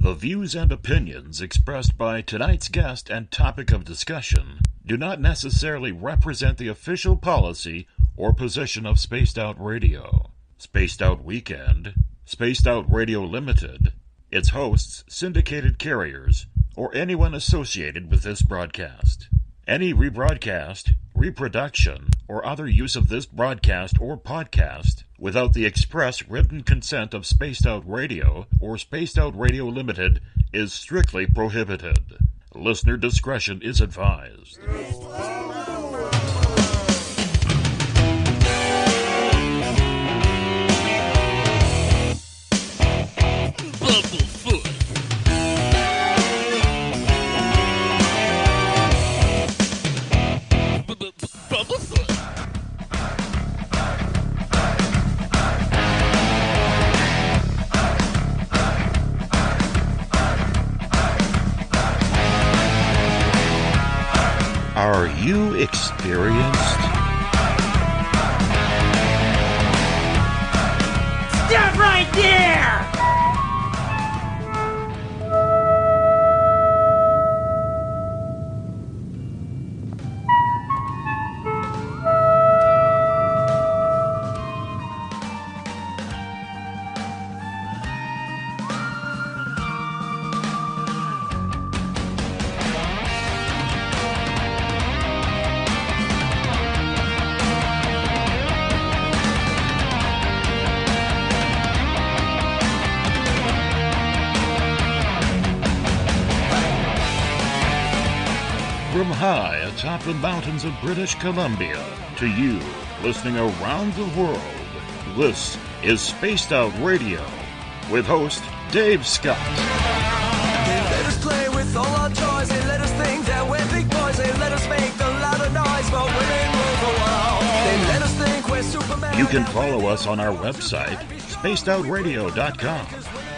The views and opinions expressed by tonight's guest and topic of discussion do not necessarily represent the official policy or position of Spaced Out Radio, Spaced Out Weekend, Spaced Out Radio Limited, its hosts, syndicated carriers, or anyone associated with this broadcast. Any rebroadcast, reproduction, or other use of this broadcast or podcast without the express written consent of Spaced Out Radio or Spaced Out Radio Limited is strictly prohibited. Listener discretion is advised. Are you experienced? Stop right there! From high atop the mountains of British Columbia to you listening around the world, this is Spaced Out Radio with host Dave Scott. They let us play with all our toys, they let us think that we're big boys, they let us make the louder noise, but we ain't rule the world. They let us think we're Superman. You can follow us on our website, spacedoutradio.com,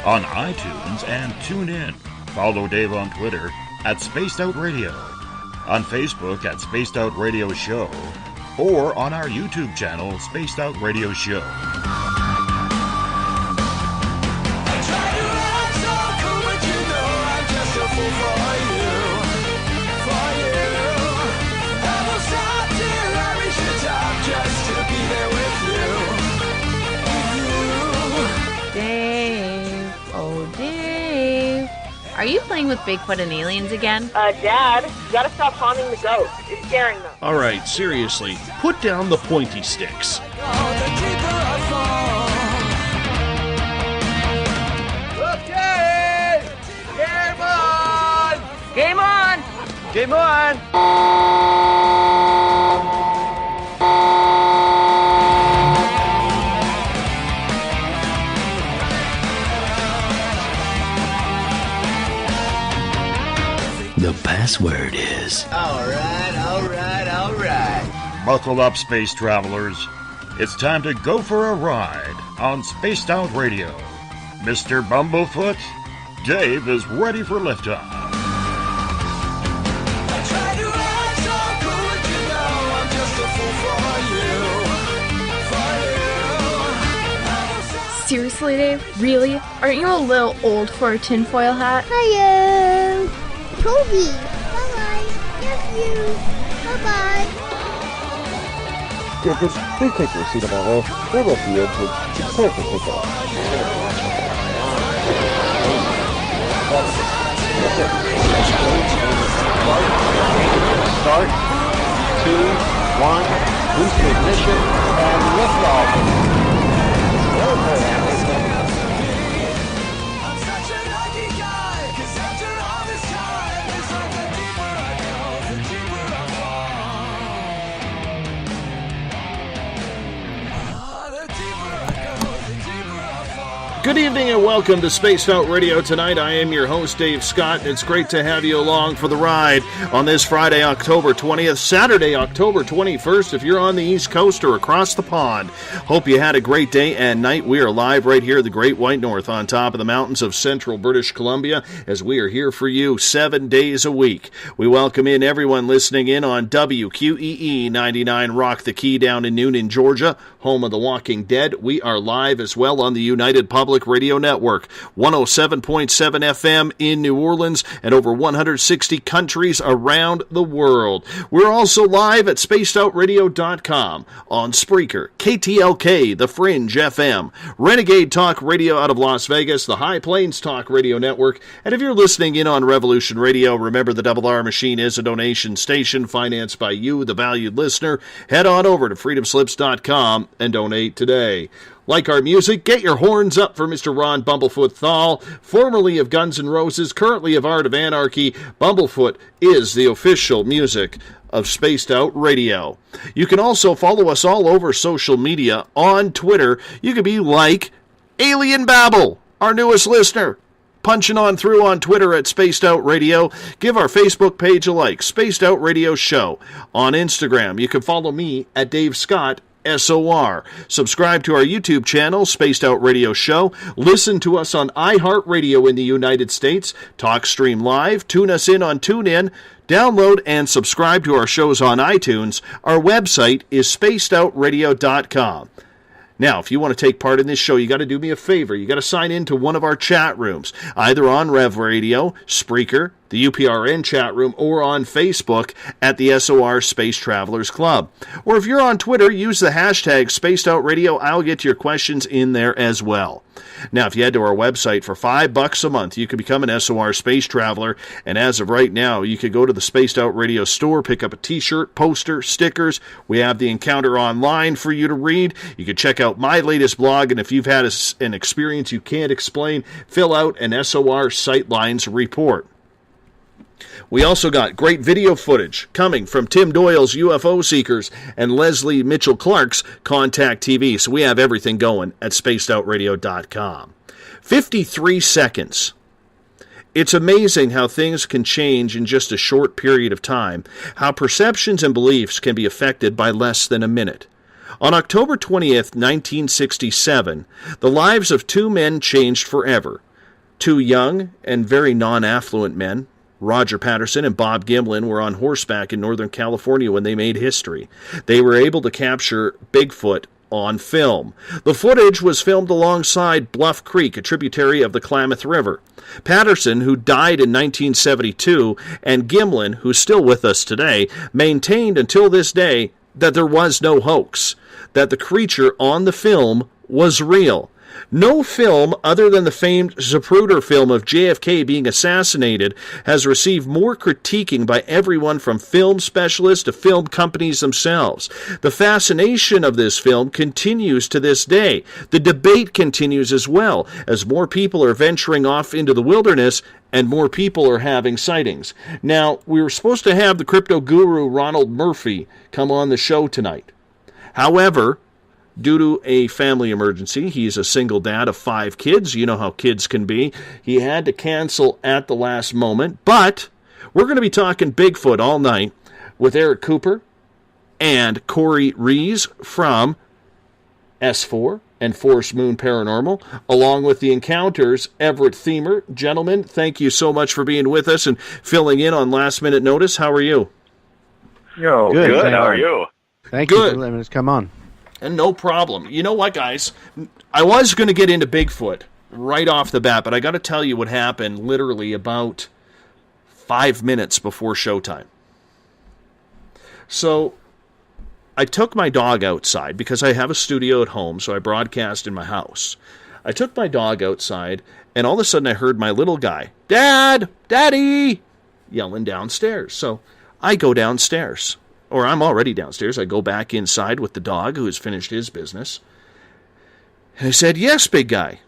on iTunes and TuneIn. Follow Dave on Twitter at Spaced Out Radio, on Facebook at Spaced Out Radio Show, or on our YouTube channel, Spaced Out Radio Show. I try to act so cool, but you know I'm just a fool for you. I will stop till I reach the top just to be there with you. Dave, oh Dave, are you playing with Bigfoot and aliens again? Dad, you gotta stop haunting the ghost. It's scaring them. All right, seriously, put down the pointy sticks. Okay! Game on! Game on! Game on! The password is... All right. Buckle up, space travelers. It's time to go for a ride on Spaced Out Radio. Mr. Bumblefoot, Dave is ready for liftoff. I try to act so cool, but you know I'm just a fool for you. Seriously, Dave? Really? Aren't you a little old for a tinfoil hat? Hello, Toby. Bye-bye. Love you. Bye-bye. Please take your seat above all. There will be entrance. It's time to take off. Start. 2, 1. Boost ignition and lift off. I'm such a lucky guy, 'cause after all this time, it's like the deeper I go, the deeper I fall. The deeper I go, the deeper I fall. Good evening and welcome to Spaced Out Radio tonight. I am your host, Dave Scott, and it's great to have you along for the ride on this Friday, October 20th, Saturday, October 21st, if you're on the East Coast or across the pond. Hope you had a great day and night. We are live right here at the Great White North on top of the mountains of central British Columbia, as we are here for you 7 days a week. We welcome in everyone listening in on WQEE 99 Rock the Key down in Noonan, Georgia, home of The Walking Dead. We are live as well on the United Public Public Radio Network, 107.7 FM in New Orleans, and over 160 countries around the world. We're also live at spacedoutradio.com, on Spreaker, KTLK, The Fringe FM, Renegade Talk Radio out of Las Vegas, the High Plains Talk Radio Network, and if you're listening in on Revolution Radio, remember the Double R Machine is a donation station financed by you, the valued listener. Head on over to freedomslips.com and donate today. Like our music, get your horns up for Mr. Ron Bumblefoot THAL, formerly of Guns N' Roses, currently of Art of Anarchy. Bumblefoot is the official music of Spaced Out Radio. You can also follow us all over social media. On Twitter, you can be like Alien Babble, our newest listener, punching on through on Twitter at Spaced Out Radio. Give our Facebook page a like, Spaced Out Radio Show. On Instagram, you can follow me at Dave Scott, SOR. Subscribe to our YouTube channel, Spaced Out Radio Show. Listen to us on iHeartRadio in the United States. TalkStream Live. Tune us in on TuneIn. Download and subscribe to our shows on iTunes. Our website is spacedoutradio.com. Now, if you want to take part in this show, you got to do me a favor. You got to sign in to one of our chat rooms, either on Rev Radio, Spreaker, the UPRN chat room, or on Facebook at the SOR Space Travelers Club. Or if you're on Twitter, use the hashtag SpacedOutRadio. I'll get your questions in there as well. Now, if you head to our website for $5 a month, you can become an SOR Space Traveler, and as of right now, you can go to the Spaced Out Radio store, pick up a t-shirt, poster, stickers. We have the Encounter online for you to read. You can check out my latest blog, and if you've had an experience you can't explain, fill out an SOR Sightlines report. We also got great video footage coming from Tim Doyle's UFO Seekers and Leslie Mitchell Clark's Contact TV. So we have everything going at spacedoutradio.com. 53 seconds. It's amazing how things can change in just a short period of time, how perceptions and beliefs can be affected by less than a minute. On October 20th, 1967, the lives of two men changed forever. Two young and very non-affluent men, Roger Patterson and Bob Gimlin, were on horseback in Northern California when they made history. They were able to capture Bigfoot on film. The footage was filmed alongside Bluff Creek, a tributary of the Klamath River. Patterson, who died in 1972, and Gimlin, who's still with us today, maintained until this day that there was no hoax, that the creature on the film was real. No film other than the famed Zapruder film of JFK being assassinated has received more critiquing by everyone from film specialists to film companies themselves. The fascination of this film continues to this day. The debate continues as well, as more people are venturing off into the wilderness and more people are having sightings. Now, we were supposed to have the crypto guru Ronald Murphy come on the show tonight. However, due to a family emergency, he's a single dad of 5 kids. You know how kids can be. He had to cancel at the last moment. But we're going to be talking Bigfoot all night with Eric Cooper and Corey Rees from S4 and Forest Moon Paranormal, along with the Encounters, Everett Thiemer. Gentlemen, thank you so much for being with us and filling in on last minute notice. How are you? Yo, good. How are you? Thank you for letting us come on. And no problem. You know what, guys? I was going to get into Bigfoot right off the bat, but I got to tell you what happened literally about 5 minutes before showtime. So I took my dog outside because I have a studio at home, so I broadcast in my house. I took my dog outside, and all of a sudden I heard my little guy, "Dad! Daddy!" yelling downstairs. So I go downstairs. Or I'm already downstairs. I go back inside with the dog who has finished his business. And I said, "Yes, big guy."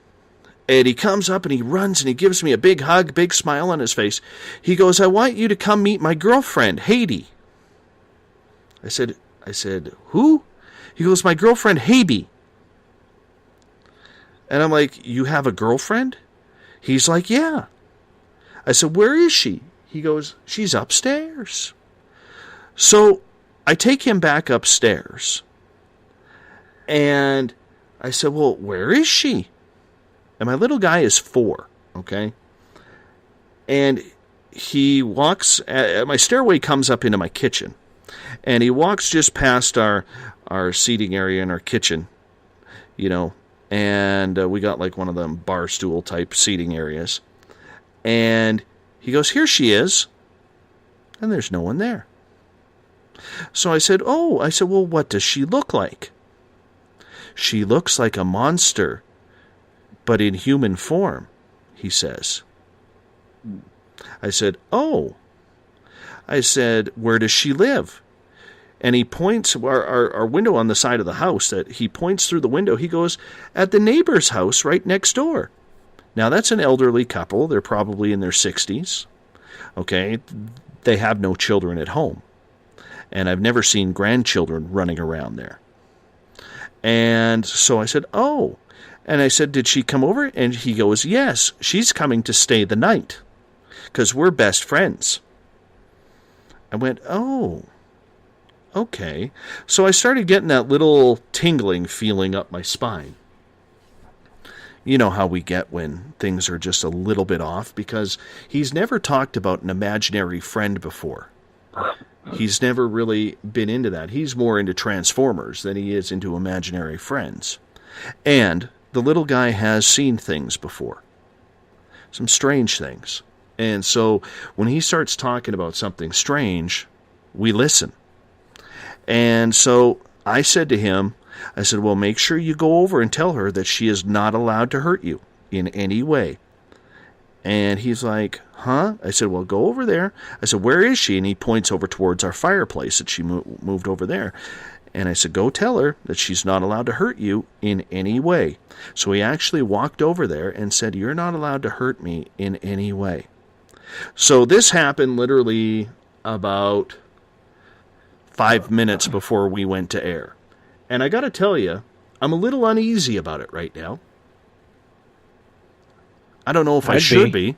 And he comes up and he runs and he gives me a big hug, big smile on his face. He goes, "I want you to come meet my girlfriend, Haiti." I said, "Who?" He goes, "My girlfriend, Haiti." And I'm like, "You have a girlfriend?" He's like, "Yeah." I said, "Where is she?" He goes, "She's upstairs." So I take him back upstairs, and I said, "Well, where is she?" And my little guy is 4, okay? And he walks, my stairway comes up into my kitchen, and he walks just past our seating area in our kitchen, you know, and we got like one of them bar stool type seating areas. And he goes, "Here she is," and there's no one there. So I said, "Oh," I said, "well, what does she look like?" "She looks like a monster, but in human form," he says. I said, "Oh." I said, "Where does she live?" And he points, our window on the side of the house, that he points through the window. He goes, "At the neighbor's house right next door." Now, that's an elderly couple. They're probably in their 60s. Okay? They have no children at home. And I've never seen grandchildren running around there. And so I said, "Oh." And I said, "Did she come over?" And he goes, "Yes, she's coming to stay the night, because we're best friends." I went, "Oh, okay." So I started getting that little tingling feeling up my spine. You know how we get when things are just a little bit off, because he's never talked about an imaginary friend before. He's never really been into that. He's more into Transformers than he is into imaginary friends. And the little guy has seen things before. Some strange things. And so when he starts talking about something strange, we listen. And so I said to him, I said, "Well, make sure you go over and tell her that she is not allowed to hurt you in any way." And he's like, "Huh?" I said, "Well, go over there." I said, "Where is she?" And he points over towards our fireplace, that she moved over there. And I said, "Go tell her that she's not allowed to hurt you in any way." So he actually walked over there and said, "You're not allowed to hurt me in any way." So this happened literally about 5 minutes before we went to air. And I got to tell you, I'm a little uneasy about it right now. I don't know if I should be,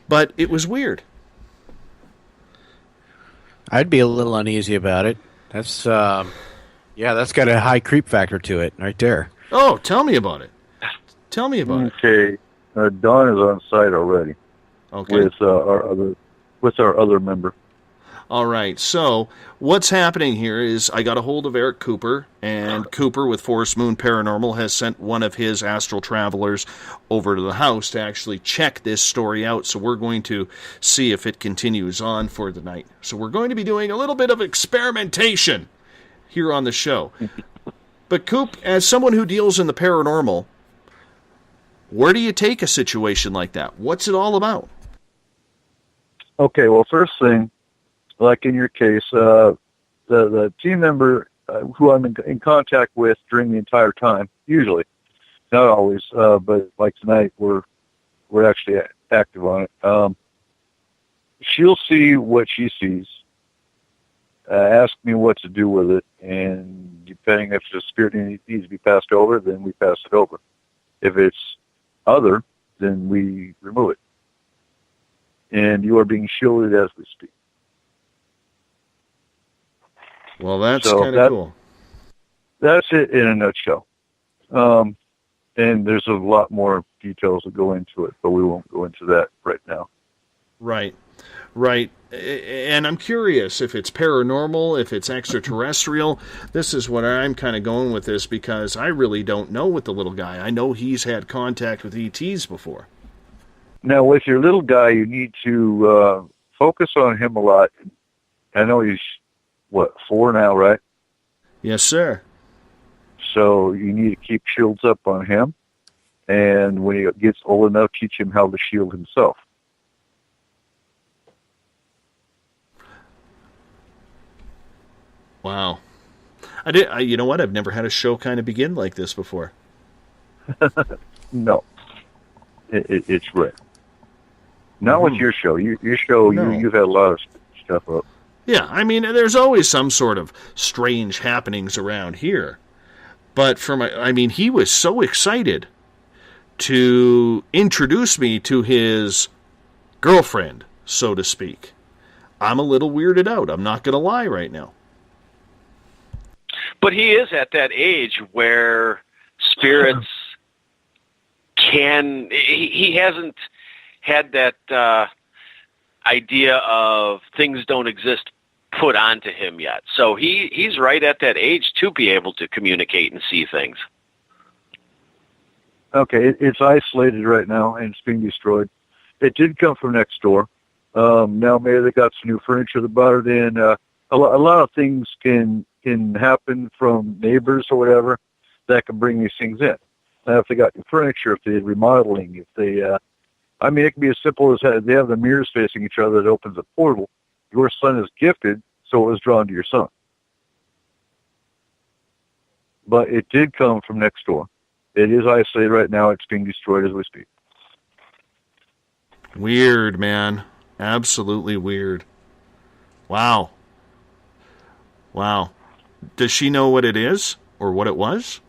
but it was weird. I'd be a little uneasy about it. That's, that's got a high creep factor to it right there. Oh, tell me about it. Tell me about it. Okay, Don is on site already. Okay. With our other member. All right, so what's happening here is I got a hold of Eric Cooper, and Cooper with Forest Moon Paranormal has sent one of his astral travelers over to the house to actually check this story out, so we're going to see if it continues on for the night. So we're going to be doing a little bit of experimentation here on the show. But Coop, as someone who deals in the paranormal, where do you take a situation like that? What's it all about? Okay, well, first thing, like in your case, the team member who I'm in contact with during the entire time, usually, not always, but like tonight, we're actually active on it. She'll see what she sees, ask me what to do with it, and depending if the spirit needs to be passed over, then we pass it over. If it's other, then we remove it. And you are being shielded as we speak. Well, that's kind of cool. That's it in a nutshell. And there's a lot more details that go into it, but we won't go into that right now. Right. And I'm curious if it's paranormal, if it's extraterrestrial. This is what I'm kind of going with this, because I really don't know with the little guy. I know he's had contact with ETs before. Now, with your little guy, you need to focus on him a lot. I know he's, 4 now, right? Yes, sir. So you need to keep shields up on him. And when he gets old enough, teach him how to shield himself. Wow. You know what? I've never had a show kind of begin like this before. No. It's rare. Not with your show. Your show, no. You've had a lot of stuff up. Yeah, I mean, there's always some sort of strange happenings around here. But he was so excited to introduce me to his girlfriend, so to speak. I'm a little weirded out. I'm not going to lie right now. But he is at that age where spirits he hasn't had that idea of things don't exist put onto him yet. So he's right at that age to be able to communicate and see things. Okay, it's isolated right now, and it's being destroyed. It did come from next door. Now maybe they got some new furniture that brought it in. A lot of things can happen from neighbors or whatever that can bring these things in. Now, if they got new furniture, if they did remodeling, if they, I mean, it can be as simple as they have the mirrors facing each other that opens a portal. Your son is gifted, so it was drawn to your son. But it did come from next door. It is isolated right now. It's being destroyed as we speak. Weird, man. Absolutely weird. Wow. Wow. Does she know what it is or what it was?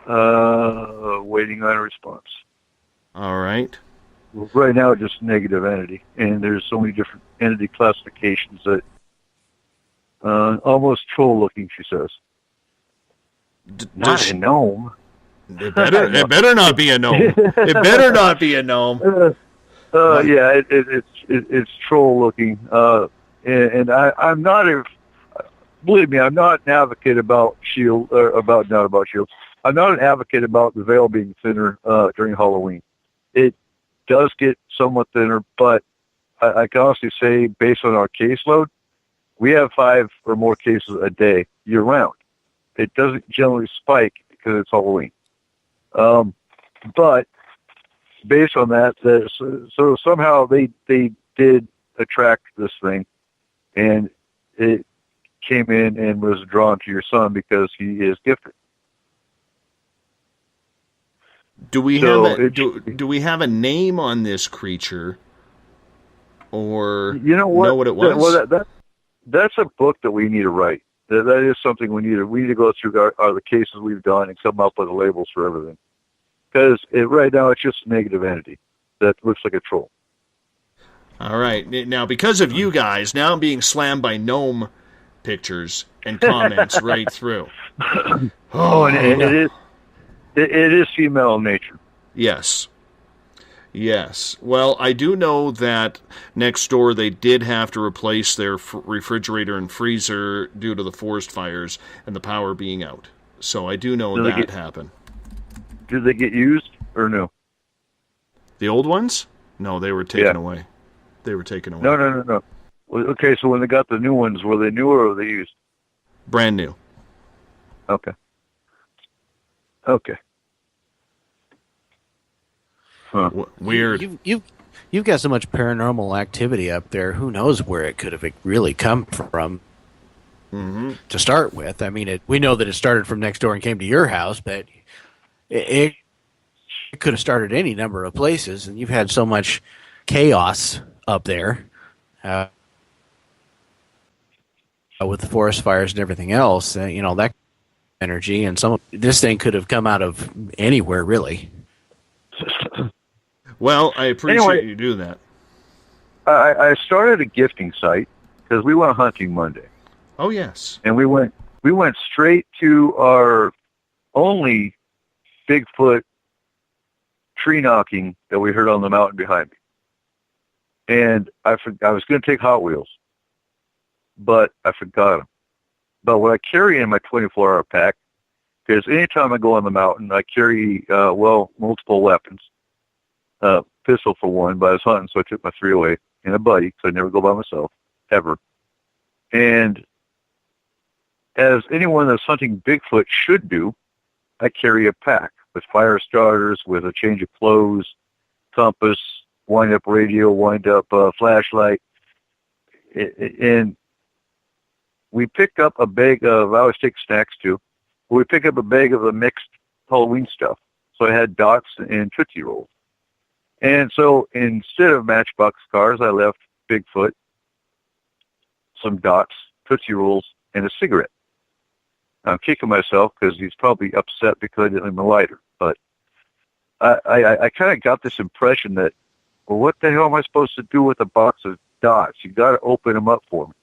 Waiting on a response. All right. Well, right now, it's just negative entity, and there's so many different entity classifications that almost troll-looking, she says. Not a gnome. It better not be a gnome. It better not be a gnome. Yeah, it's troll-looking, and I'm not a. Believe me, I'm not an advocate about shield not about shields. I'm not an advocate about the veil being thinner during Halloween. It does get somewhat thinner, but I can honestly say, based on our caseload, we have 5 or more cases a day year-round. It doesn't generally spike because it's Halloween. But based on that, so somehow they did attract this thing, and it came in and was drawn to your son because he is gifted. Do we have a name on this creature, or know what it was? Well, that's a book that we need to write. That is something we need to go through the cases we've done and come up with the labels for everything. Because right now it's just a negative entity that looks like a troll. All right. Now, because of you guys, now I'm being slammed by gnome pictures and comments right through. It is female in nature. Yes. Yes. Well, I do know that next door they did have to replace their refrigerator and freezer due to the forest fires and the power being out. So I do know that happened. Did they get used or no? The old ones? No, they were taken away. They were taken away. No. Okay, so when they got the new ones, were they new or were they used? Brand new. Okay. Huh. Weird. You've got so much paranormal activity up there. Who knows where it could have really come from? Mm-hmm. To start with, I mean, we know that it started from next door and came to your house, but it could have started any number of places. And you've had so much chaos up there with the forest fires and everything else. That energy and this thing could have come out of anywhere, really. Well, I appreciate you doing that. I started a gifting site because we went hunting Monday. Oh yes, and we went straight to our only Bigfoot tree knocking that we heard on the mountain behind me. And I was going to take Hot Wheels, but I forgot them. But what I carry in my 24-hour pack, because anytime I go on the mountain, I carry multiple weapons. Pistol for one, but I was hunting, so I took my 308 and a buddy, because I never go by myself, ever. And as anyone that's hunting Bigfoot should do, I carry a pack with fire starters, with a change of clothes, compass, wind-up radio, wind-up flashlight. And we picked up a bag of, I always take snacks too, but we picked up a bag of the mixed Halloween stuff. So I had dots and Tootsie Rolls. And so instead of Matchbox cars, I left Bigfoot, some dots, Tootsie Rolls, and a cigarette. I'm kicking myself because he's probably upset because I didn't leave him a lighter. But I kind of got this impression that, well, what the hell am I supposed to do with a box of dots? You got to open them up for me.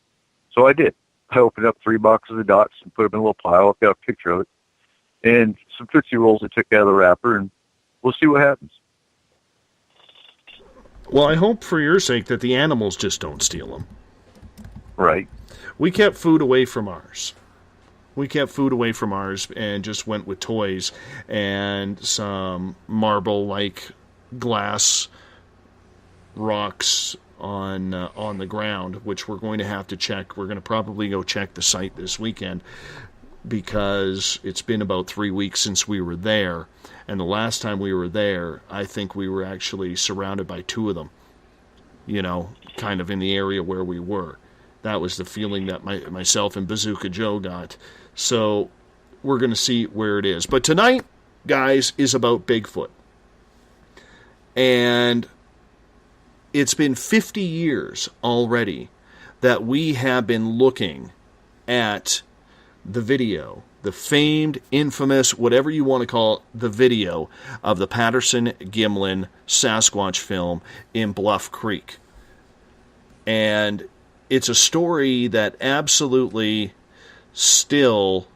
So I did. I opened up 3 boxes of dots and put them in a little pile. I've got a picture of it. And some Tootsie Rolls I took out of the wrapper, and we'll see what happens. Well, I hope for your sake that the animals just don't steal them. Right. We kept food away from ours. We kept food away from ours and just went with toys and some marble-like glass rocks on the ground, which we're going to have to check. We're going to probably go check the site this weekend because it's been about 3 weeks since we were there. And the last time we were there, I think we were actually surrounded by 2 of them, you know, kind of in the area where we were. That was the feeling that myself and Bazooka Joe got. So we're going to see where it is. But tonight, guys, is about Bigfoot. And it's been 50 years already that we have been looking at the video, the famed, infamous, whatever you want to call it, the video of the Patterson-Gimlin Sasquatch film in Bluff Creek. And it's a story that absolutely still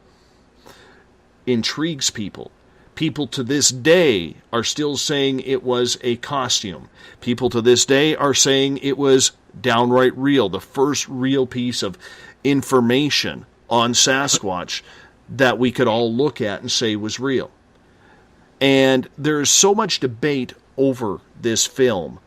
intrigues people. People to this day are still saying it was a costume. People to this day are saying it was downright real, the first real piece of information on Sasquatch that we could all look at and say was real. And there's so much debate over this film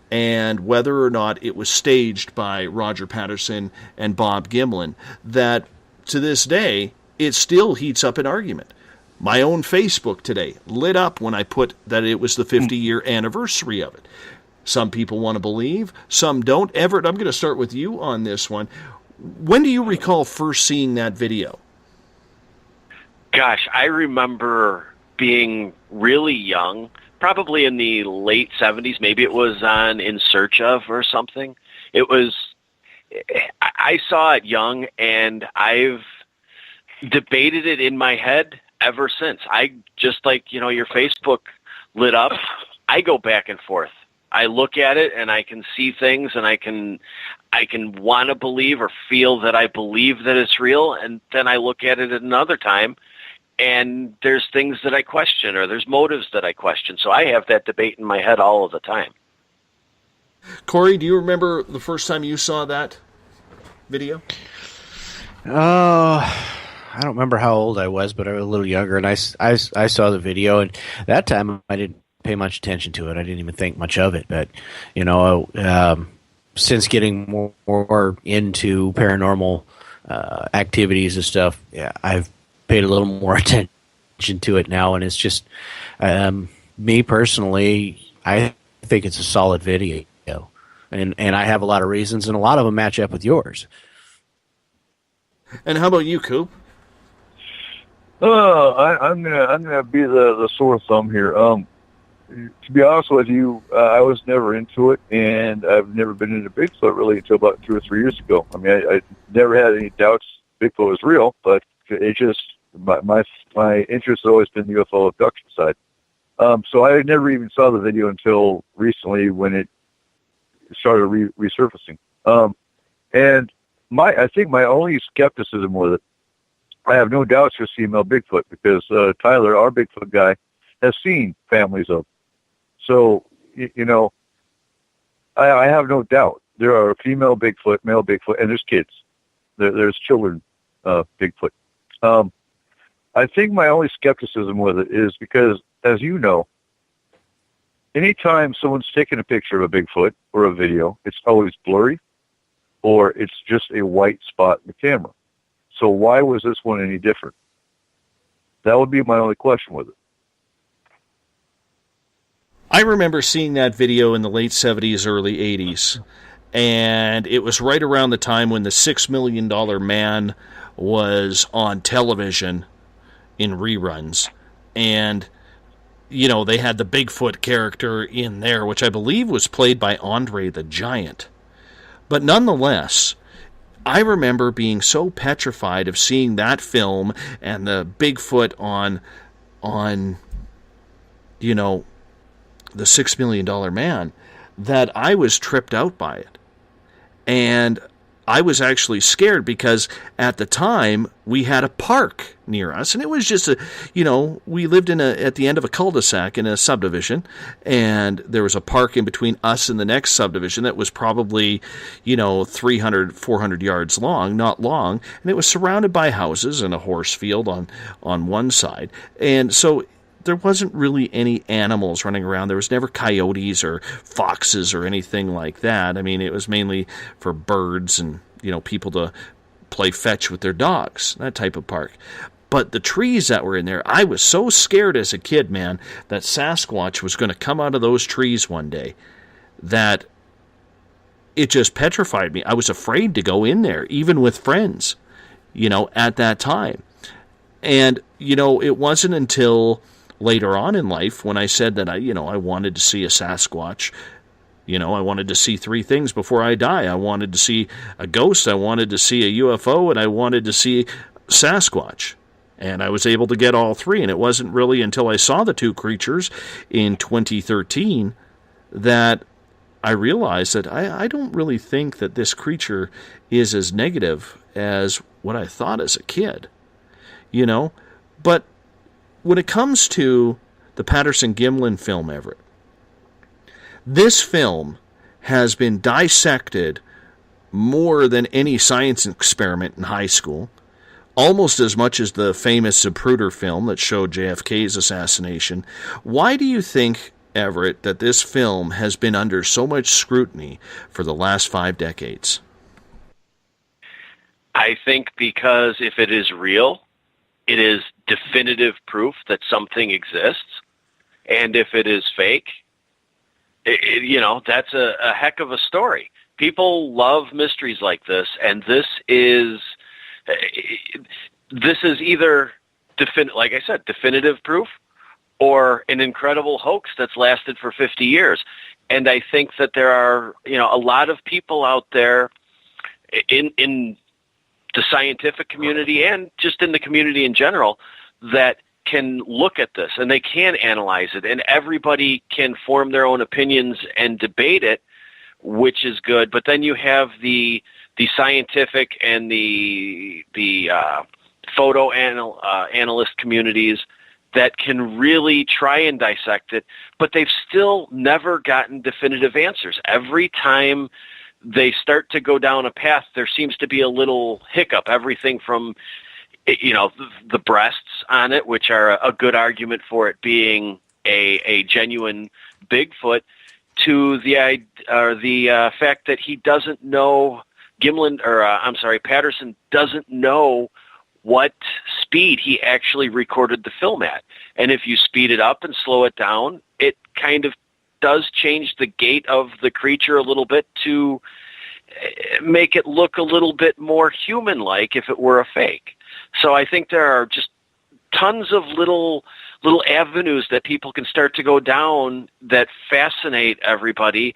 and whether or not it was staged by Roger Patterson and Bob Gimlin that to this day it still heats up an argument. My own Facebook today lit up when I put that it was the 50-year anniversary of it. Some people want to believe, some don't. Everett, I'm going to start with you on this one. When do you recall first seeing that video? Gosh, I remember being really young, probably in the late 70s. Maybe it was on In Search Of or something. I saw it young, and I've debated it in my head ever since. I just like, your Facebook lit up. I go back and forth. I look at it and I can see things and I can want to believe or feel that I believe that it's real. And then I look at it another time and there's things that I question or there's motives that I question. So I have that debate in my head all of the time. Corey, do you remember the first time you saw that video? I don't remember how old I was, but I was a little younger, and I saw the video, and that time I didn't pay much attention to it. I didn't even think much of it, but, since getting more into paranormal activities and stuff, yeah, I've paid a little more attention to it now, and it's just, me personally, I think it's a solid video, and I have a lot of reasons, and a lot of them match up with yours. And how about you, Coop? I'm gonna be the sore thumb here. To be honest with you, I was never into it, and I've never been into Bigfoot really until about 2 or 3 years ago. I mean, I never had any doubts Bigfoot was real, but it just my interest has always been the UFO abduction side. So I never even saw the video until recently when it started resurfacing. And I think my only skepticism with it, I have no doubts for female Bigfoot because Tyler, our Bigfoot guy, has seen families of. So, I have no doubt. There are female Bigfoot, male Bigfoot, and there's kids. There's children Bigfoot. I think my only skepticism with it is because, as you know, anytime someone's taken a picture of a Bigfoot or a video, it's always blurry or it's just a white spot in the camera. So why was this one any different? That would be my only question with it. I remember seeing that video in the late 70s, early 80s, and it was right around the time when the $6 Million Man was on television in reruns, and, they had the Bigfoot character in there, which I believe was played by Andre the Giant. But nonetheless, I remember being so petrified of seeing that film and the Bigfoot on the $6 Million Man that I was tripped out by it. And I was actually scared because at the time we had a park near us, and it was just we lived at the end of a cul-de-sac in a subdivision, and there was a park in between us and the next subdivision that was probably, 300, 400 yards long, not long, and it was surrounded by houses and a horse field on one side. And so there wasn't really any animals running around. There was never coyotes or foxes or anything like that. I mean, it was mainly for birds and, people to play fetch with their dogs, that type of park. But the trees that were in there, I was so scared as a kid, man, that Sasquatch was going to come out of those trees one day that it just petrified me. I was afraid to go in there, even with friends, at that time. And, it wasn't until later on in life when I said that I wanted to see a Sasquatch. I wanted to see three things before I die. I wanted to see a ghost, I wanted to see a UFO, and I wanted to see Sasquatch. And I was able to get all three, and it wasn't really until I saw the two creatures in 2013 that I realized that I don't really think that this creature is as negative as what I thought as a kid. But when it comes to the Patterson-Gimlin film, Everett, this film has been dissected more than any science experiment in high school, almost as much as the famous Zapruder film that showed JFK's assassination. Why do you think, Everett, that this film has been under so much scrutiny for the last 5 decades? I think because if it is real, it is definitive proof that something exists. And if it is fake, that's a heck of a story. People love mysteries like this, and this is either like I said, definitive proof, or an incredible hoax that's lasted for 50 years. And I think that there are, a lot of people out there in the scientific community and just in the community in general that can look at this and they can analyze it, and everybody can form their own opinions and debate it, which is good. But then you have the scientific and the photo analyst communities that can really try and dissect it, but they've still never gotten definitive answers. Every time they start to go down a path, there seems to be a little hiccup. Everything from the breasts on it, which are a good argument for it being a genuine Bigfoot, to the fact that he doesn't know Patterson doesn't know what speed he actually recorded the film at. And if you speed it up and slow it down, it kind of does change the gait of the creature a little bit to make it look a little bit more human-like if it were a fake. So I think there are just tons of little avenues that people can start to go down that fascinate everybody,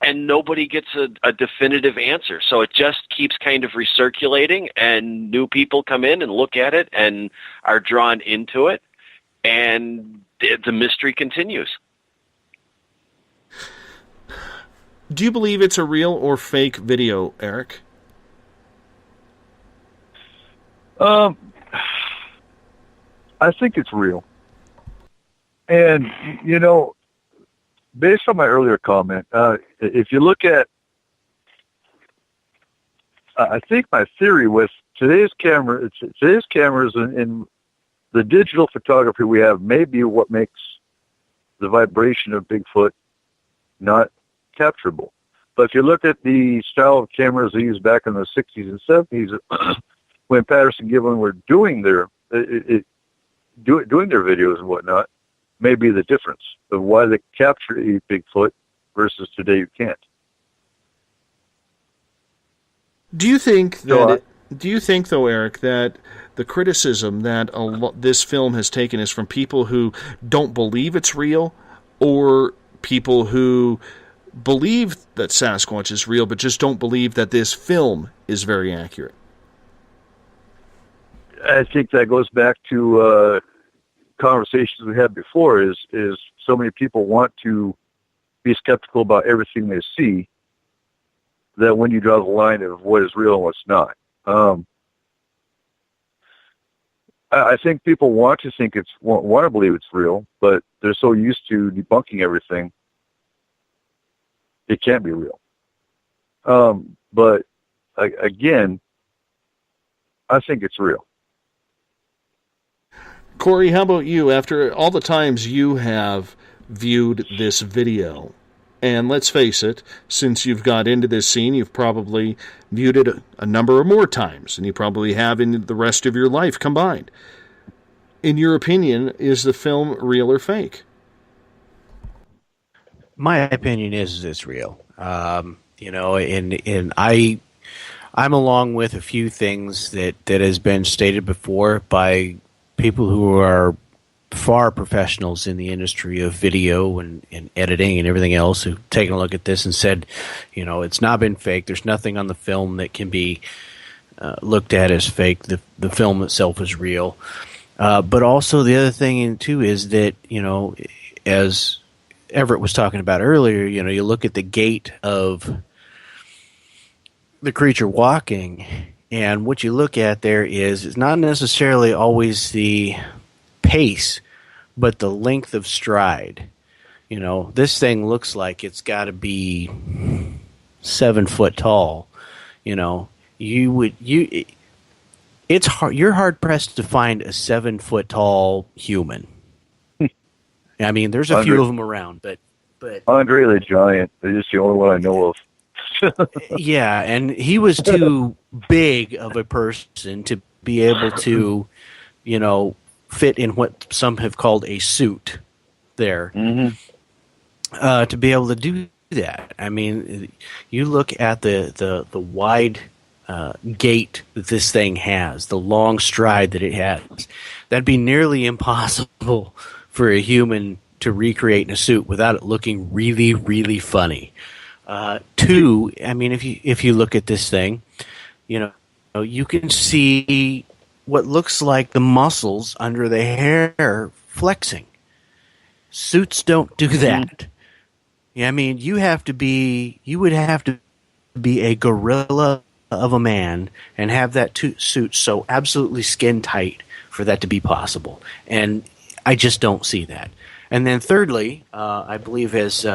and nobody gets a definitive answer. So it just keeps kind of recirculating, and new people come in and look at it and are drawn into it, and the mystery continues. Do you believe it's a real or fake video, Eric? I think it's real. And, based on my earlier comment, if you look at, I think my theory with today's cameras and the digital photography we have may be what makes the vibration of Bigfoot not capturable. But if you look at the style of cameras they used back in the 60s and 70s, when Patterson and Gimlin were doing their videos and whatnot, may be the difference of why they capture a Bigfoot versus today you can't. Do you think though, Eric, that the criticism that this film has taken is from people who don't believe it's real, or people who believe that Sasquatch is real but just don't believe that this film is very accurate? I think that goes back to conversations we had before, is so many people want to be skeptical about everything they see that when you draw the line of what is real and what's not. I think people want to believe it's real, but they're so used to debunking everything, it can't be real. But again, I think it's real. Corey, how about you? After all the times you have viewed this video, and let's face it, since you've got into this scene, you've probably viewed it a number of more times, and you probably have in the rest of your life combined. In your opinion, is the film real or fake? My opinion is it's real. You know, and I'm along with a few things that has been stated before by people who are far professionals in the industry of video and editing and everything else, who've taken a look at this and said, you know, it's not been fake. There's nothing on the film that can be looked at as fake. The film itself is real. But also the other thing, too, is that, you know, as Everett was talking about earlier, you know, you look at the gait of the creature walking, and what you look at there is it's not necessarily always the pace, but the length of stride. You know, this thing looks like it's got to be 7 foot tall. You know, it's hard. You're hard pressed to find a 7 foot tall human. I mean, there's a few of them around, but Andre the Giant is just the only one I know of. Yeah, and he was too big of a person to be able to, you know, fit in what some have called a suit there. Mm-hmm. To be able to do that. I mean, you look at the wide gait that this thing has, the long stride that it has. That'd be nearly impossible for a human to recreate in a suit without it looking really, really funny. Two, I mean, if you look at this thing, you know, you can see what looks like the muscles under the hair flexing. Suits don't do that. Yeah, I mean, you would have to be a gorilla of a man and have that suit so absolutely skin tight for that to be possible. And I just don't see that. And then thirdly, I believe as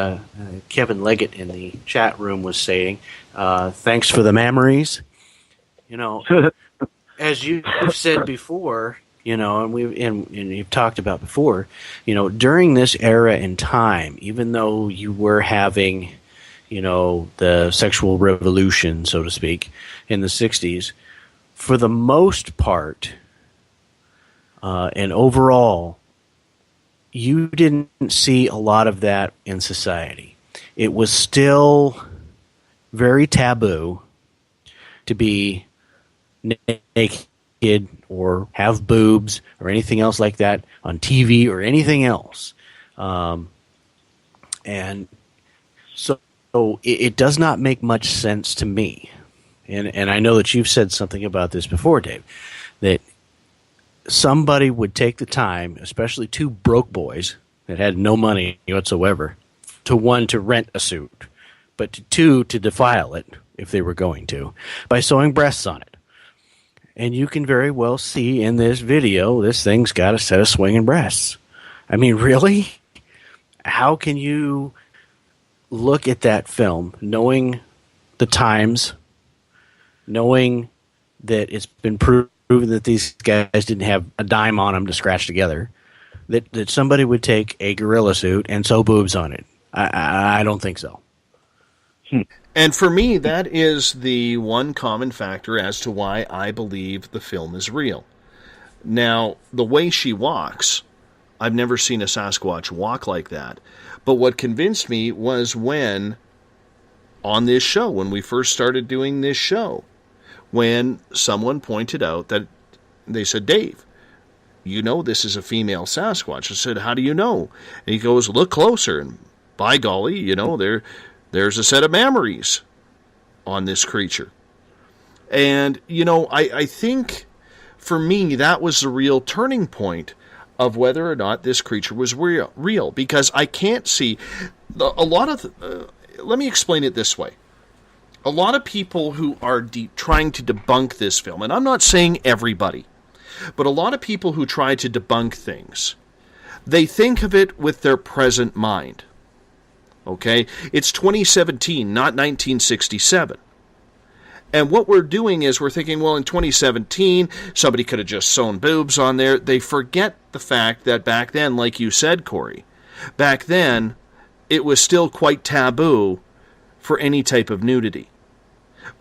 Kevin Leggett in the chat room was saying, thanks for the memories. You know, as you've said before, you know, and you've talked about before, you know, during this era in time, even though you were having, you know, the sexual revolution, so to speak, in the 60s, for the most part, and overall, you didn't see a lot of that in society. It was still very taboo to be naked or have boobs or anything else like that on TV or anything else. And so it does not make much sense to me. And I know that you've said something about this before, Dave, that somebody would take the time, especially two broke boys that had no money whatsoever, to rent a suit, but to defile it, if they were going to, by sewing breasts on it. And you can very well see in this video, this thing's got a set of swinging breasts. I mean, really? How can you look at that film, knowing the times, knowing that it's been proven that these guys didn't have a dime on them to scratch together, that somebody would take a gorilla suit and sew boobs on it? I don't think so. And for me, that is the one common factor as to why I believe the film is real. Now, the way she walks, I've never seen a Sasquatch walk like that. But what convinced me was when, on this show, when we first started doing this show, when someone pointed out that they said, Dave, you know this is a female Sasquatch. I said, how do you know? And he goes, look closer. And by golly, you know, there's a set of mammaries on this creature. And, you know, I think for me that was the real turning point of whether or not this creature was real. Because I can't see a lot of... let me explain it this way. a lot of people who are trying to debunk this film, and I'm not saying everybody, but a lot of people who try to debunk things, they think of it with their present mind. Okay? It's 2017, not 1967. And what we're doing is we're thinking, well, in 2017, somebody could have just sewn boobs on there. They forget the fact that back then, like you said, Corey, back then, it was still quite taboo for any type of nudity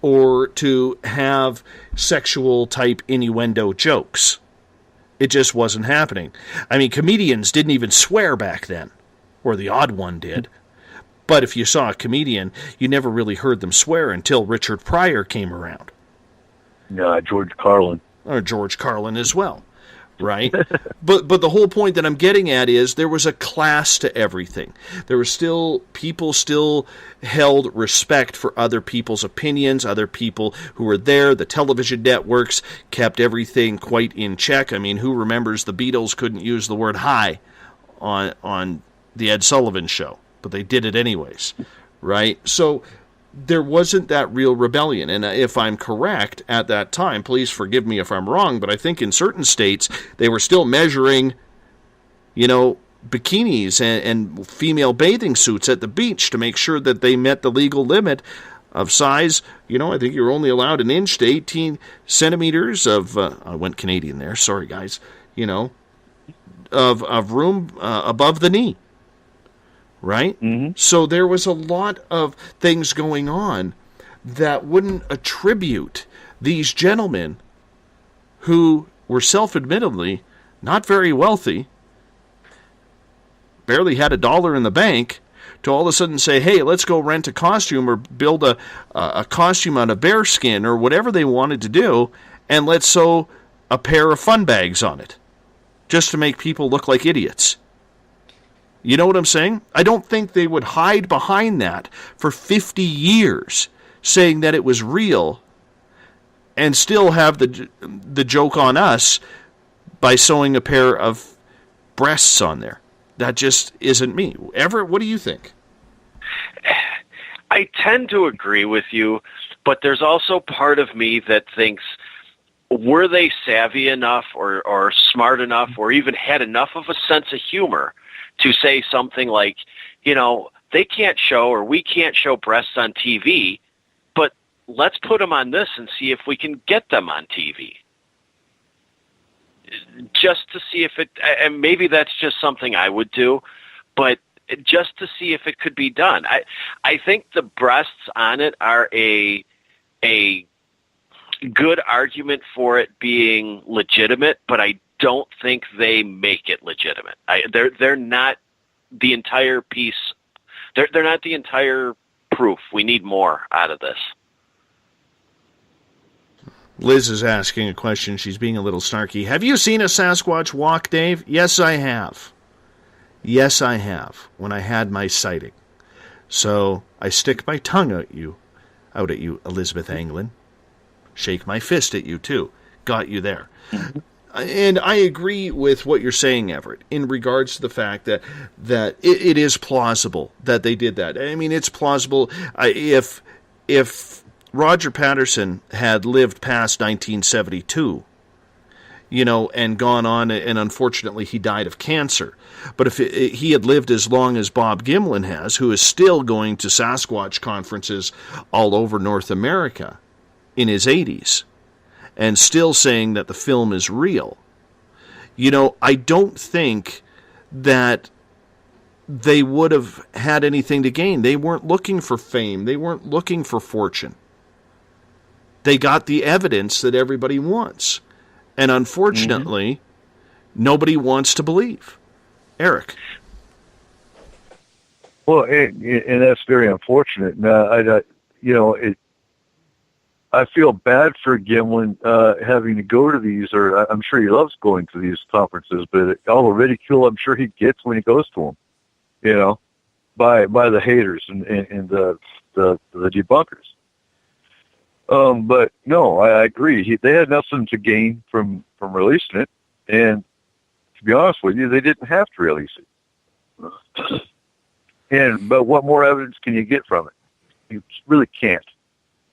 or to have sexual type innuendo jokes. It just wasn't happening. I mean, comedians didn't even swear back then, or the odd one did. But if you saw a comedian, you never really heard them swear until Richard Pryor came around. Yeah, George Carlin. Or George Carlin as well, right? but the whole point that I'm getting at is there was a class to everything. There was people still held respect for other people's opinions, other people who were there. The television networks kept everything quite in check. I mean, who remembers the Beatles couldn't use the word hi on the Ed Sullivan Show? But they did it anyways, right? So there wasn't that real rebellion. And if I'm correct at that time, please forgive me if I'm wrong, but I think in certain states they were still measuring, bikinis and female bathing suits at the beach to make sure that they met the legal limit of size. I think you're only allowed an inch to 18 centimeters of, I went Canadian there, sorry guys, of room above the knee. Right? Mm-hmm. So there was a lot of things going on that wouldn't attribute these gentlemen who were self-admittedly not very wealthy, barely had $1 in the bank, to all of a sudden say, hey, let's go rent a costume or build a costume out of bear skin or whatever they wanted to do, and let's sew a pair of fun bags on it just to make people look like idiots. You know what I'm saying? I don't think they would hide behind that for 50 years, saying that it was real, and still have the joke on us by sewing a pair of breasts on there. That just isn't me. Everett, what do you think? I tend to agree with you, but there's also part of me that thinks, were they savvy enough or smart enough or even had enough of a sense of humor to say something like, they can't show or we can't show breasts on TV, but let's put them on this and see if we can get them on TV. Just to see if and maybe that's just something I would do, but just to see if it could be done. I think the breasts on it are a good argument for it being legitimate, but I don't think they make it legitimate. They're not the entire piece. They're not the entire proof. We need more out of this. Liz is asking a question. She's being a little snarky. Have you seen a Sasquatch walk, Dave? Yes, I have. Yes, I have. When I had my sighting. So I stick my tongue out at you, Elizabeth Anglin. Shake my fist at you, too. Got you there. And I agree with what you're saying, Everett, in regards to the fact that it is plausible that they did that. I mean, it's plausible. If Roger Patterson had lived past 1972, and gone on, and unfortunately he died of cancer. But if he had lived as long as Bob Gimlin has, who is still going to Sasquatch conferences all over North America in his 80s, and still saying that the film is real, I don't think that they would have had anything to gain. They weren't looking for fame. They weren't looking for fortune. They got the evidence that everybody wants. And unfortunately, nobody wants to believe. Eric? Well, and that's very unfortunate. I feel bad for Gimlin having to go to these, or I'm sure he loves going to these conferences, but all the ridicule I'm sure he gets when he goes to them, by the haters and the debunkers. But no, I agree. They had nothing to gain from releasing it, and to be honest with you, they didn't have to release it. But what more evidence can you get from it? You really can't.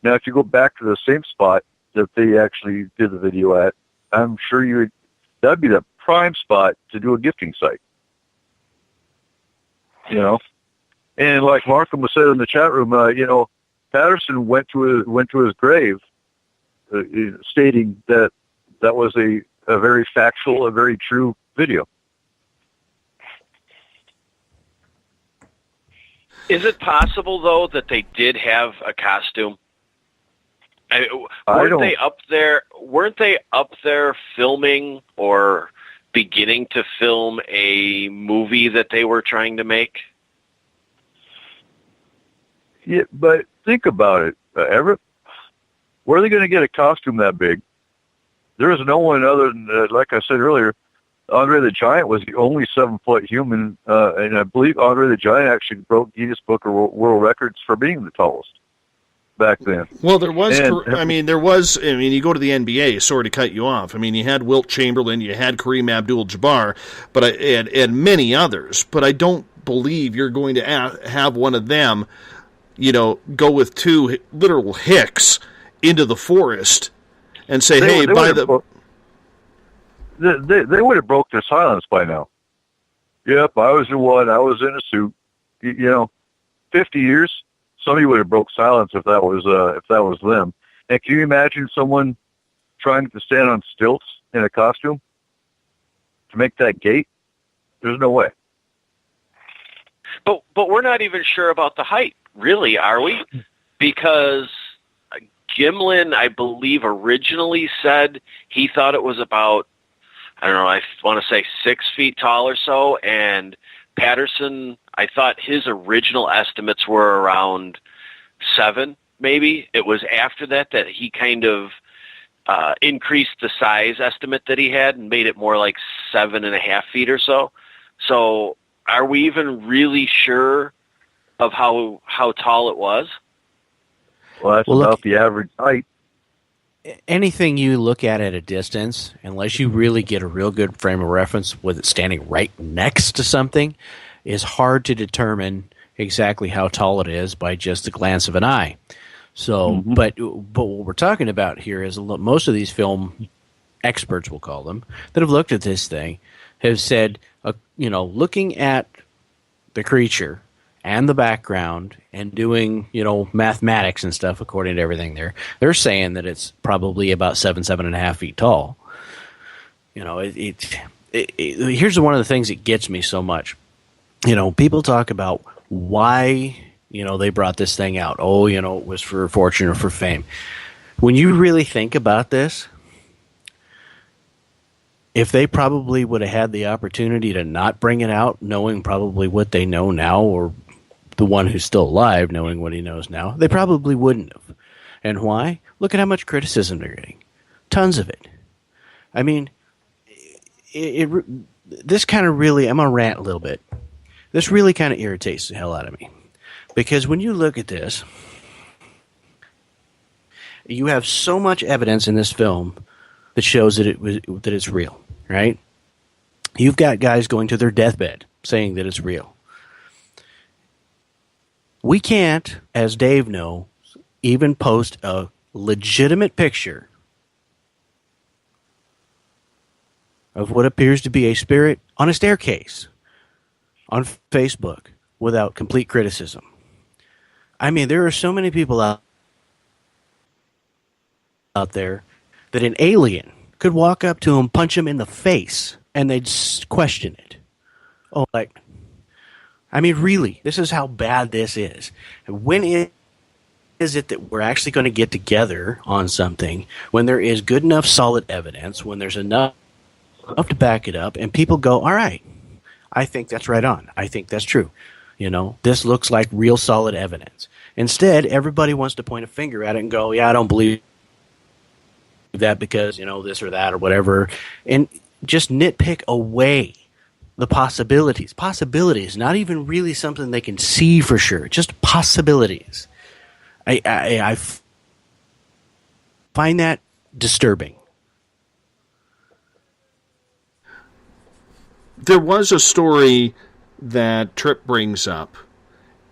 Now, if you go back to the same spot that they actually did the video at, I'm sure that'd be the prime spot to do a gifting site. You know, and like Markham was said in the chat room, you know, Patterson went to his grave, stating that was a very factual, a very true video. Is it possible though that they did have a costume? Weren't they up there filming or beginning to film a movie that they were trying to make? Yeah, but think about it, Everett. Where are they going to get a costume that big? There is no one other than, like I said earlier, Andre the Giant was the only 7-foot human, and I believe Andre the Giant actually broke Guinness Book of World Records for being the tallest back then. Well, there was, you go to the NBA, sorry to cut you off. I mean, you had Wilt Chamberlain, you had Kareem Abdul-Jabbar, and many others, but I don't believe you're going to have one of them, you know, go with two literal hicks into the forest and say, they would have broke their silence by now. Yep, I was the one. I was in a suit. You know, 50 years, somebody would have broke silence if that was them. And can you imagine someone trying to stand on stilts in a costume to make that gate? There's no way. But we're not even sure about the height, really, are we? Because Gimlin, I believe, originally said he thought it was about, I don't know, I want to say 6 feet tall or so, and Patterson, I thought his original estimates were around 7, maybe. It was after that he kind of increased the size estimate that he had and made it more like 7.5 feet or so. So are we even really sure of how tall it was? Well, that's about the average height. Anything you look at a distance, unless you really get a real good frame of reference with it standing right next to something, is hard to determine exactly how tall it is by just the glance of an eye. So, but what we're talking about here is most of these film experts, we'll call them, that have looked at this thing, have said, looking at the creature and the background and doing, mathematics and stuff according to everything they're saying that it's probably about 7.5 feet tall. Here's one of the things that gets me so much. People talk about why, they brought this thing out. Oh, it was for fortune or for fame. When you really think about this, if they probably would have had the opportunity to not bring it out, knowing probably what they know now, or the one who's still alive knowing what he knows now, they probably wouldn't have. And why? Look at how much criticism they're getting. Tons of it. I mean, this kind of really, I'm going to rant a little bit. This really kind of irritates the hell out of me. Because when you look at this, you have so much evidence in this film that shows that it's real, right? You've got guys going to their deathbed saying that it's real. We can't, as Dave knows, even post a legitimate picture of what appears to be a spirit on a staircase on Facebook without complete criticism. I mean, there are so many people out there that an alien could walk up to him, punch him in the face, and they'd question it. Oh, really, this is how bad this is. When is it that we're actually going to get together on something when there is good enough solid evidence, when there's enough to back it up, and people go, all right, I think that's right on. I think that's true. This looks like real solid evidence. Instead, everybody wants to point a finger at it and go, yeah, I don't believe that because, this or that or whatever, and just nitpick away the possibilities. Possibilities, not even really something they can see for sure, just possibilities. I find that disturbing. There was a story that Trip brings up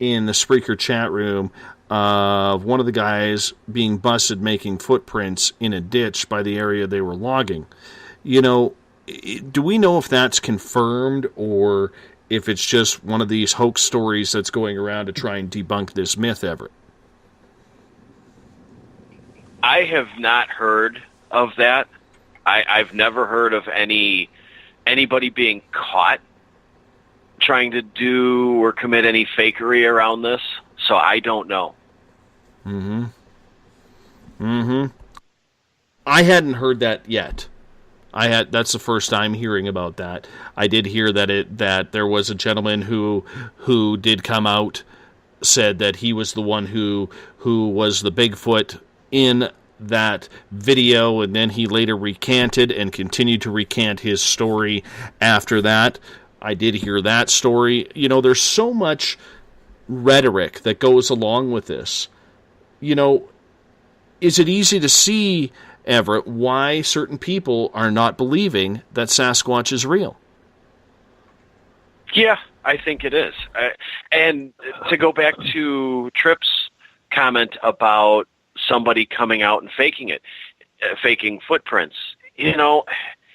in the Spreaker chat room of one of the guys being busted making footprints in a ditch by the area they were logging. You know, do we know if that's confirmed or if it's just one of these hoax stories that's going around to try and debunk this myth, Everett? I have not heard of that. I've never heard of anybody being caught trying to do or commit any fakery around this, so I don't know. I hadn't heard that yet. That's the first time hearing about that. I did hear that there was a gentleman who did come out, said that he was the one who was the Bigfoot in that video, and then he later recanted and continued to recant his story after that. I did hear that story. You know, there's so much rhetoric that goes along with this. You know, is it easy to see, Everett, why certain people are not believing that Sasquatch is real? Yeah, I think it is. And to go back to Tripp's comment about somebody coming out and faking footprints, you know,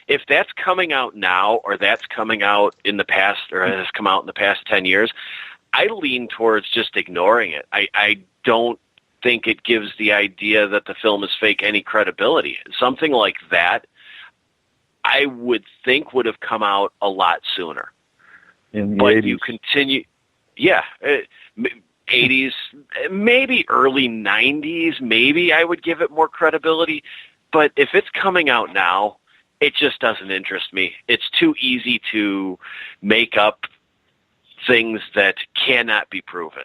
if that's coming out now or that's coming out in the past or has come out in the past 10 years, I lean towards just ignoring it. I don't think it gives the idea that the film is fake any credibility. Something like that, I would think would have come out a lot sooner. In the but 80s. You continue, 80s, maybe early 90s, maybe I would give it more credibility. But if it's coming out now, it just doesn't interest me. It's too easy to make up things that cannot be proven.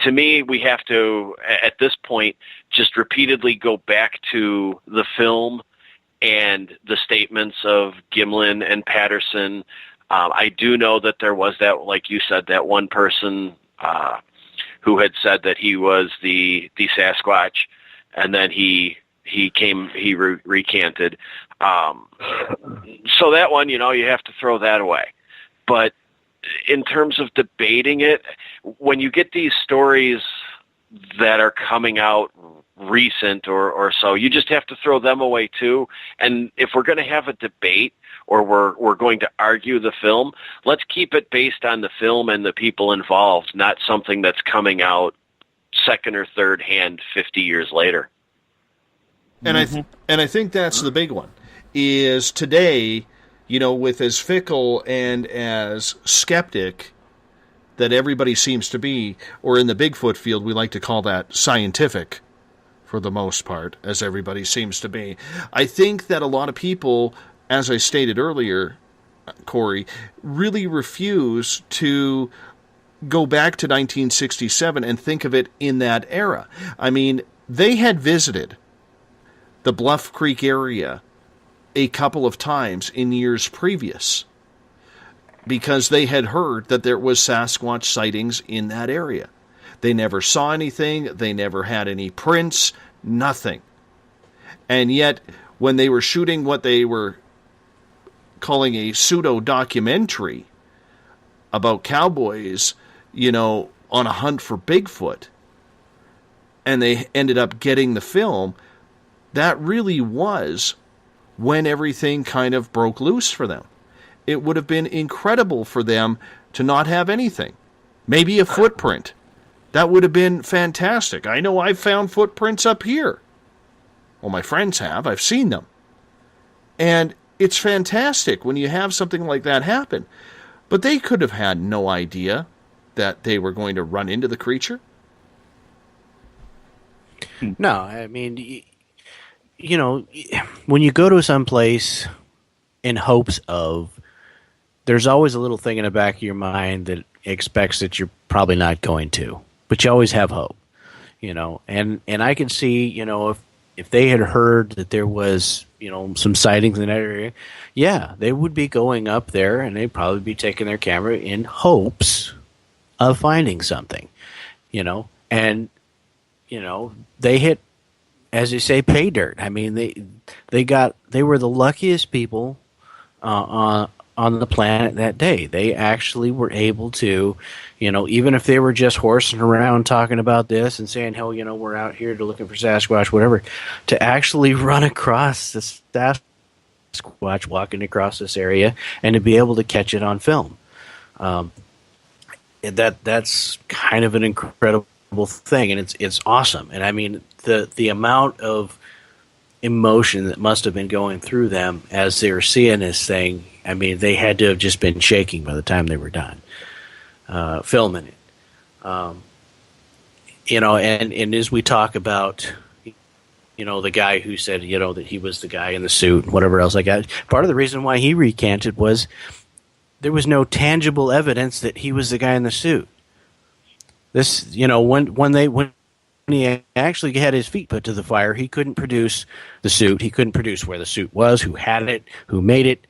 To me, we have to, at this point, just repeatedly go back to the film and the statements of Gimlin and Patterson. I do know that there was that, like you said, that one person who had said that he was the Sasquatch, and then he recanted. So that one, you know, you have to throw that away. But in terms of debating it, when you get these stories that are coming out recent or so, you just have to throw them away too. And if we're going to have a debate or we're going to argue the film, let's keep it based on the film and the people involved, not something that's coming out second or third hand 50 years later. And I think that's the big one, is today, you know, with as fickle and as skeptic that everybody seems to be, or in the Bigfoot field, we like to call that scientific for the most part, as everybody seems to be. I think that a lot of people, as I stated earlier, Corey, really refuse to go back to 1967 and think of it in that era. I mean, they had visited the Bluff Creek area a couple of times in years previous because they had heard that there was Sasquatch sightings in that area. They never saw anything. They never had any prints, nothing. And yet, when they were shooting what they were calling a pseudo-documentary about cowboys, you know, on a hunt for Bigfoot, and they ended up getting the film, that really was when everything kind of broke loose for them. It would have been incredible for them to not have anything. Maybe a footprint. That would have been fantastic. I know I've found footprints up here. Well, my friends have. I've seen them. And it's fantastic when you have something like that happen. But they could have had no idea that they were going to run into the creature. No, I mean, you know, when you go to some place in hopes of, there's always a little thing in the back of your mind that expects that you're probably not going to, but you always have hope, you know, and I can see, you know, if they had heard that there was, you know, some sightings in that area, yeah, they would be going up there and they'd probably be taking their camera in hopes of finding something, you know, and, you know, they hit, as they say, pay dirt. I mean, they were the luckiest people on on the planet that day. They actually were able to, even if they were just horsing around talking about this and saying, hell, we're out here to looking for Sasquatch, whatever, to actually run across the Sasquatch walking across this area and to be able to catch it on film. That's kind of an incredible thing, and it's awesome. And I mean, the amount of emotion that must have been going through them as they were seeing this thing, I mean, they had to have just been shaking by the time they were done filming it. And as we talk about, the guy who said, that he was the guy in the suit and whatever else like that, part of the reason why he recanted was there was no tangible evidence that he was the guy in the suit. This, when he actually had his feet put to the fire, he couldn't produce the suit. He couldn't produce where the suit was, who had it, who made it,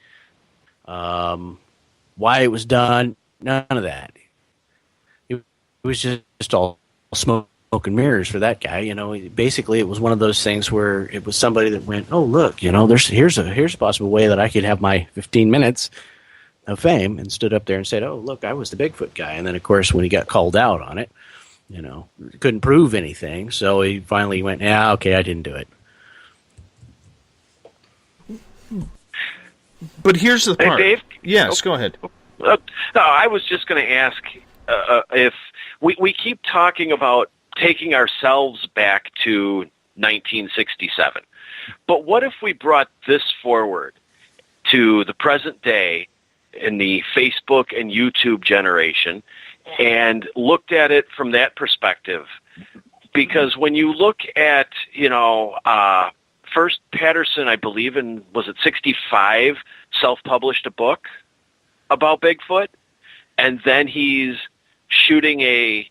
why it was done. None of that. It was just all smoke and mirrors for that guy. Basically, it was one of those things where it was somebody that went, "Oh, look, here's a possible way that I could have my 15 minutes of fame," and stood up there and said, "Oh, look, I was the Bigfoot guy." And then, of course, when he got called out on it, couldn't prove anything, so he finally went, "Yeah, okay, I didn't do it." But here's the part. Hey, Dave? Yes, go ahead. No, I was just going to ask if we keep talking about taking ourselves back to 1967, but what if we brought this forward to the present day in the Facebook and YouTube generation and looked at it from that perspective? Because when you look at, first Patterson, I believe was it 65, self-published a book about Bigfoot, and then he's shooting a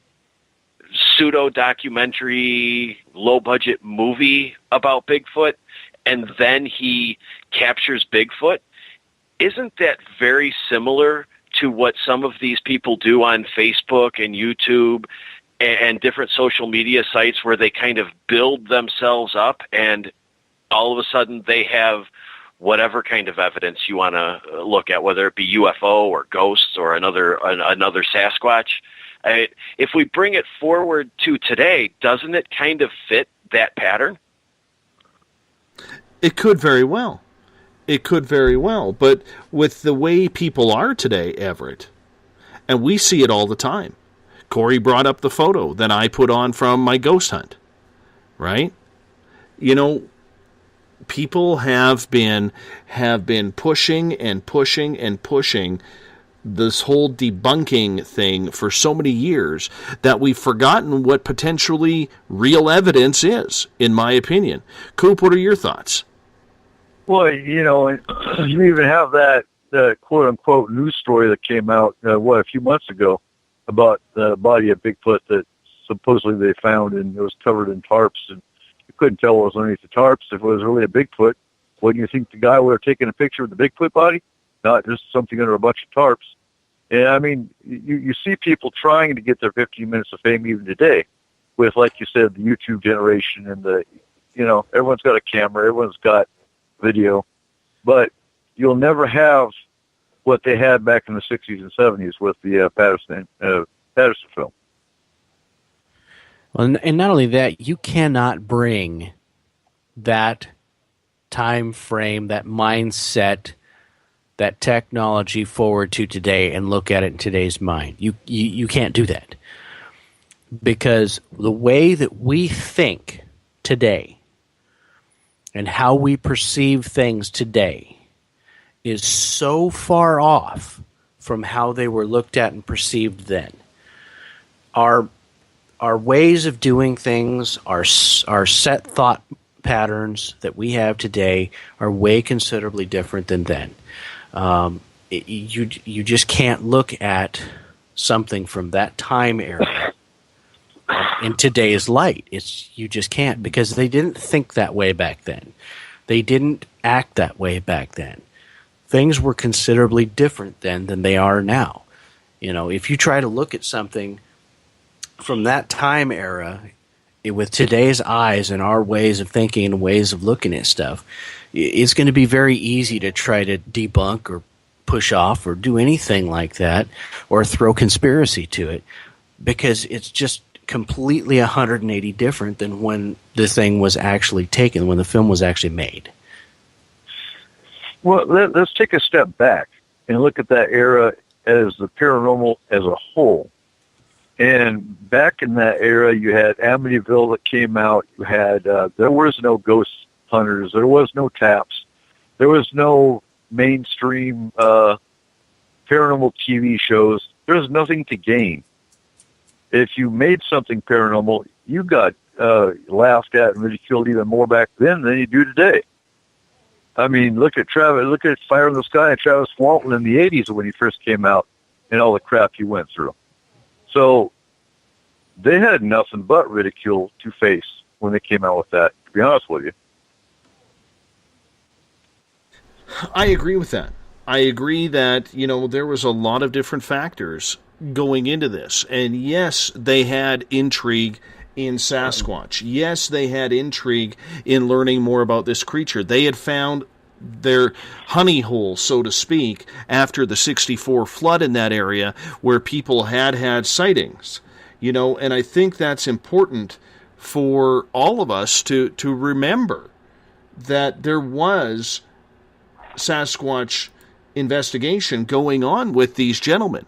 pseudo-documentary, low-budget movie about Bigfoot, and then he captures Bigfoot. Isn't that very similar to what some of these people do on Facebook and YouTube and different social media sites, where they kind of build themselves up and all of a sudden they have whatever kind of evidence you want to look at, whether it be UFO or ghosts or another Sasquatch? If we bring it forward to today, doesn't it kind of fit that pattern? It could very well. It could very well. But with the way people are today, Everett, and we see it all the time. Corey brought up the photo that I put on from my ghost hunt, right? People have been pushing and pushing and pushing this whole debunking thing for so many years that we've forgotten what potentially real evidence is, in my opinion. Coop, what are your thoughts? Well, you even have that quote-unquote news story that came out, a few months ago about the body of Bigfoot that supposedly they found, and it was covered in tarps, and you couldn't tell what was underneath the tarps. If it was really a Bigfoot, wouldn't you think the guy would have taken a picture of the Bigfoot body, not just something under a bunch of tarps? And, I mean, you see people trying to get their 15 minutes of fame even today with, like you said, the YouTube generation and everyone's got a camera, everyone's got video, but you'll never have what they had back in the 60s and 70s with the Patterson film. Well, and not only that, you cannot bring that time frame, that mindset, that technology forward to today and look at it in today's mind. You can't do that, because the way that we think today and how we perceive things today is so far off from how they were looked at and perceived then. Our ways of doing things, our set thought patterns that we have today are way considerably different than then. You just can't look at something from that time era in today's light. You just can't, because they didn't think that way back then. They didn't act that way back then. Things were considerably different then than they are now. If you try to look at something from that time era with today's eyes and our ways of thinking and ways of looking at stuff, it's going to be very easy to try to debunk or push off or do anything like that or throw conspiracy to it, because it's just completely 180 different than when the thing was actually taken, when the film was actually made. Well, let's take a step back and look at that era as the paranormal as a whole. And back in that era, you had Amityville that came out. You had there was no ghost hunters. There was no taps. There was no mainstream paranormal TV shows. There was nothing to gain. If you made something paranormal, you got laughed at and ridiculed even more back then than you do today. I mean, look at Fire in the Sky and Travis Walton in the 80s when he first came out and all the crap he went through. So they had nothing but ridicule to face when they came out with that, to be honest with you. I agree with that. I agree that, there was a lot of different factors going into this. And yes, they had intrigue in Sasquatch. Yes, they had intrigue in learning more about this creature. They had found their honey hole, so to speak, after the 64 flood in that area where people had sightings. And I think that's important for all of us to remember that there was Sasquatch investigation going on with these gentlemen.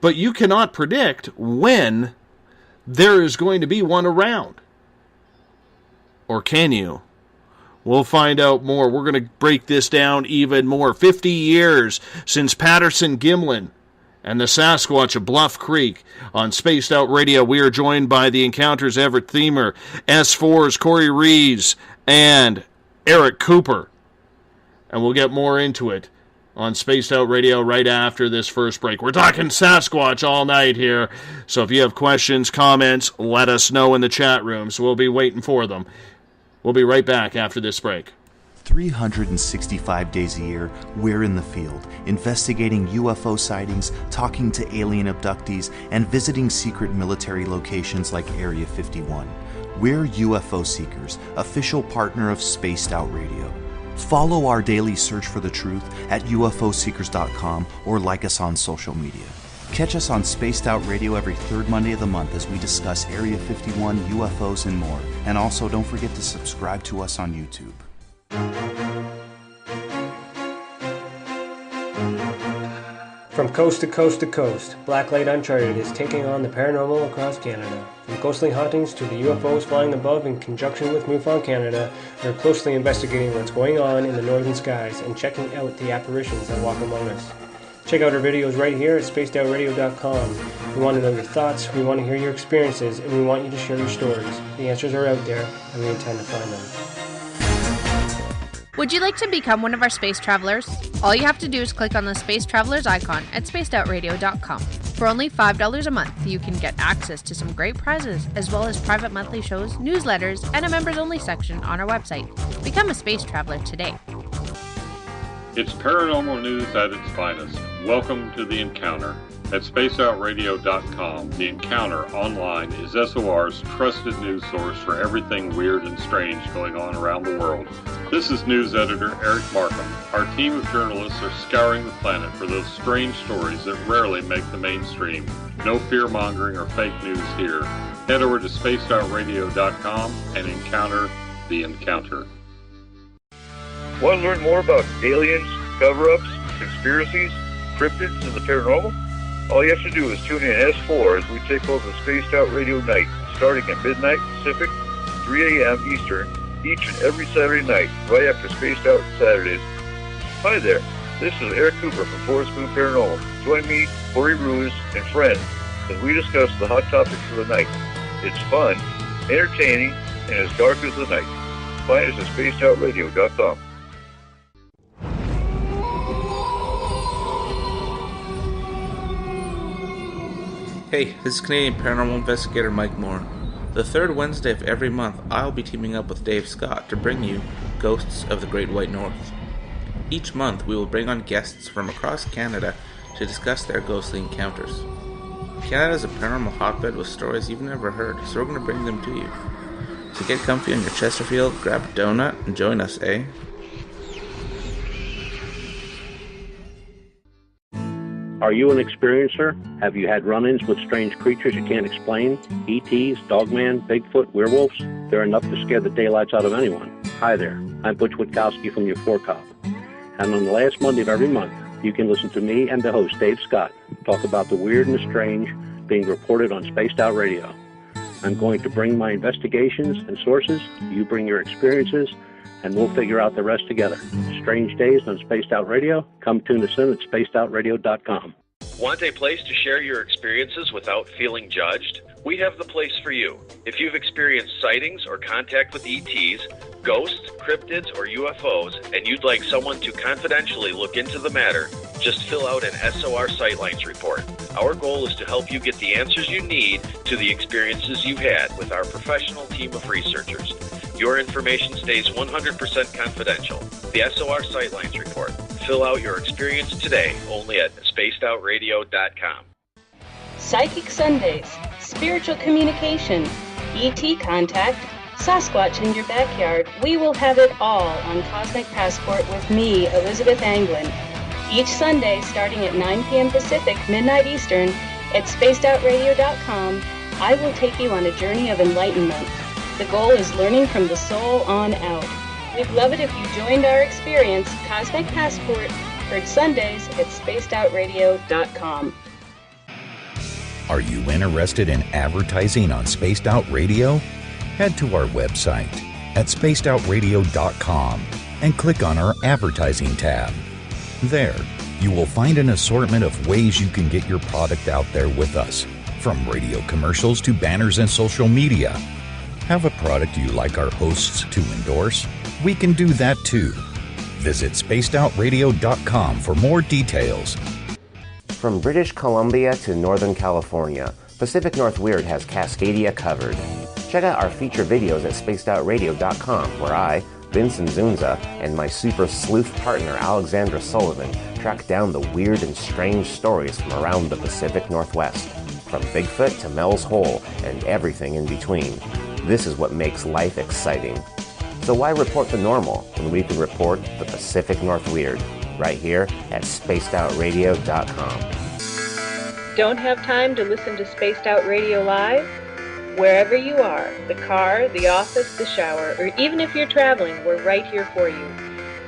But you cannot predict when there is going to be one around. Or can you? We'll find out more. We're going to break this down even more. 50 years since Patterson Gimlin and the Sasquatch of Bluff Creek. On Spaced Out Radio, we are joined by the Encounters Everett Themer, S4's Corey Reeves, and Eric Cooper. And we'll get more into it on Spaced Out Radio right after this first break. We're talking Sasquatch all night here, so if you have questions, comments, let us know in the chat rooms. We'll be waiting for them. We'll be right back after this break. 365 days a year, we're in the field, investigating UFO sightings, talking to alien abductees, and visiting secret military locations like Area 51. We're UFO Seekers, official partner of Spaced Out Radio. Follow our daily search for the truth at ufoseekers.com or like us on social media. Catch us on Spaced Out Radio every third Monday of the month as we discuss Area 51, UFOs, and more. And also don't forget to subscribe to us on YouTube. From coast to coast to coast, Blacklight Uncharted is taking on the paranormal across Canada. From ghostly hauntings to the UFOs flying above in conjunction with MUFON Canada, we're closely investigating what's going on in the northern skies and checking out the apparitions that walk among us. Check out our videos right here at spacedoutradio.com. We want to know your thoughts, we want to hear your experiences, and we want you to share your stories. The answers are out there, and we intend to find them. Would you like to become one of our space travelers? All you have to do is click on the Space Travelers icon at spacedoutradio.com. For only $5 a month, you can get access to some great prizes, as well as private monthly shows, newsletters, and a members-only section on our website. Become a space traveler today. It's paranormal news at its finest. Welcome to The Encounter. At spaceoutradio.com, The Encounter online is SOR's trusted news source for everything weird and strange going on around the world. This is news editor Eric Markham. Our team of journalists are scouring the planet for those strange stories that rarely make the mainstream. No fear-mongering or fake news here. Head over to spaceoutradio.com and encounter The Encounter. Want to learn more about aliens, cover-ups, conspiracies, cryptids, and the paranormal? All you have to do is tune in S4 as we take over Spaced Out Radio Night, starting at midnight Pacific, 3 a.m. Eastern, each and every Saturday night, right after Spaced Out Saturdays. Hi there, this is Eric Cooper from Forest Moon Paranormal. Join me, Corey Ruiz, and friends as we discuss the hot topics of the night. It's fun, entertaining, and as dark as the night. Find us at spacedoutradio.com. Hey, this is Canadian Paranormal Investigator Mike Moore. The third Wednesday of every month, I'll be teaming up with Dave Scott to bring you Ghosts of the Great White North. Each month, we will bring on guests from across Canada to discuss their ghostly encounters. Canada is a paranormal hotbed with stories you've never heard, so we're going to bring them to you. So get comfy on your Chesterfield, grab a donut, and join us, eh? Are you an experiencer? Have you had run-ins with strange creatures you can't explain? ETs, Dogman, Bigfoot, werewolves? They're enough to scare the daylights out of anyone. Hi there, I'm Butch Witkowski from your 4-Cop. And on the last Monday of every month, you can listen to me and the host, Dave Scott, talk about the weird and the strange being reported on Spaced Out Radio. I'm going to bring my investigations and sources, you bring your experiences, and we'll figure out the rest together. Strange Days on Spaced Out Radio. Come tune us in at spacedoutradio.com. Want a place to share your experiences without feeling judged? We have the place for you. If you've experienced sightings or contact with ETs, ghosts, cryptids, or UFOs, and you'd like someone to confidentially look into the matter, just fill out an SOR Sightlines report. Our goal is to help you get the answers you need to the experiences you've had with our professional team of researchers. Your information stays 100% confidential. The SOR Sightlines report. Fill out your experience today only at spacedoutradio.com. Psychic Sundays, spiritual communication, ET contact, Sasquatch in your backyard. We will have it all on Cosmic Passport with me, Elizabeth Anglin. Each Sunday, starting at 9 p.m. Pacific, midnight Eastern, at spacedoutradio.com, I will take you on a journey of enlightenment. The goal is learning from the soul on out. We'd love it if you joined our experience, Cosmic Passport, heard Sundays at spacedoutradio.com. Are you interested in advertising on Spaced Out Radio? Head to our website at spacedoutradio.com and click on our advertising tab. There, you will find an assortment of ways you can get your product out there with us, from radio commercials to banners and social media. Have a product you like our hosts to endorse? We can do that too. Visit spacedoutradio.com for more details. From British Columbia to Northern California, Pacific North Weird has Cascadia covered. Check out our feature videos at spacedoutradio.com, where I, Vincent Zunza, and my super sleuth partner Alexandra Sullivan track down the weird and strange stories from around the Pacific Northwest, from Bigfoot to Mel's Hole and everything in between. This is what makes life exciting. So why report the normal when we can report the Pacific North Weird right here at spacedoutradio.com. Don't have time to listen to Spaced Out Radio live? Wherever you are, the car, the office, the shower, or even if you're traveling, we're right here for you.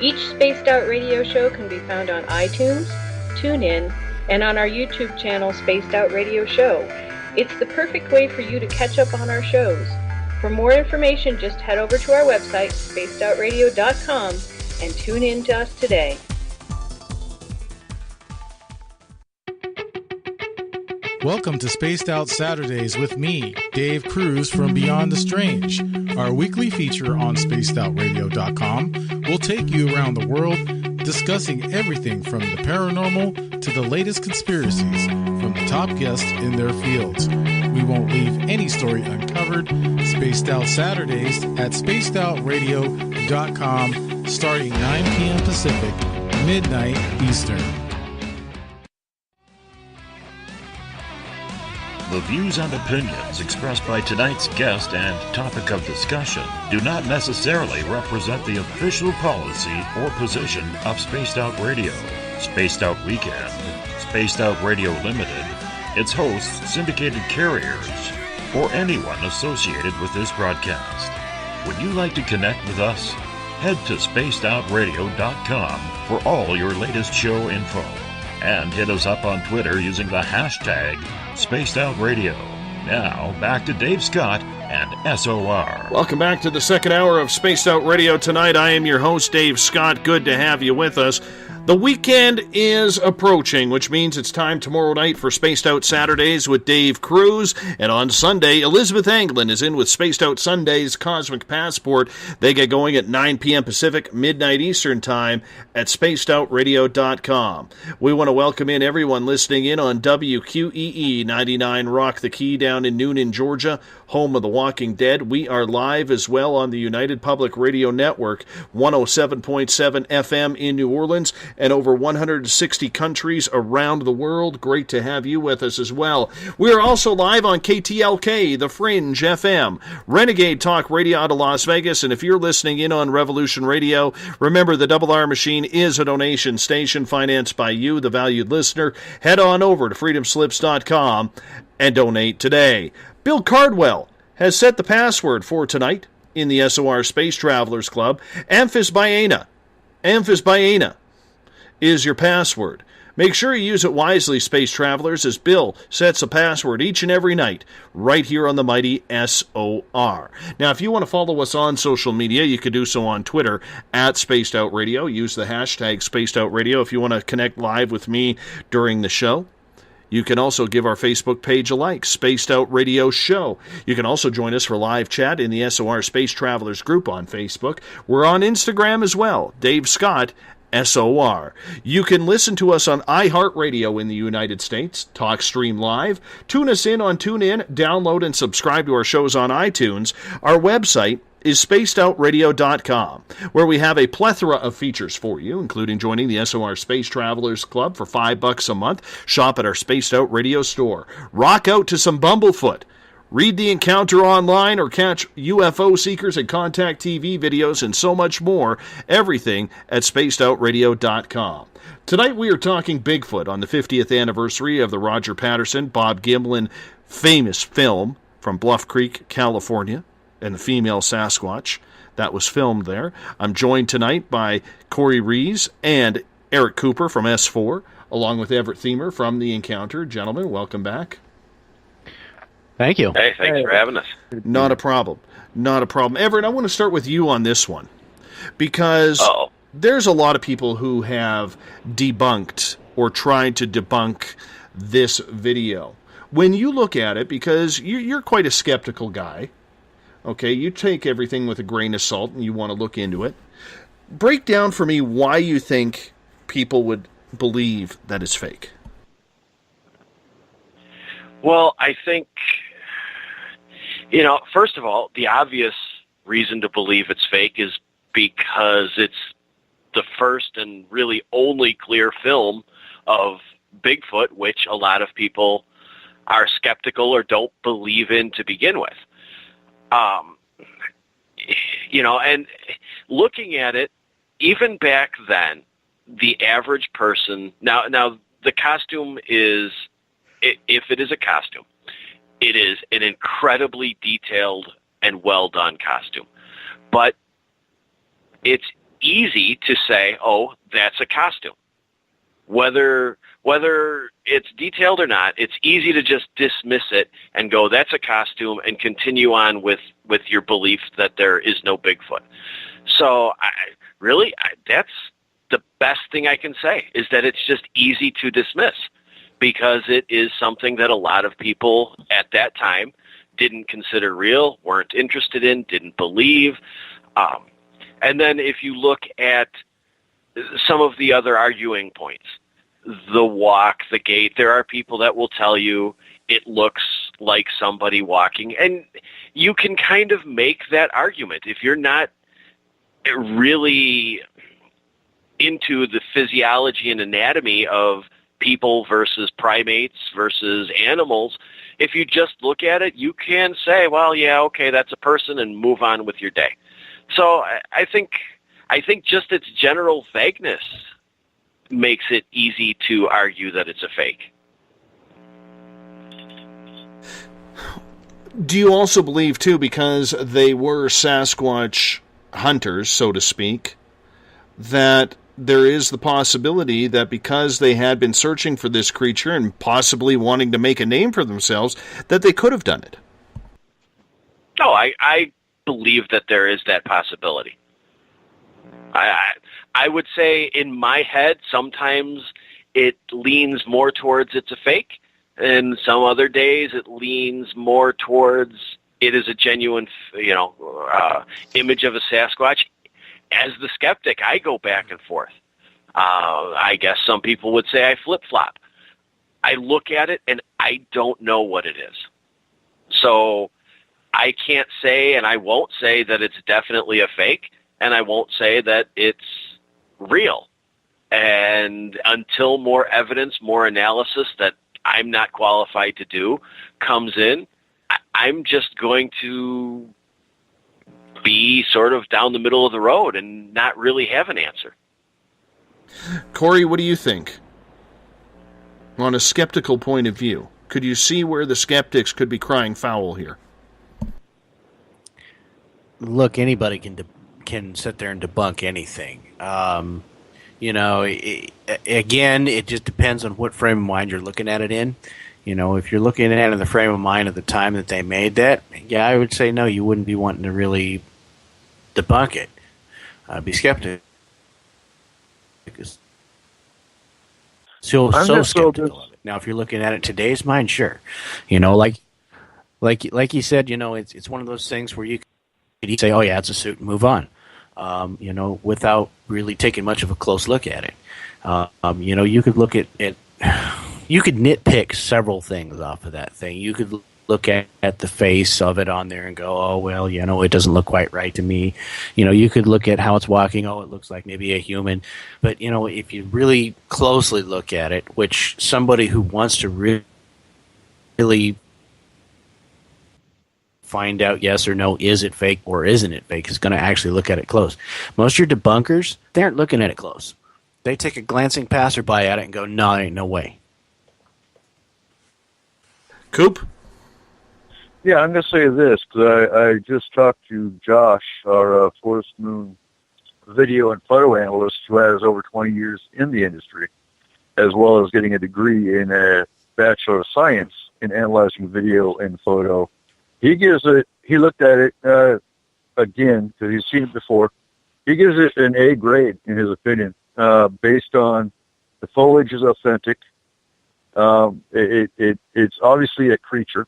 Each Spaced Out Radio show can be found on iTunes, TuneIn, and on our YouTube channel, Spaced Out Radio Show. It's the perfect way for you to catch up on our shows. For more information, just head over to our website, spacedoutradio.com, and tune in to us today. Welcome to Spaced Out Saturdays with me, Dave Cruz from Beyond the Strange. Our weekly feature on spacedoutradio.com will take you around the world discussing everything from the paranormal to the latest conspiracies from the top guests in their fields. We won't leave any story uncovered. Spaced Out Saturdays at spacedoutradio.com starting 9 p.m. Pacific, midnight Eastern. The views and opinions expressed by tonight's guest and topic of discussion do not necessarily represent the official policy or position of Spaced Out Radio, Spaced Out Weekend, Spaced Out Radio Limited, its hosts, syndicated carriers, or anyone associated with this broadcast. Would you like to connect with us? Head to spacedoutradio.com for all your latest show info. And hit us up on Twitter using the hashtag Spaced Out Radio. Now, back to Dave Scott and SOR. Welcome back to the second hour of Spaced Out Radio tonight. I am your host, Dave Scott. Good to have you with us. The weekend is approaching, which means it's time tomorrow night for Spaced Out Saturdays with Dave Cruz. And on Sunday, Elizabeth Anglin is in with Spaced Out Sundays Cosmic Passport. They get going at 9 p.m. Pacific, midnight Eastern Time at spacedoutradio.com. We want to welcome in everyone listening in on WQEE 99 Rock the Key down in Noonan, Georgia, home of the Walking Dead. We are live as well on the United Public Radio Network, 107.7 FM in New Orleans, and over 160 countries around the world. Great to have you with us as well. We are also live on KTLK, The Fringe FM, Renegade Talk Radio out of Las Vegas, and if you're listening in on Revolution Radio, remember the Double R Machine is a donation station financed by you, the valued listener. Head on over to freedomslips.com and donate today. Bill Cardwell has set the password for tonight in the SOR Space Travelers Club. Amphisbaena. Amphisbaena is your password. Make sure you use it wisely, Space Travelers, as Bill sets a password each and every night right here on the mighty SOR. Now, if you want to follow us on social media, you can do so on Twitter at Spaced Out Radio. Use the hashtag Spaced Out Radio if you want to connect live with me during the show. You can also give our Facebook page a like, Spaced Out Radio Show. You can also join us for live chat in the SOR Space Travelers group on Facebook. We're on Instagram as well, Dave Scott, SOR. You can listen to us on iHeartRadio in the United States, TalkStream Live. Tune us in on TuneIn, download and subscribe to our shows on iTunes. Our website is spacedoutradio.com, where we have a plethora of features for you, including joining the SOR Space Travelers Club for $5 a month, shop at our Spaced Out Radio store, rock out to some Bumblefoot, read The Encounter online, or catch UFO Seekers and Contact TV videos, and so much more. Everything at spacedoutradio.com. Tonight we are talking Bigfoot on the 50th anniversary of the Roger Patterson, Bob Gimlin famous film from Bluff Creek, California, and the female Sasquatch that was filmed there. I'm joined tonight by Corey Rees and Eric Cooper from S4, along with Everett Thiemer from The Encounter. Gentlemen, welcome back. Thank you. Hey, thanks for having us. Not a problem. Not a problem. Everett, I want to start with you on this one, because there's a lot of people who have debunked or tried to debunk this video. When you look at it, because you're quite a skeptical guy, okay, you take everything with a grain of salt and you want to look into it. Break down for me why you think people would believe that it's fake. Well, I think, first of all, the obvious reason to believe it's fake is because it's the first and really only clear film of Bigfoot, which a lot of people are skeptical or don't believe in to begin with. And looking at it, even back then, the average person, now the costume is, if it is a costume, it is an incredibly detailed and well-done costume. But it's easy to say, oh, that's a costume. Whether it's detailed or not, it's easy to just dismiss it and go, that's a costume, and continue on with your belief that there is no Bigfoot. So that's the best thing I can say, is that it's just easy to dismiss, because it is something that a lot of people at that time didn't consider real, weren't interested in, didn't believe. And then if you look at some of the other arguing points, the walk, the gait, there are people that will tell you it looks like somebody walking, and you can kind of make that argument. If you're not really into the physiology and anatomy of people versus primates versus animals, if you just look at it, you can say, well, yeah, okay, that's a person, and move on with your day. So I think just its general vagueness makes it easy to argue that it's a fake. Do you also believe, too, because they were Sasquatch hunters, so to speak, that there is the possibility that because they had been searching for this creature and possibly wanting to make a name for themselves, that they could have done it? No, I believe that there is that possibility. I would say in my head, sometimes it leans more towards it's a fake, and some other days it leans more towards it is a genuine, image of a Sasquatch. As the skeptic, I go back and forth. I guess some people would say I flip-flop. I look at it and I don't know what it is. So I can't say, and I won't say that it's definitely a fake, and I won't say that it's real. And until more evidence, more analysis that I'm not qualified to do comes in, I'm just going to be sort of down the middle of the road and not really have an answer. Corey, what do you think? On a skeptical point of view, could you see where the skeptics could be crying foul here? Look, anybody can sit there and debunk anything. Again, it just depends on what frame of mind you're looking at it in. If you're looking at it in the frame of mind at the time that they made that, yeah, I would say no, you wouldn't be wanting to really debunk it. Be skeptical. So skeptical of it. Now, if you're looking at it today's mind, sure. Like you said, it's one of those things where you could say, oh yeah, it's a suit and move on. Without really taking much of a close look at it. You could look at you could nitpick several things off of that thing. You could look at the face of it on there and go, oh, well, it doesn't look quite right to me. You could look at how it's walking. Oh, it looks like maybe a human. But, if you really closely look at it, which somebody who wants to really find out yes or no, is it fake or isn't it fake, is going to actually look at it close. Most of your debunkers, they aren't looking at it close. They take a glancing passerby at it and go, no, there ain't no way. Coop? Yeah, I'm going to say this, because I just talked to Josh, our Forest Moon video and photo analyst, who has over 20 years in the industry, as well as getting a degree in a Bachelor of Science in analyzing video and photo. He looked at it, again, because he's seen it before. He gives it an A grade, in his opinion, based on the foliage is authentic. It's obviously a creature,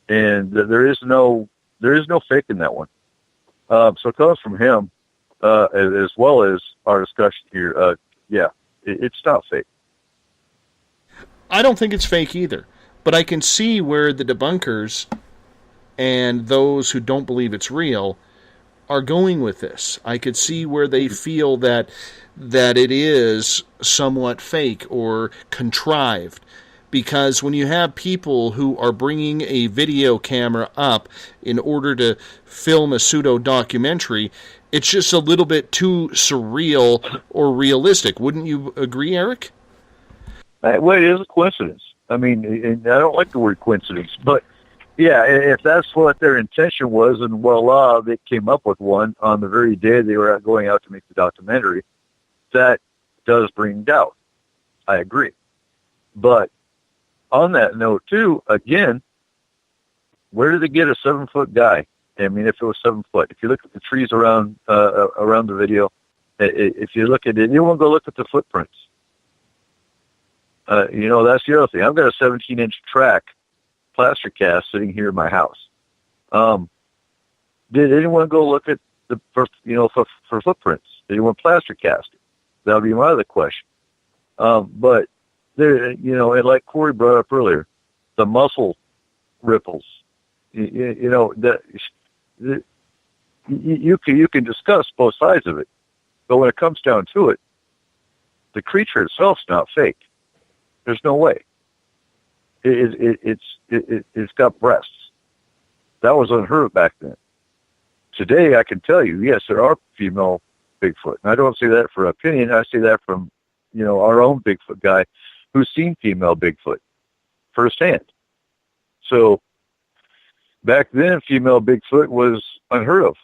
and there is no fake in that one. So it comes from him, as well as our discussion here. It's not fake. I don't think it's fake either, but I can see where the debunkers and those who don't believe it's real are going with this. I could see where they feel that it is somewhat fake or contrived, because when you have people who are bringing a video camera up in order to film a pseudo-documentary, it's just a little bit too surreal or realistic. Wouldn't you agree, Eric? Well, it is a coincidence. I mean, and I don't like the word coincidence, but yeah, if that's what their intention was, and voila, they came up with one on the very day they were going out to make the documentary, that does bring doubt. I agree. But on that note, too, again, where did they get a 7-foot guy? I mean, if it was 7 foot, if you look at the trees around the video, if you look at it, you won't go look at the footprints. That's the other thing. I've got a 17-inch track plaster cast sitting here in my house. Did anyone go look at for footprints? Did anyone plaster cast it? That would be my other question. But there, and like Corey brought up earlier, the muscle ripples. You can discuss both sides of it, but when it comes down to it, the creature itself's not fake. There's no way. It's got breasts. That was unheard of back then. Today, I can tell you, yes, there are female Bigfoot. And I don't say that for opinion. I say that from, our own Bigfoot guy who's seen female Bigfoot firsthand. So back then, female Bigfoot was unheard of.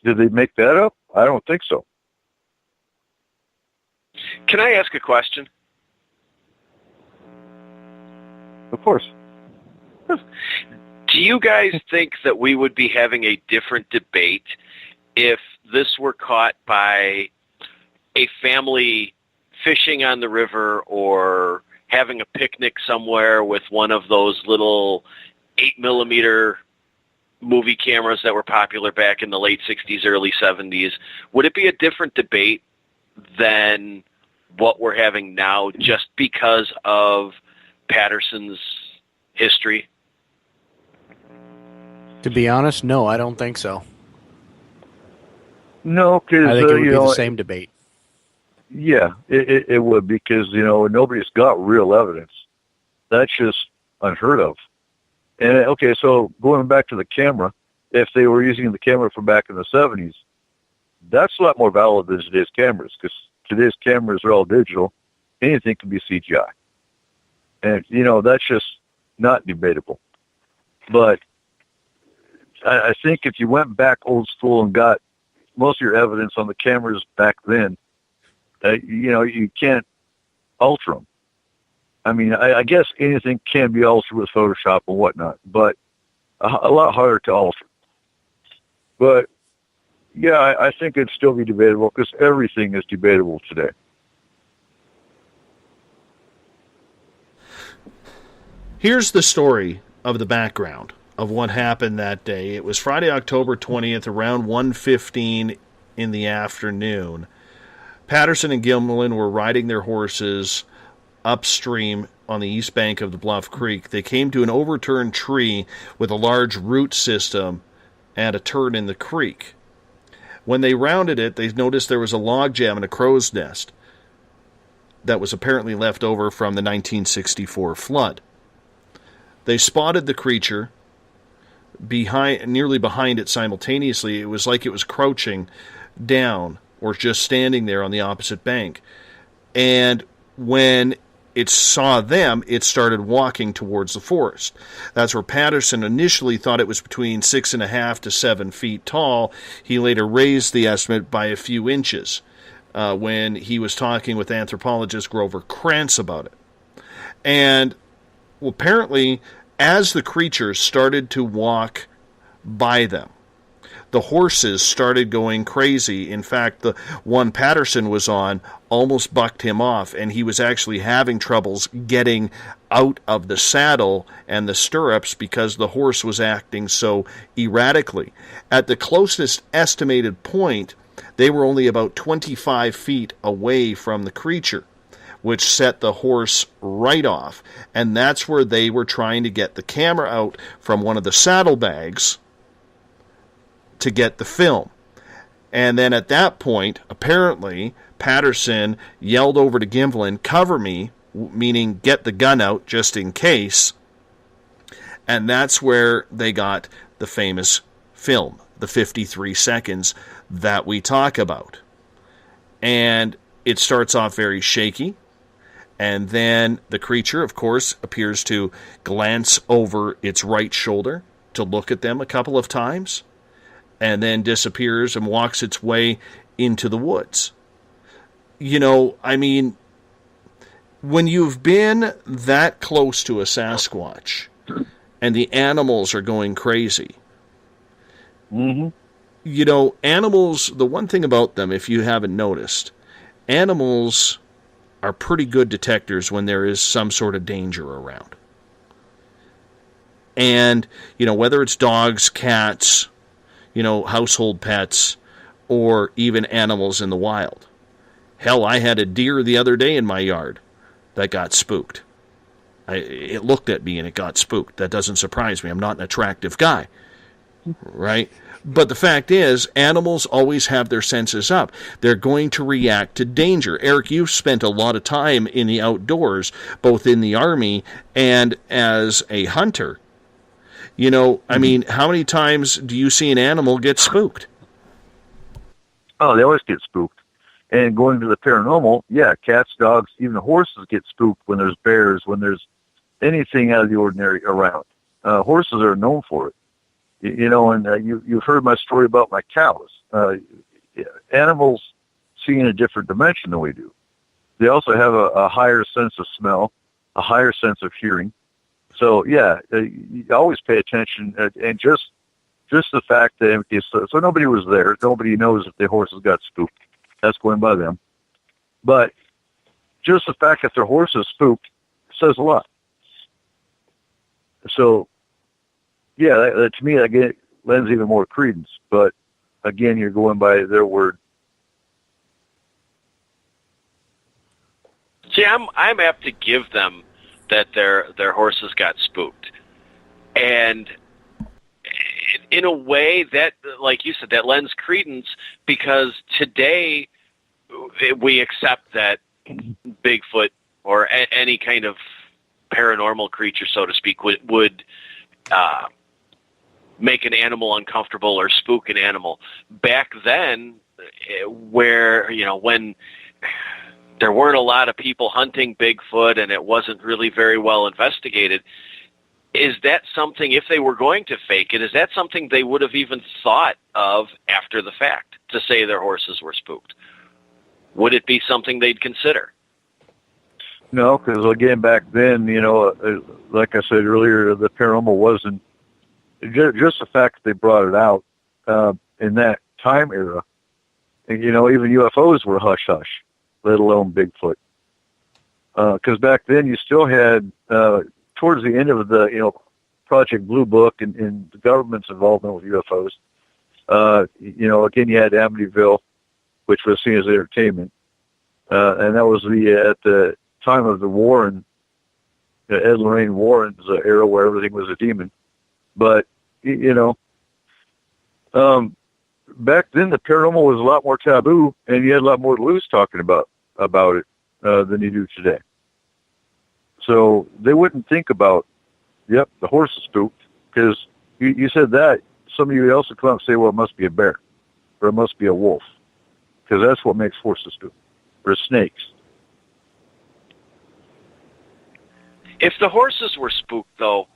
Did they make that up? I don't think so. Can I ask a question? Of course. Do you guys think that we would be having a different debate if this were caught by a family fishing on the river or having a picnic somewhere with one of those little 8mm movie cameras that were popular back in the late 60s, early 70s? Would it be a different debate than what we're having now just because of Patterson's history? To be honest, no, I don't think so. No, because I think it would be the same debate. Yeah, it would, because nobody's got real evidence. That's just unheard of. And okay, so going back to the camera, if they were using the camera from back in the 70s, that's a lot more valid than today's cameras, because today's cameras are all digital. Anything can be CGI. And, that's just not debatable. But I think if you went back old school and got most of your evidence on the cameras back then, you can't alter them. I mean, I guess anything can be altered with Photoshop and whatnot, but a lot harder to alter. But, yeah, I think it'd still be debatable, because everything is debatable today. Here's the story of the background of what happened that day. It was Friday, October 20th, around 1:15 in the afternoon. Patterson and Gimlin were riding their horses upstream on the east bank of the Bluff Creek. They came to an overturned tree with a large root system and a turn in the creek. When they rounded it, they noticed there was a log jam and a crow's nest that was apparently left over from the 1964 flood. They spotted the creature nearly behind it simultaneously. It was like it was crouching down or just standing there on the opposite bank. And when it saw them, it started walking towards the forest. That's where Patterson initially thought it was between 6.5 to 7 feet tall. He later raised the estimate by a few inches when he was talking with anthropologist Grover Krantz about it. And apparently, as the creature started to walk by them, the horses started going crazy. In fact, the one Patterson was on almost bucked him off, and he was actually having troubles getting out of the saddle and the stirrups because the horse was acting so erratically. At the closest estimated point, they were only about 25 feet away from the creature, which set the horse right off. And that's where they were trying to get the camera out from one of the saddlebags to get the film. And then at that point, apparently, Patterson yelled over to Gimlin, "Cover me," meaning get the gun out just in case. And that's where they got the famous film, the 53 seconds that we talk about. And it starts off very shaky. And then the creature, of course, appears to glance over its right shoulder to look at them a couple of times, and then disappears and walks its way into the woods. I mean, when you've been that close to a Sasquatch and the animals are going crazy, animals, the one thing about them, if you haven't noticed, animals are pretty good detectors when there is some sort of danger around. And, whether it's dogs, cats, household pets, or even animals in the wild. Hell, I had a deer the other day in my yard that got spooked. It looked at me and it got spooked. That doesn't surprise me. I'm not an attractive guy, right? But the fact is, animals always have their senses up. They're going to react to danger. Eric, you've spent a lot of time in the outdoors, both in the Army and as a hunter. I mean, how many times do you see an animal get spooked? Oh, they always get spooked. And going to the paranormal, yeah, cats, dogs, even horses get spooked when there's bears, when there's anything out of the ordinary around. Horses are known for it. And you've heard my story about my cows. Animals see in a different dimension than we do. They also have a higher sense of smell, a higher sense of hearing. So, yeah, you always pay attention. And just the fact that, so nobody was there. Nobody knows if the horses got spooked. That's going by them. But just the fact that their horse is spooked says a lot. So, yeah, to me, that lends even more credence. But, again, you're going by their word. See, I'm apt to give them that their horses got spooked. And in a way that, like you said, that lends credence, because today we accept that Bigfoot or any kind of paranormal creature, so to speak, would make an animal uncomfortable or spook an animal. Back then, where, when there weren't a lot of people hunting Bigfoot and it wasn't really very well investigated, is that something, if they were going to fake it, is that something they would have even thought of after the fact, to say their horses were spooked? Would it be something they'd consider? No, because again, back then, like I said earlier, the paranormal wasn't just the fact that they brought it out in that time era. And, even UFOs were hush hush, let alone Bigfoot. Because back then, you still had towards the end of the Project Blue Book and the government's involvement with UFOs. Again, you had Amityville, which was seen as entertainment, and that was at the time of the Warren, Ed Lorraine Warren's era, where everything was a demon. But back then the paranormal was a lot more taboo, and you had a lot more loose talking about it than you do today. So they wouldn't think about, the horse is spooked, because you said that. Somebody else would come up and say, well, it must be a bear, or it must be a wolf, because that's what makes horses spook, or snakes. If the horses were spooked, though,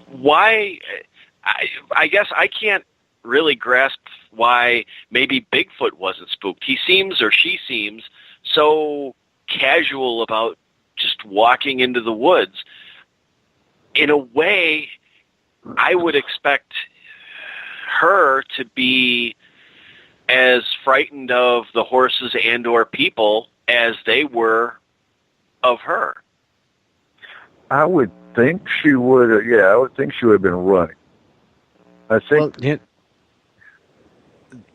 why? I guess I can't really grasp why maybe Bigfoot wasn't spooked. He seems, or she seems, so casual about just walking into the woods. In a way, I would expect her to be as frightened of the horses and or people as they were of her. I would think she would. I would think she would have been running. I think. Well,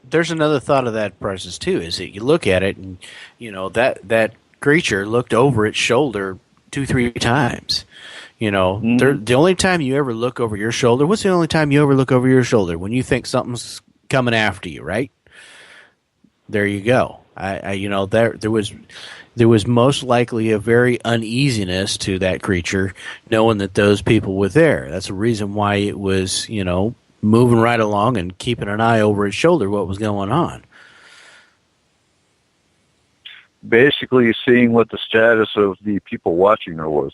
there's another thought of that process too. Is that you look at it, and that creature looked over its shoulder 2-3 times. The only time you ever look over your shoulder. What's the only time you ever look over your shoulder? When you think something's coming after you, right? There you go. There was most likely a very uneasiness to that creature, knowing that those people were there. That's the reason why it was, moving right along and keeping an eye over its shoulder, what was going on. Basically seeing what the status of the people watching her was.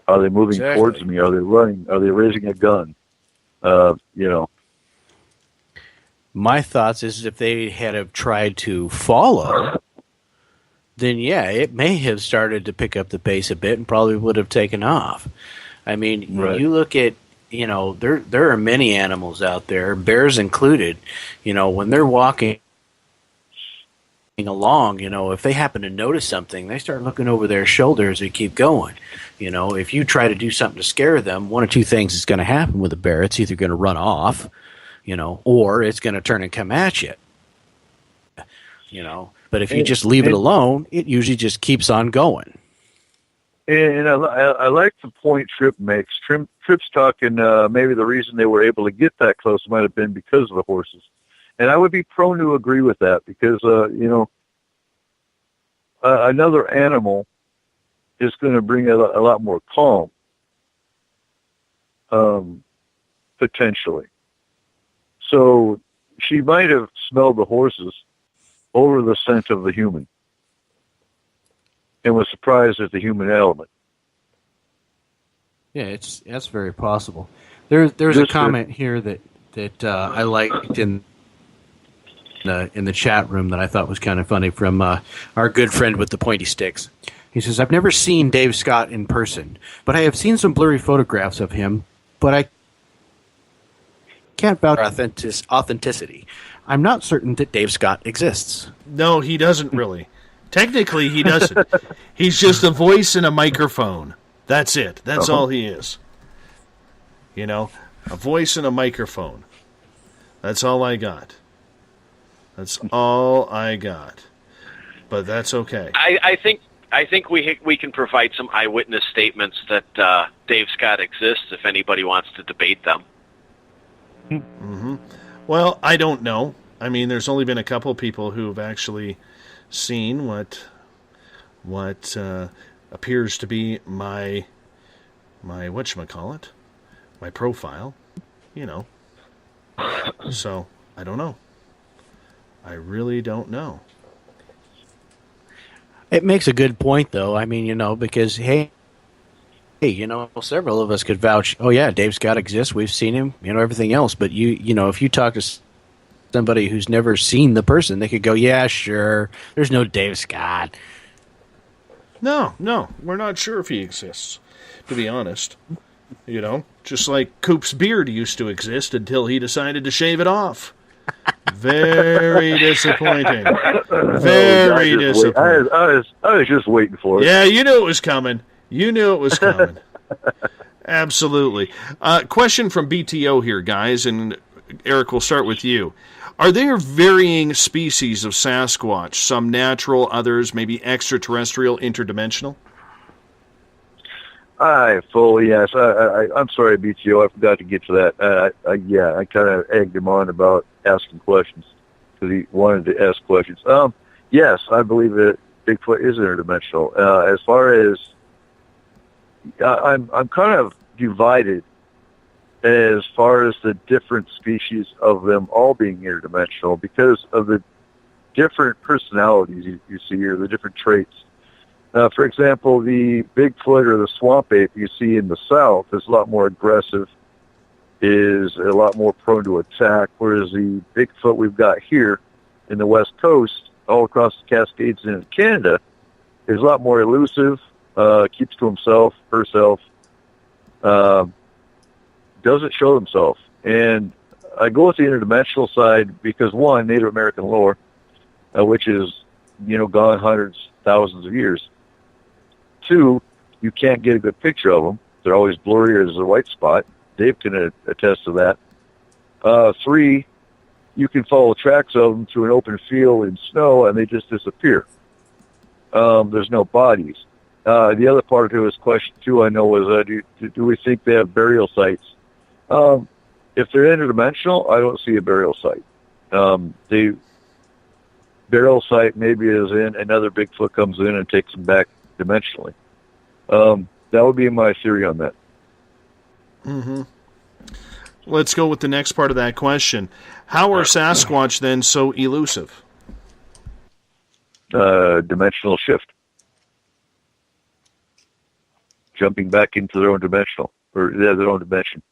Are they moving towards me? Are they running? Are they raising a gun? My thoughts is if they had have tried to follow, then it may have started to pick up the pace a bit and probably would have taken off. I mean, when you look at, there are many animals out there, bears included, when they're walking along, if they happen to notice something, they start looking over their shoulder as they keep going. If you try to do something to scare them, one of two things is going to happen with a bear. It's either going to run off, or it's going to turn and come at you. But if you just leave it alone, it usually just keeps on going. And I like the point Tripp makes. Tripp's talking maybe the reason they were able to get that close might have been because of the horses. And I would be prone to agree with that because, another animal is going to bring a lot more calm, potentially. So she might have smelled the horses over the scent of the human and was surprised at the human element. Yeah, that's very possible. There's a comment here that I liked in the chat room that I thought was kind of funny from our good friend with the pointy sticks. He says, I've never seen Dave Scott in person, but I have seen some blurry photographs of him, but I can't vouch for authenticity. I'm not certain that Dave Scott exists. No, he doesn't really. Technically, he doesn't. He's just a voice and a microphone. That's it. That's all he is. A voice and a microphone. That's all I got. That's all I got. But that's okay. I think we can provide some eyewitness statements that Dave Scott exists if anybody wants to debate them. Mm-hmm. Well, I don't know. I mean, there's only been a couple people who've actually seen what appears to be my whatchamacallit, my profile, you know. So, I don't know. I really don't know. It makes a good point, though. I mean, you know, because, hey, you know, several of us could vouch, oh, yeah, Dave Scott exists, we've seen him, you know, everything else. But, you know, if you talk to somebody who's never seen the person, they could go, yeah, sure, there's no Dave Scott. No, we're not sure if he exists, to be honest. You know, just like Coop's beard used to exist until he decided to shave it off. Very disappointing. Very disappointing. I was just waiting for it. Yeah, you knew it was coming. Absolutely. Question from BTO here, guys, and Eric, we'll start with you. Are there varying species of Sasquatch, some natural, others maybe extraterrestrial, interdimensional? Yes. I'm sorry, BTO, I forgot to get to that. I kind of egged him on about asking questions because he wanted to ask questions. Yes, I believe that Bigfoot is interdimensional. As far as I'm kind of divided as far as the different species of them all being interdimensional because of the different personalities you see or the different traits. For example, the Bigfoot or the swamp ape you see in the south is a lot more aggressive, is a lot more prone to attack, whereas the Bigfoot we've got here in the West Coast, all across the Cascades and in Canada, is a lot more elusive, keeps to himself, herself, doesn't show himself. And I go with the interdimensional side because, one, Native American lore, which is, gone hundreds, thousands of years. Two, you can't get a good picture of them. They're always blurry as a white spot. Dave can attest to that. Three, you can follow tracks of them through an open field in snow, and they just disappear. There's no bodies. The other part of his question, too, I know, was do we think they have burial sites? If they're interdimensional, I don't see a burial site. The burial site maybe is in another Bigfoot comes in and takes them back dimensionally. That would be my theory on that. Mm-hmm. Let's go with the next part of that question. How are Sasquatch then so elusive? Dimensional shift. Jumping back into their own dimensional, or their own dimension.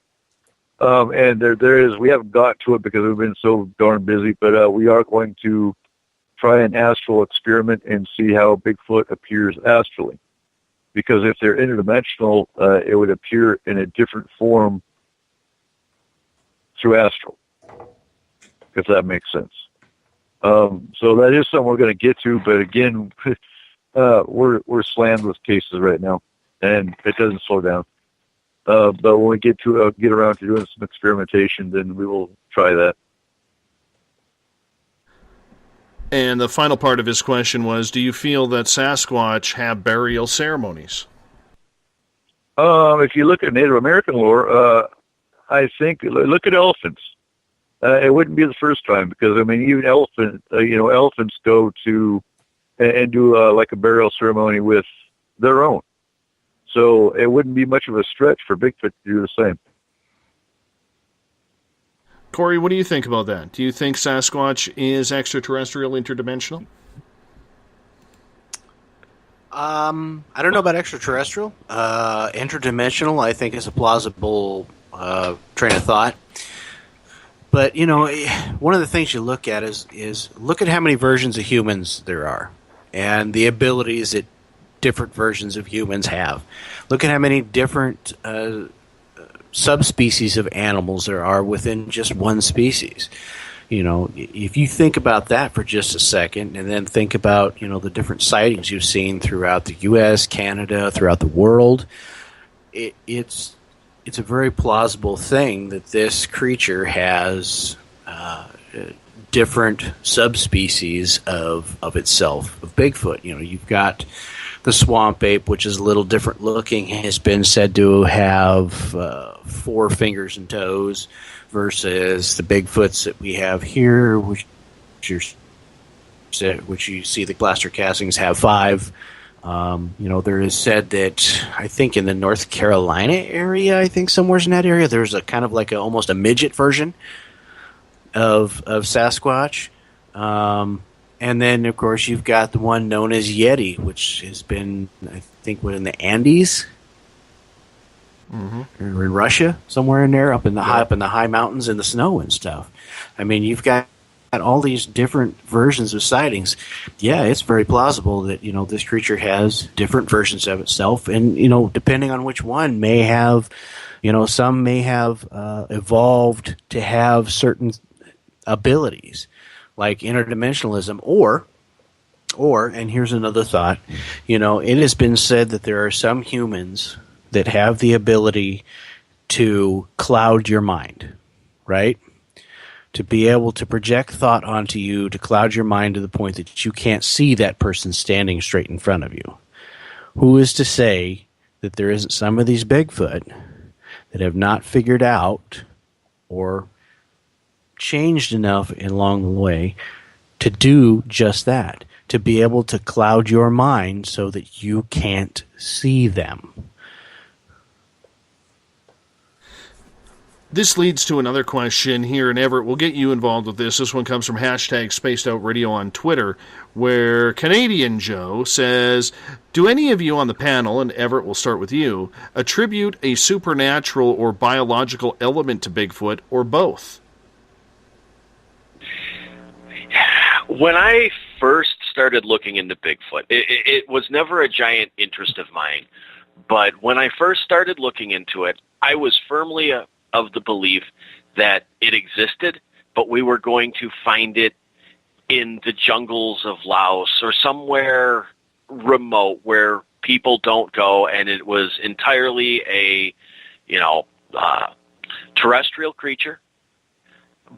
And there is, we haven't got to it because we've been so darn busy, but we are going to try an astral experiment and see how Bigfoot appears astrally. Because if they're interdimensional, it would appear in a different form through astral, if that makes sense. So that is something we're going to get to, but again, we're slammed with cases right now, and it doesn't slow down. But when we get around to doing some experimentation, then we will try that. And the final part of his question was, do you feel that Sasquatch have burial ceremonies? If you look at Native American lore, I think, look at elephants. It wouldn't be the first time because, even elephants go to and do like a burial ceremony with their own. So it wouldn't be much of a stretch for Bigfoot to do the same. Corey, what do you think about that? Do you think Sasquatch is extraterrestrial, interdimensional? I don't know about extraterrestrial. Interdimensional, I think, is a plausible train of thought. But, one of the things you look at is look at how many versions of humans there are and the abilities that different versions of humans have. Look at how many different subspecies of animals there are within just one species. If you think about that for just a second and then think about, the different sightings you've seen throughout the U.S., Canada, throughout the world, it's a very plausible thing that this creature has different subspecies of itself, of Bigfoot. You've got The swamp ape, which is a little different looking, has been said to have 4 fingers and toes, versus the Bigfoots that we have here, which you see the plaster castings have 5. There is said that, I think in the North Carolina area, I think somewhere's in that area, there's a kind of like almost a midget version of Sasquatch. And then, of course, you've got the one known as Yeti, which has been, I think, in the Andes, or in Russia, somewhere in there, up in the high mountains in the snow and stuff. I mean, you've got all these different versions of sightings. Yeah, it's very plausible that this creature has different versions of itself, and depending on which one may have, some may have evolved to have certain abilities, like interdimensionalism, or, and here's another thought, it has been said that there are some humans that have the ability to cloud your mind, right? To be able to project thought onto you, to cloud your mind to the point that you can't see that person standing straight in front of you. Who is to say that there isn't some of these Bigfoot that have not figured out or changed enough along the way to do just that, to be able to cloud your mind so that you can't see them. This leads to another question here, and Everett, we'll get you involved with this. This one comes from #SpacedOutRadio on Twitter, where Canadian Joe says, do any of you on the panel, and Everett, we'll start with you, attribute a supernatural or biological element to Bigfoot, or both? When I first started looking into Bigfoot, it was never a giant interest of mine. But when I first started looking into it, I was firmly of the belief that it existed, but we were going to find it in the jungles of Laos or somewhere remote where people don't go, and it was entirely a, terrestrial creature.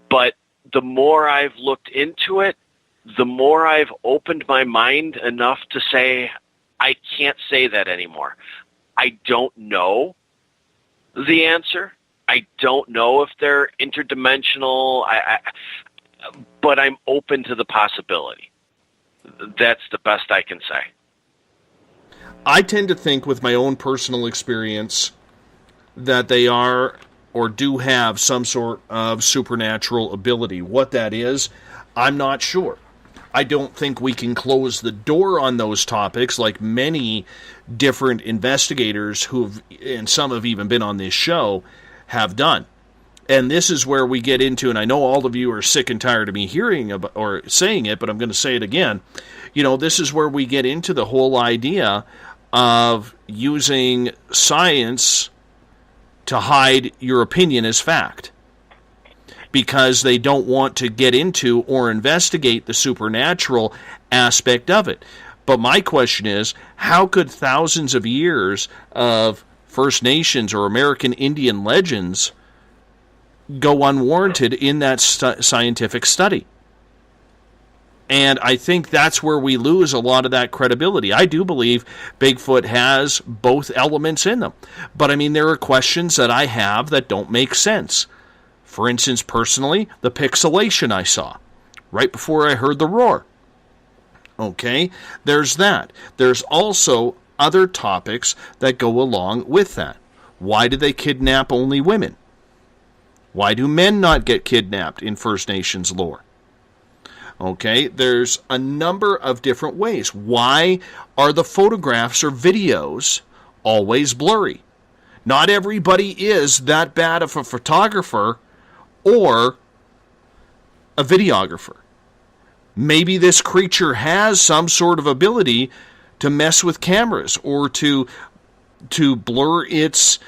But the more I've looked into it, the more I've opened my mind enough to say, I can't say that anymore. I don't know the answer. I don't know if they're interdimensional, but I'm open to the possibility. That's the best I can say. I tend to think, with my own personal experience, that they are or do have some sort of supernatural ability. What that is, I'm not sure. I don't think we can close the door on those topics like many different investigators and some have even been on this show, have done. And this is where we get into, and I know all of you are sick and tired of me hearing about, or saying it, but I'm going to say it again. This is where we get into the whole idea of using science to hide your opinion as fact, because they don't want to get into or investigate the supernatural aspect of it. But my question is, how could thousands of years of First Nations or American Indian legends go unwarranted in that scientific study? And I think that's where we lose a lot of that credibility. I do believe Bigfoot has both elements in them. But I mean, there are questions that I have that don't make sense. For instance, personally, the pixelation I saw right before I heard the roar. Okay, there's that. There's also other topics that go along with that. Why do they kidnap only women? Why do men not get kidnapped in First Nations lore? Okay, there's a number of different ways. Why are the photographs or videos always blurry? Not everybody is that bad of a photographer or a videographer. Maybe this creature has some sort of ability to mess with cameras or to blur its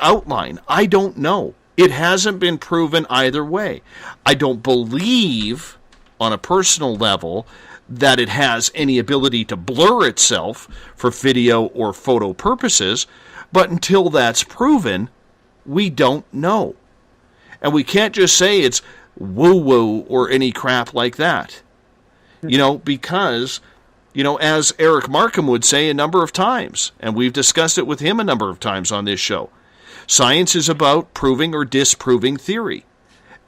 outline. I don't know. It hasn't been proven either way. I don't believe, on a personal level, that it has any ability to blur itself for video or photo purposes, but until that's proven, we don't know. And we can't just say it's woo-woo or any crap like that. Because, as Eric Markham would say a number of times, and we've discussed it with him a number of times on this show, science is about proving or disproving theory.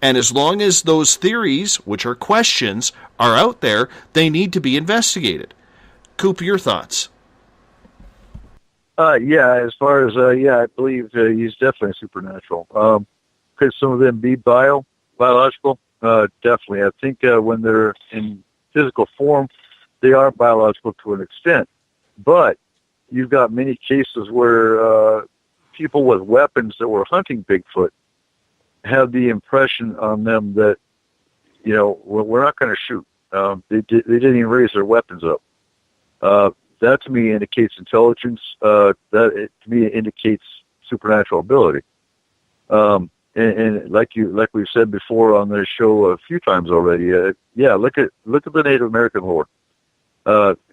And as long as those theories, which are questions, are out there, they need to be investigated. Coop, your thoughts? As far as, I believe he's definitely supernatural. Could some of them be biological? Definitely. I think when they're in physical form, they are biological to an extent. But you've got many cases where people with weapons that were hunting Bigfoot have the impression on them that, we're not going to shoot. They didn't even raise their weapons up. That to me indicates intelligence. To me indicates supernatural ability. And like we've said before on this show a few times already, look at the Native American lore.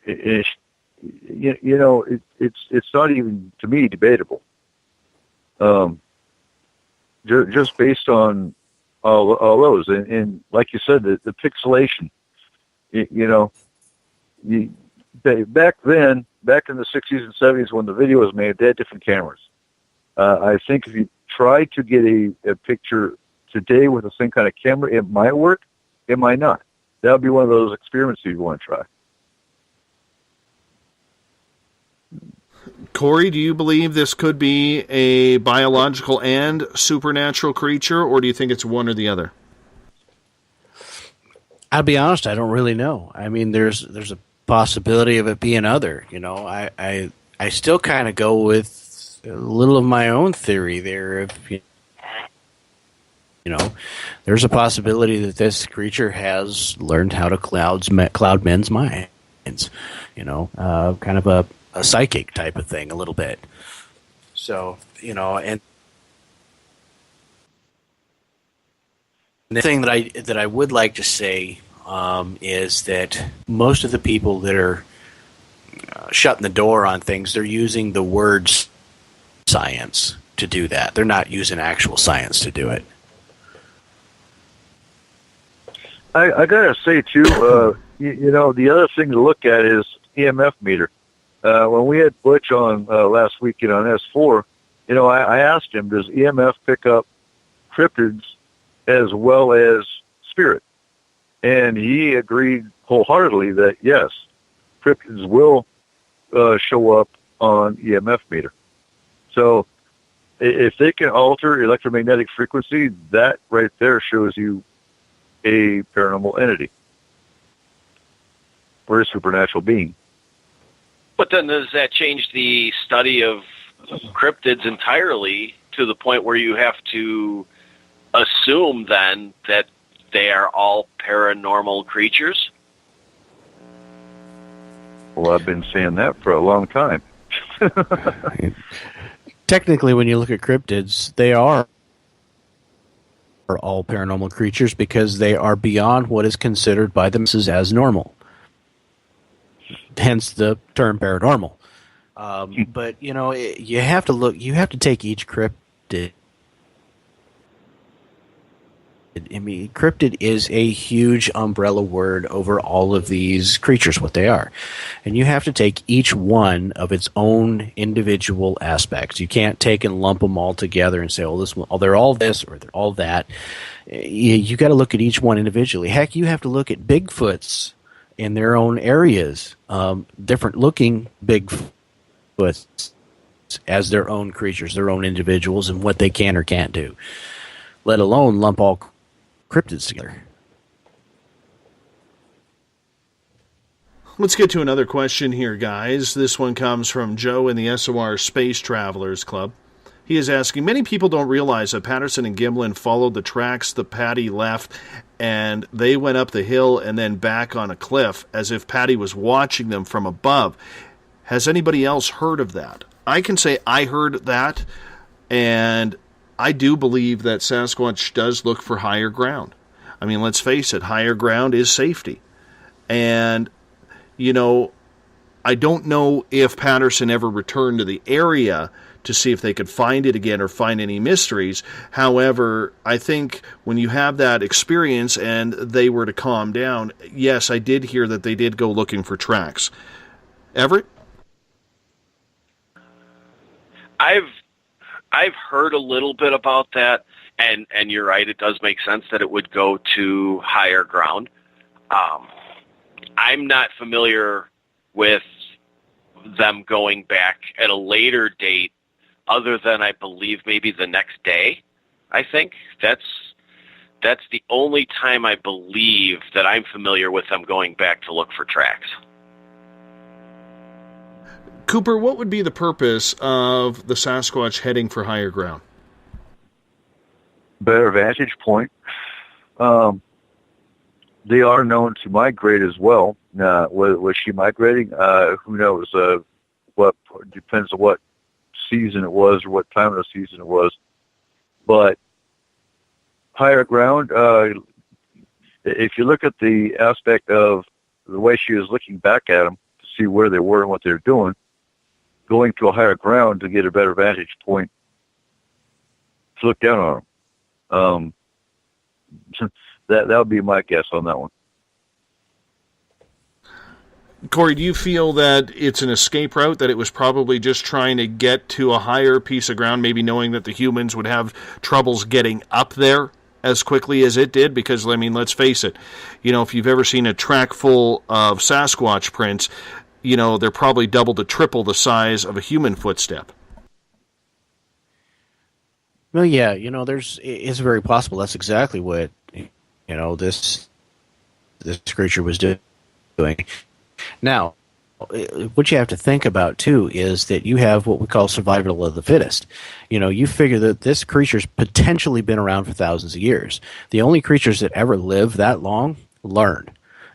It's not even, to me, debatable. Just based on all those, and like you said, the pixelation. Back in the 60s and 70s when the video was made, they had different cameras. I think if you try to get a picture today with the same kind of camera, it might work, it might not. That would be one of those experiments you'd want to try. Corey, do you believe this could be a biological and supernatural creature, or do you think it's one or the other? I'll be honest, I don't really know. I mean, there's a possibility of it being other. I still kind of go with a little of my own theory there. If there's a possibility that this creature has learned how to cloud men's minds. Kind of a psychic type of thing, a little bit. So, and the thing that I would like to say is that most of the people that are shutting the door on things, they're using the words science to do that. They're not using actual science to do it. I gotta say too, the other thing to look at is EMF meter. When we had Butch on last weekend on S4, I asked him, does EMF pick up cryptids as well as spirit? And he agreed wholeheartedly that yes, cryptids will show up on EMF meter. So if they can alter electromagnetic frequency, that right there shows you a paranormal entity or a supernatural being. But then does that change the study of cryptids entirely to the point where you have to assume then that they are all paranormal creatures? Well, I've been saying that for a long time. Technically, when you look at cryptids, they are all paranormal creatures because they are beyond what is considered by the masses as normal. Hence the term paranormal. But, you have to look, you have to take each cryptid. I mean, cryptid is a huge umbrella word over all of these creatures, what they are. And you have to take each one of its own individual aspects. You can't take and lump them all together and say, they're all this or they're all that. You got to look at each one individually. Heck, you have to look at Bigfoots in their own areas, different looking Bigfoots as their own creatures, their own individuals, and what they can or can't do, let alone lump all cryptids together. Let's get to another question here, guys. This one comes from Joe in the SOR Space Travelers Club. He is asking, many people don't realize that Patterson and Gimlin followed the tracks the Patty left, and they went up the hill and then back on a cliff as if Patty was watching them from above. Has anybody else heard of that? I can say I heard that, and I do believe that Sasquatch does look for higher ground. I mean, let's face it, higher ground is safety. And, I don't know if Patterson ever returned to the area to see if they could find it again or find any mysteries. However, I think when you have that experience and they were to calm down, yes, I did hear that they did go looking for tracks. Everett? I've heard a little bit about that, and you're right, it does make sense that it would go to higher ground. I'm not familiar with them going back at a later date other than, I believe, maybe the next day. I think that's the only time I believe that I'm familiar with them going back to look for tracks. Cooper, what would be the purpose of the Sasquatch heading for higher ground? Better vantage point. They are known to migrate as well. Was she migrating? Who knows? What depends on what season it was or what time of the season it was. But higher ground, if you look at the aspect of the way she was looking back at them to see where they were and what they were doing, going to a higher ground to get a better vantage point to look down on them. That would be my guess on that one. Corey, do you feel that it's an escape route, that it was probably just trying to get to a higher piece of ground, maybe knowing that the humans would have troubles getting up there as quickly as it did? Because, I mean, let's face it, if you've ever seen a track full of Sasquatch prints, they're probably double to triple the size of a human footstep. Well, yeah, it's very possible. That's exactly what, this creature was doing. Now, what you have to think about, too, is that you have what we call survival of the fittest. You figure that this creature's potentially been around for thousands of years. The only creatures that ever live that long learn.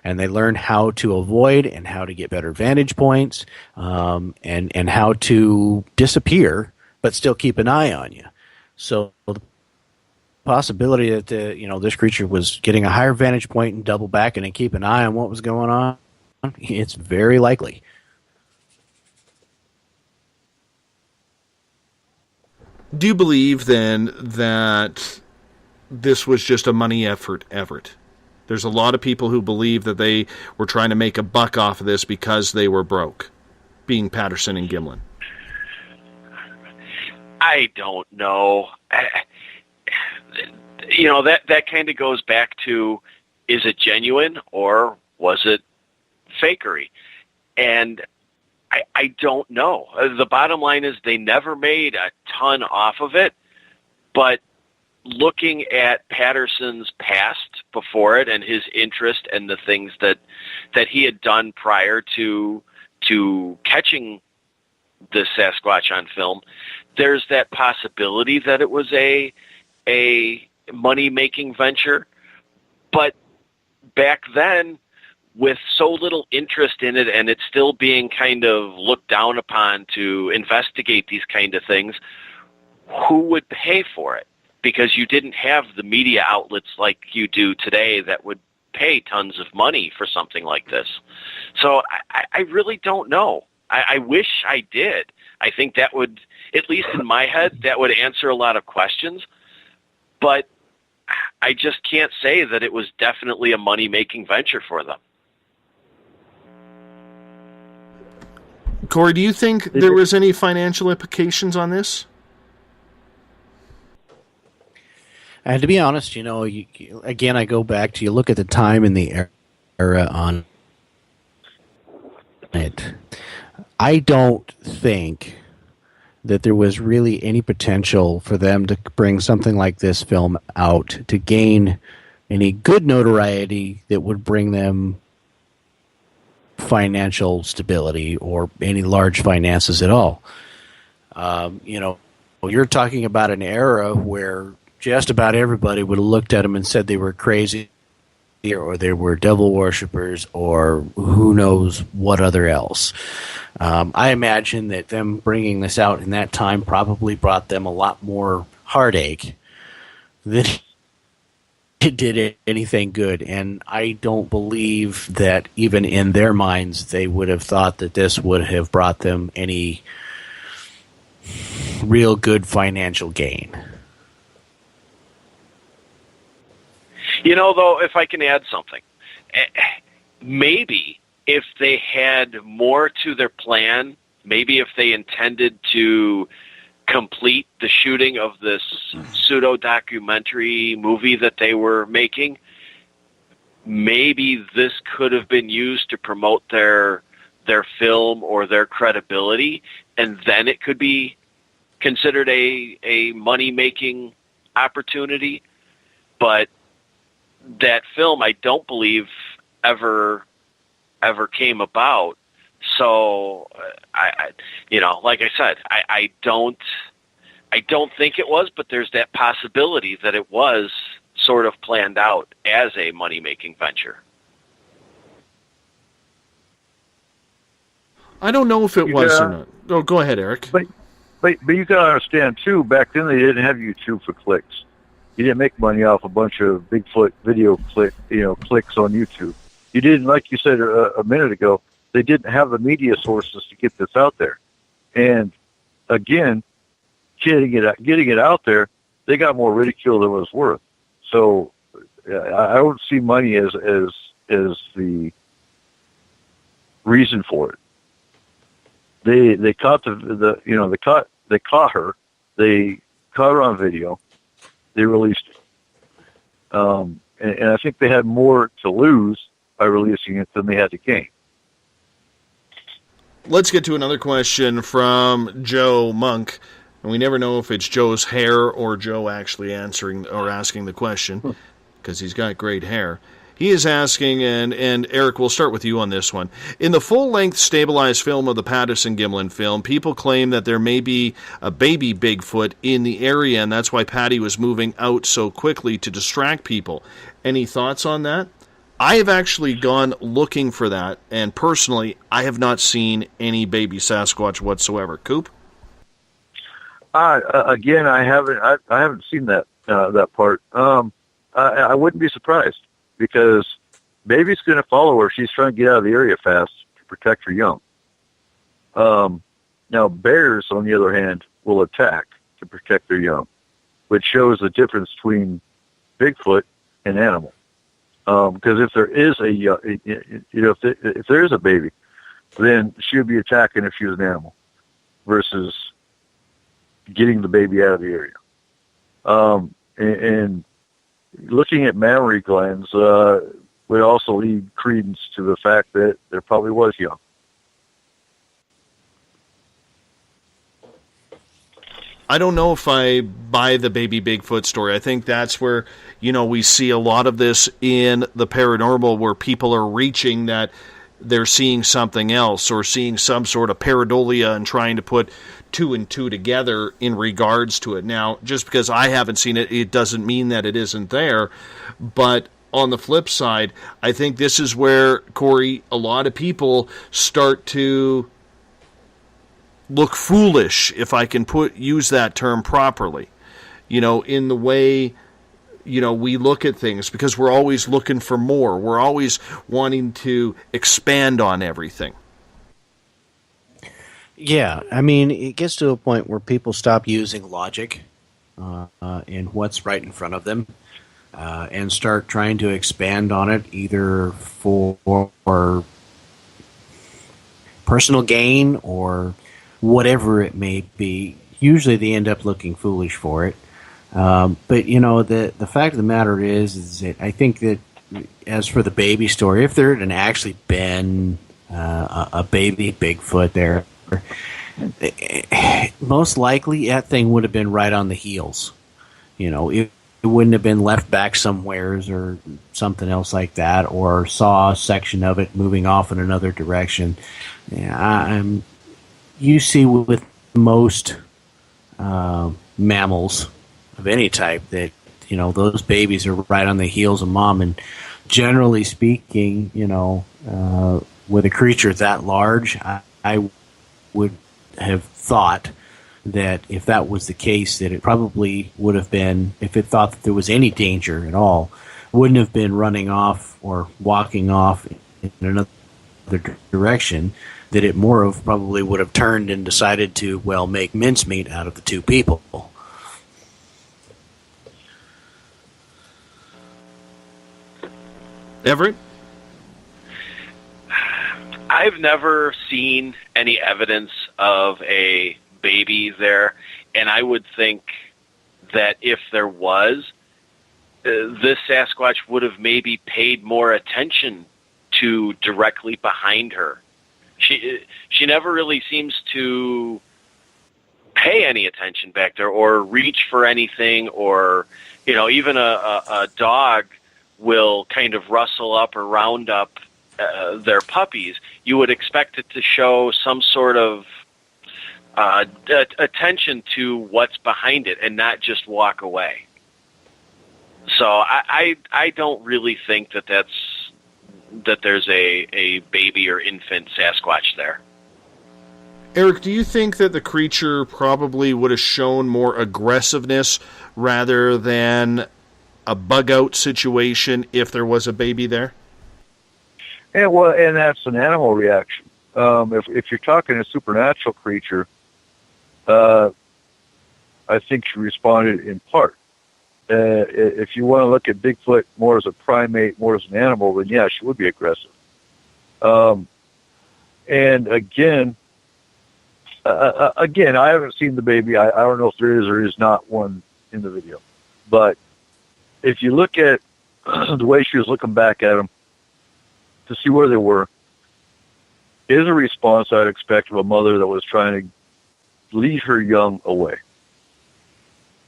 And they learn how to avoid and how to get better vantage points, and how to disappear but still keep an eye on you. So the possibility that this creature was getting a higher vantage point and double back and keep an eye on what was going on, it's very likely. Do you believe then that this was just a money effort, Everett? There's a lot of people who believe that they were trying to make a buck off of this because they were broke, being Patterson and Gimlin. I don't know. That kind of goes back to, is it genuine or was it fakery? And I don't know. The bottom line is they never made a ton off of it, but looking at Patterson's past before it and his interest and the things that he had done prior to catching the Sasquatch on film, there's that possibility that it was a money-making venture. But back then, with so little interest in it and it's still being kind of looked down upon to investigate these kind of things, who would pay for it? Because you didn't have the media outlets like you do today that would pay tons of money for something like this. So I really don't know. I wish I did. I think that would, at least in my head, that would answer a lot of questions. But I just can't say that it was definitely a money-making venture for them. Corey, do you think there was any financial implications on this? And to be honest, again, I go back to, you look at the time and the era on it. I don't think that there was really any potential for them to bring something like this film out to gain any good notoriety that would bring them financial stability or any large finances at all. You're talking about an era where just about everybody would have looked at them and said they were crazy or they were devil worshippers or who knows what other else. I imagine that them bringing this out in that time probably brought them a lot more heartache than it did anything good. And I don't believe that even in their minds they would have thought that this would have brought them any real good financial gain. You know, though, if I can add something, maybe if they had more to their plan, maybe if they intended to complete the shooting of this pseudo-documentary movie that they were making, maybe this could have been used to promote their film or their credibility, and then it could be considered a money-making opportunity. But that film, I don't believe, ever came about. So, I like I said, I don't think it was, but there's that possibility that it was sort of planned out as a money-making venture. I don't know if it was or not. Oh, go ahead, Eric. But you gotta understand too. Back then, they didn't have YouTube for clicks. You didn't make money off a bunch of Bigfoot video clicks on YouTube. You didn't, like you said a minute ago. They didn't have the media sources to get this out there. And again, getting it out there, they got more ridicule than it was worth. So I don't see money as the reason for it. They caught they caught her. They caught her on video. They released it. And I think they had more to lose by releasing it than they had to gain. Let's get to another question from Joe Monk. And we never know if it's Joe's hair or Joe actually answering or asking the question, because he's got great hair. He is asking, and Eric, we'll start with you on this one. In the full-length stabilized film of the Patterson-Gimlin film, people claim that there may be a baby Bigfoot in the area, and that's why Patty was moving out so quickly to distract people. Any thoughts on that? I have actually gone looking for that, and personally, I have not seen any baby Sasquatch whatsoever. Coop? Again, I haven't seen that part. I wouldn't be surprised, because baby's going to follow her. She's trying to get out of the area fast to protect her young. Now, bears, on the other hand, will attack to protect their young, which shows the difference between Bigfoot and animal. Because if there is if there is a baby, then she would be attacking if she was an animal, versus getting the baby out of the area. And looking at mammary glands would also lead credence to the fact that there probably was young. I don't know if I buy the baby Bigfoot story. I think that's where, we see a lot of this in the paranormal, where people are reaching that they're seeing something else or seeing some sort of pareidolia and trying to put two and two together in regards to it. Now, just because I haven't seen it, it doesn't mean that it isn't there. But on the flip side, I think this is where, Corey, a lot of people start to look foolish, if I can use that term properly, in the way, we look at things, because we're always looking for more. We're always wanting to expand on everything. Yeah, I mean, it gets to a point where people stop using logic in what's right in front of them and start trying to expand on it, either for personal gain or whatever it may be. Usually they end up looking foolish for it. But, the fact of the matter is that I think that, as for the baby story, if there had actually been a baby Bigfoot there, most likely that thing would have been right on the heels. It wouldn't have been left back somewheres or something else like that, or saw a section of it moving off in another direction. You see with most mammals of any type that, those babies are right on the heels of mom. And generally speaking, with a creature that large, I would have thought that if that was the case, that it probably would have been, if it thought that there was any danger at all, wouldn't have been running off or walking off in another other direction, that it more of probably would have turned and decided to, well, make mincemeat out of the two people. Everett? I've never seen any evidence of a baby there, and I would think that if there was, this Sasquatch would have maybe paid more attention to directly behind her. She never really seems to pay any attention back there or reach for anything, or, you know, even a dog will kind of rustle up or round up their puppies. You would expect it to show some sort of attention to what's behind it and not just walk away. So I don't really think that there's a baby or infant Sasquatch there. Eric, do you think that the creature probably would have shown more aggressiveness rather than a bug-out situation if there was a baby there? Yeah, well, and that's an animal reaction. If you're talking a supernatural creature, I think she responded in part. If you want to look at Bigfoot more as a primate, more as an animal, then yeah, she would be aggressive. And again, I haven't seen the baby. I don't know if there is or is not one in the video. But if you look at the way she was looking back at them to see where they were, is a response I'd expect of a mother that was trying to lead her young away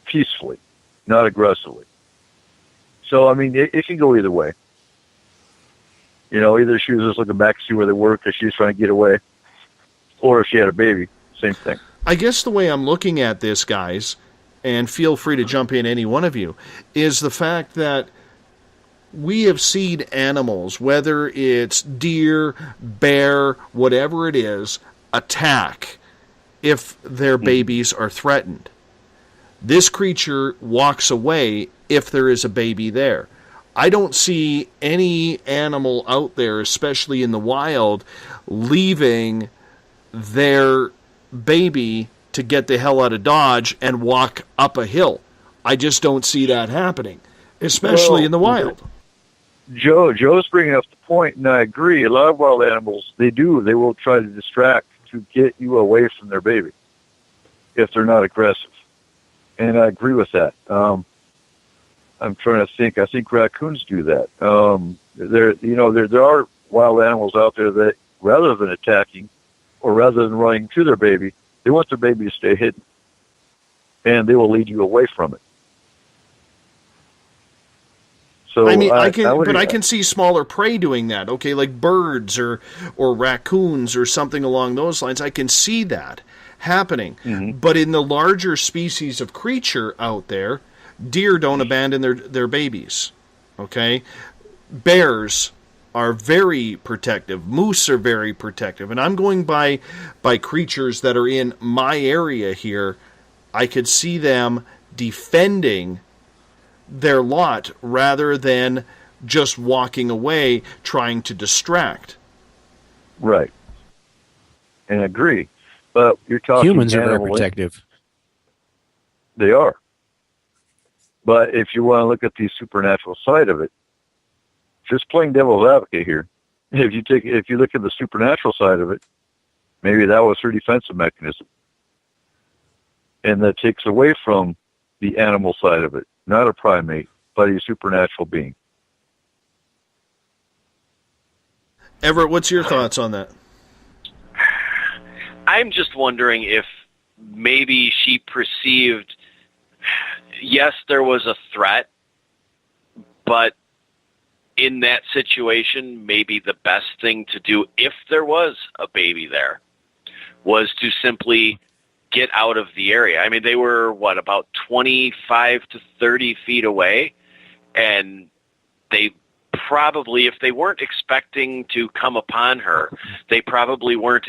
peacefully, not aggressively. So, I mean, it can go either way. You know, either she was just looking back to see where they were because she was trying to get away, or if she had a baby, same thing. I guess the way I'm looking at this, guys, and feel free to jump in, any one of you, is the fact that we have seen animals, whether it's deer, bear, whatever it is, attack if their babies are threatened. This creature walks away if there is a baby there. I don't see any animal out there, especially in the wild, leaving their baby to get the hell out of Dodge and walk up a hill. I just don't see that happening, especially in the wild. Joe's bringing up the point, and I agree. A lot of wild animals, they will try to distract to get you away from their baby if they're not aggressive. And I agree with that. I'm trying to think. I think raccoons do that. There are wild animals out there that, rather than attacking or rather than running to their baby, they want their baby to stay hidden, and they will lead you away from it. So I mean, I can see smaller prey doing that. Okay, like birds or raccoons or something along those lines. I can see that happening. Mm-hmm. But in the larger species of creature out there, deer don't abandon their babies. Okay, bears are very protective. Moose are very protective. And I'm going by creatures that are in my area here. I could see them defending their lot rather than just walking away trying to distract. Right. And I agree. But you're talking humans are very protective. They are. But if you want to look at the supernatural side of it, just playing devil's advocate here, if you look at the supernatural side of it, maybe that was her defensive mechanism. And that takes away from the animal side of it. Not a primate, but a supernatural being. Everett, what's your thoughts on that? I'm just wondering if maybe she perceived, yes, there was a threat, but in that situation, maybe the best thing to do, if there was a baby there, was to simply get out of the area. I mean, they were, about 25 to 30 feet away, and they probably, if they weren't expecting to come upon her, they probably weren't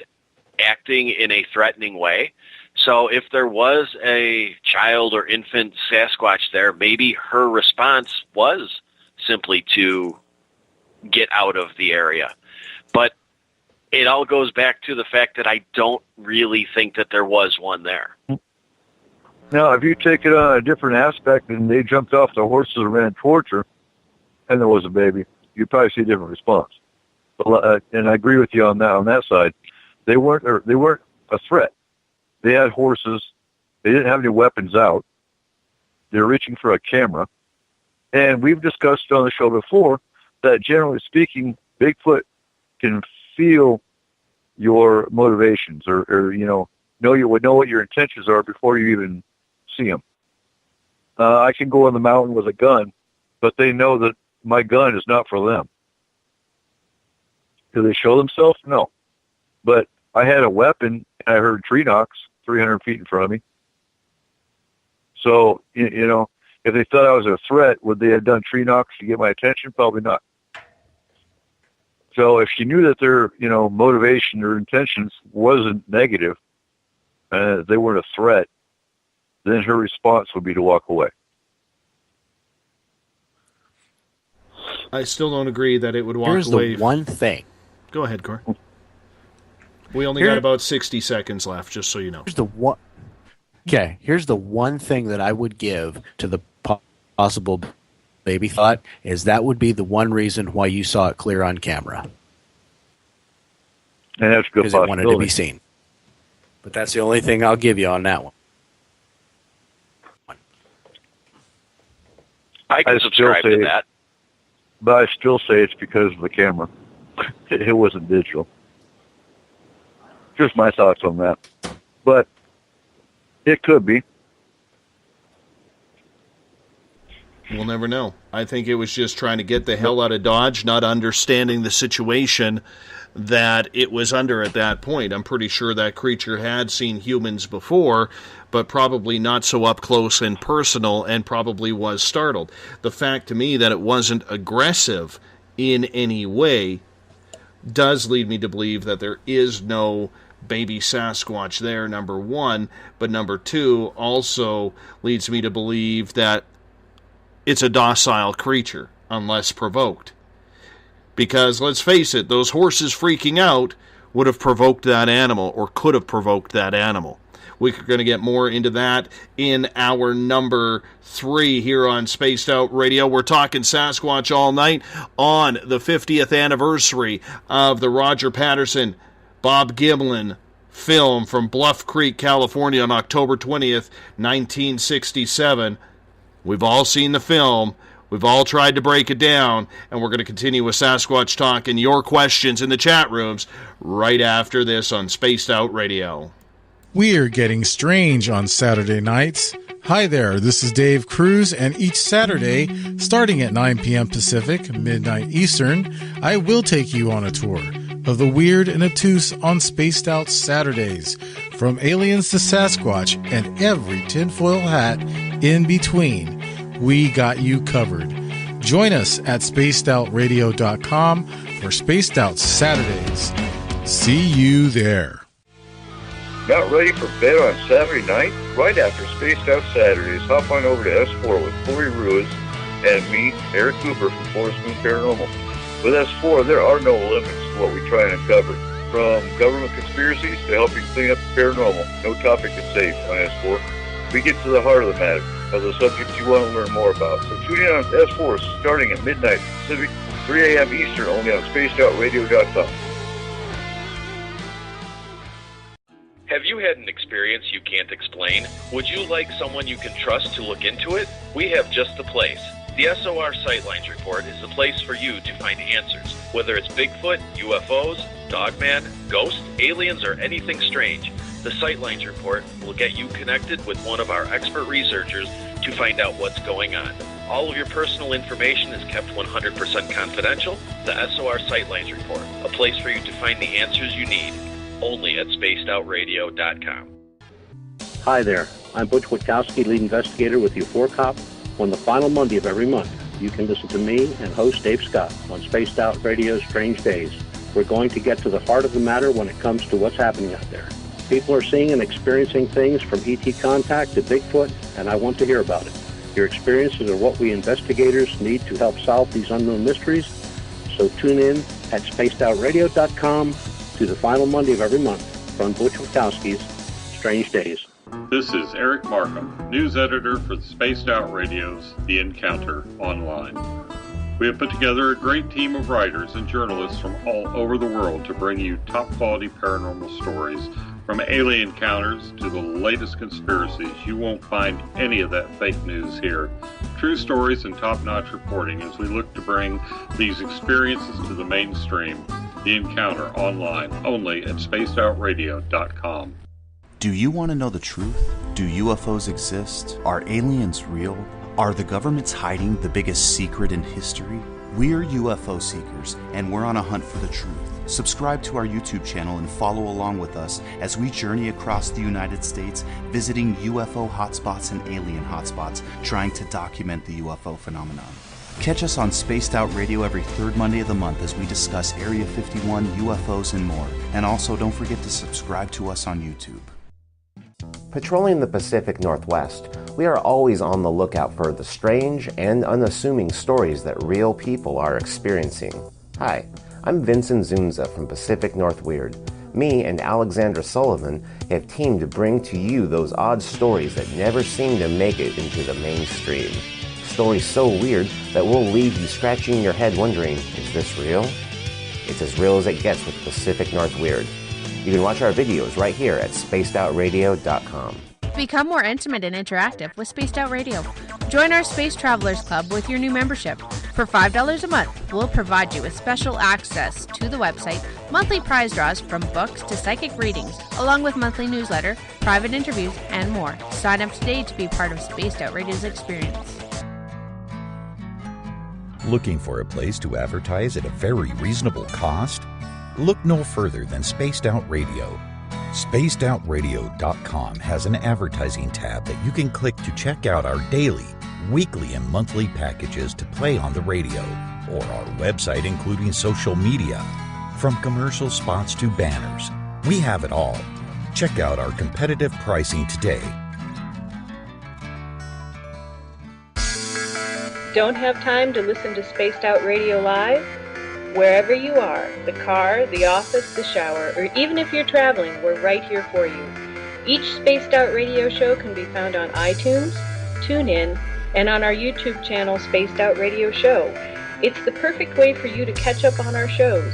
acting in a threatening way. So if there was a child or infant Sasquatch there, maybe her response was simply to get out of the area. But it all goes back to the fact that I don't really think that there was one there. Now, if you take it on a different aspect and they jumped off the horses and ran towards her, and there was a baby, you'd probably see a different response. But, and I agree with you on that side. They weren't a threat. They had horses. They didn't have any weapons out. They were reaching for a camera. And we've discussed on the show before that, generally speaking, Bigfoot can feel your motivations, or know what your intentions are before you even see them. I can go on the mountain with a gun, but they know that my gun is not for them. Do they show themselves? No. But I had a weapon, and I heard tree knocks 300 feet in front of me. So, if they thought I was a threat, would they have done tree knocks to get my attention? Probably not. So if she knew that their, motivation or intentions wasn't negative, they weren't a threat, then her response would be to walk away. I still don't agree that it would walk away. Here's the one thing. Go ahead, Cor. We only got about 60 seconds left, just so you know. Here's the one thing that I would give to the possible baby thought, is that would be the one reason why you saw it clear on camera. And that's a good because it wanted to be seen. But that's the only thing I'll give you on that one. I can subscribe to that. But I still say it's because of the camera. It wasn't digital. Just my thoughts on that. But it could be. We'll never know. I think it was just trying to get the hell out of Dodge, not understanding the situation that it was under at that point. I'm pretty sure that creature had seen humans before, but probably not so up close and personal, and probably was startled. The fact to me that it wasn't aggressive in any way does lead me to believe that there is no baby Sasquatch there, number one, but number two also leads me to believe that it's a docile creature, unless provoked. Because, let's face it, those horses freaking out would have provoked that animal, or could have provoked that animal. We're going to get more into that in our number 3 here on Spaced Out Radio. We're talking Sasquatch all night on the 50th anniversary of the Roger Patterson, Bob Gimlin film from Bluff Creek, California on October 20th, 1967. We've all seen the film. We've all tried to break it down, and we're going to continue with Sasquatch Talk and your questions in the chat rooms right after this on Spaced Out Radio. We're getting strange on Saturday nights. Hi there, this is Dave Cruz, and each Saturday, starting at 9 p.m. Pacific, midnight Eastern, I will take you on a tour of the weird and obtuse on Spaced Out Saturdays, from aliens to Sasquatch and every tinfoil hat in between. We got you covered. Join us at spacedoutradio.com for Spaced Out Saturdays. See you there. Not ready for bed on Saturday night? Right after Spaced Out Saturdays, hop on over to S4 with Corey Ruiz and me, Eric Cooper from Forest Moon Paranormal. With S4, there are no limits to what we try and uncover. From government conspiracies to helping clean up the paranormal, no topic is safe on S4. We get to the heart of the matter, of the subjects you want to learn more about. So tune in on S4 starting at midnight Pacific, 3 a.m. Eastern, only on spacedoutradio.com. Have you had an experience you can't explain? Would you like someone you can trust to look into it? We have just the place. The SOR Sightlines Report is the place for you to find answers. Whether it's Bigfoot, UFOs, Dogman, ghosts, aliens, or anything strange, the Sightlines Report will get you connected with one of our expert researchers to find out what's going on. All of your personal information is kept 100% confidential. The SOR Sightlines Report, a place for you to find the answers you need. Only at spacedoutradio.com. Hi there. I'm Butch Witkowski, lead investigator with U4Cop. On the final Monday of every month, you can listen to me and host Dave Scott on Spaced Out Radio's Strange Days. We're going to get to the heart of the matter when it comes to what's happening out there. People are seeing and experiencing things from ET contact to Bigfoot, and I want to hear about it. Your experiences are what we investigators need to help solve these unknown mysteries. So tune in at spacedoutradio.com to the final Monday of every month from Butch Witkowski's Strange Days. This is Eric Markham, news editor for the Spaced Out Radio's The Encounter Online. We have put together a great team of writers and journalists from all over the world to bring you top-quality paranormal stories, from alien encounters to the latest conspiracies. You won't find any of that fake news here. True stories and top-notch reporting as we look to bring these experiences to the mainstream. The Encounter Online, only at spacedoutradio.com. Do you want to know the truth? Do UFOs exist? Are aliens real? Are the governments hiding the biggest secret in history? We're UFO seekers, and we're on a hunt for the truth. Subscribe to our YouTube channel and follow along with us as we journey across the United States, visiting UFO hotspots and alien hotspots, trying to document the UFO phenomenon. Catch us on Spaced Out Radio every third Monday of the month as we discuss Area 51, UFOs, and more. And also, don't forget to subscribe to us on YouTube. Patrolling the Pacific Northwest, we are always on the lookout for the strange and unassuming stories that real people are experiencing. Hi, I'm Vincent Zunza from Pacific North Weird. Me and Alexandra Sullivan have teamed to bring to you those odd stories that never seem to make it into the mainstream. Stories so weird that will leave you scratching your head wondering, is this real? It's as real as it gets with Pacific North Weird. You can watch our videos right here at spacedoutradio.com. Become more intimate and interactive with Spaced Out Radio. Join our Space Travelers Club with your new membership. For $5 a month, we'll provide you with special access to the website, monthly prize draws from books to psychic readings, along with monthly newsletter, private interviews, and more. Sign up today to be part of Spaced Out Radio's experience. Looking for a place to advertise at a very reasonable cost? Look no further than Spaced Out Radio. SpacedOutRadio.com has an advertising tab that you can click to check out our daily, weekly, and monthly packages to play on the radio, or our website including social media. From commercial spots to banners, we have it all. Check out our competitive pricing today. Don't have time to listen to Spaced Out Radio live? Wherever you are, the car, the office, the shower, or even if you're traveling, we're right here for you. Each Spaced Out Radio show can be found on iTunes, TuneIn, and on our YouTube channel, Spaced Out Radio Show. It's the perfect way for you to catch up on our shows.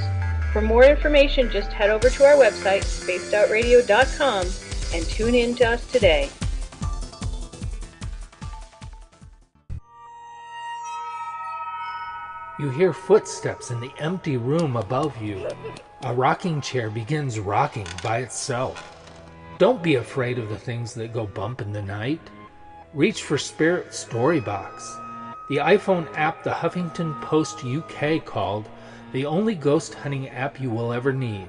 For more information, just head over to our website, spacedoutradio.com, and tune in to us today. You hear footsteps in the empty room above you. A rocking chair begins rocking by itself. Don't be afraid of the things that go bump in the night. Reach for Spirit Storybox, the iPhone app the Huffington Post UK called the only ghost hunting app you will ever need.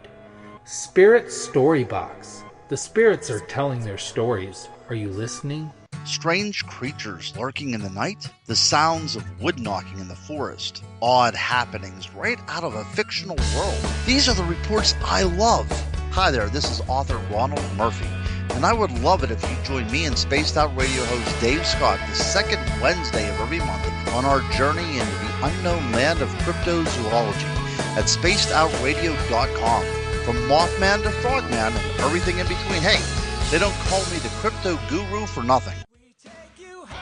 Spirit Storybox. The spirits are telling their stories. Are you listening? Strange creatures lurking in the night, the sounds of wood knocking in the forest, odd happenings right out of a fictional world. These are the reports I love. Hi there, this is author Ronald Murphy, and I would love it if you join me and Spaced Out Radio host Dave Scott the second Wednesday of every month on our journey into the unknown land of cryptozoology at spacedoutradio.com. From Mothman to Frogman and everything in between. Hey, they don't call me the crypto guru for nothing.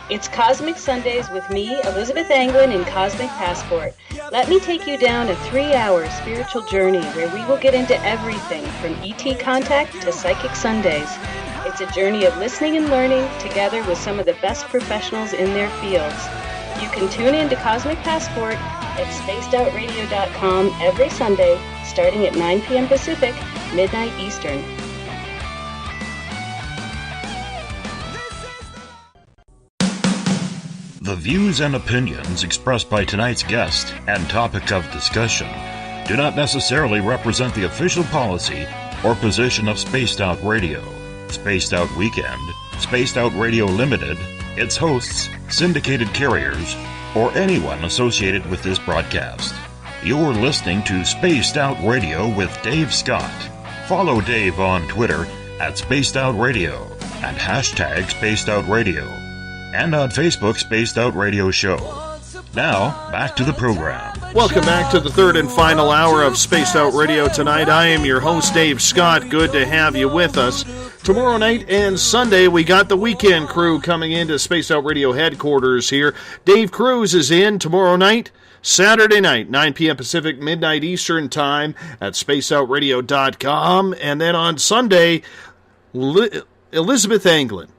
It's Cosmic Sundays with me, Elizabeth Anglin, in Cosmic Passport. Let me take you down a 3-hour spiritual journey where we will get into everything from ET contact to Psychic Sundays. It's a journey of listening and learning together with some of the best professionals in their fields. You can tune in to Cosmic Passport at spacedoutradio.com every Sunday, starting at 9 p.m. Pacific, midnight Eastern. The views and opinions expressed by tonight's guest and topic of discussion do not necessarily represent the official policy or position of Spaced Out Radio, Spaced Out Weekend, Spaced Out Radio Limited, its hosts, syndicated carriers, or anyone associated with this broadcast. You're listening to Spaced Out Radio with Dave Scott. Follow Dave on Twitter at Spaced Out Radio and hashtag Spaced Out Radio, and on Facebook Spaced Out Radio Show. Now, back to the program. Welcome back to the third and final hour of Spaced Out Radio tonight. I am your host, Dave Scott. Good to have you with us. Tomorrow night and Sunday, we got the weekend crew coming into Spaced Out Radio headquarters here. Dave Cruz is in tomorrow night. Saturday night, 9 p.m. Pacific, midnight Eastern time at spacedoutradio.com. And then on Sunday, Elizabeth Anglin.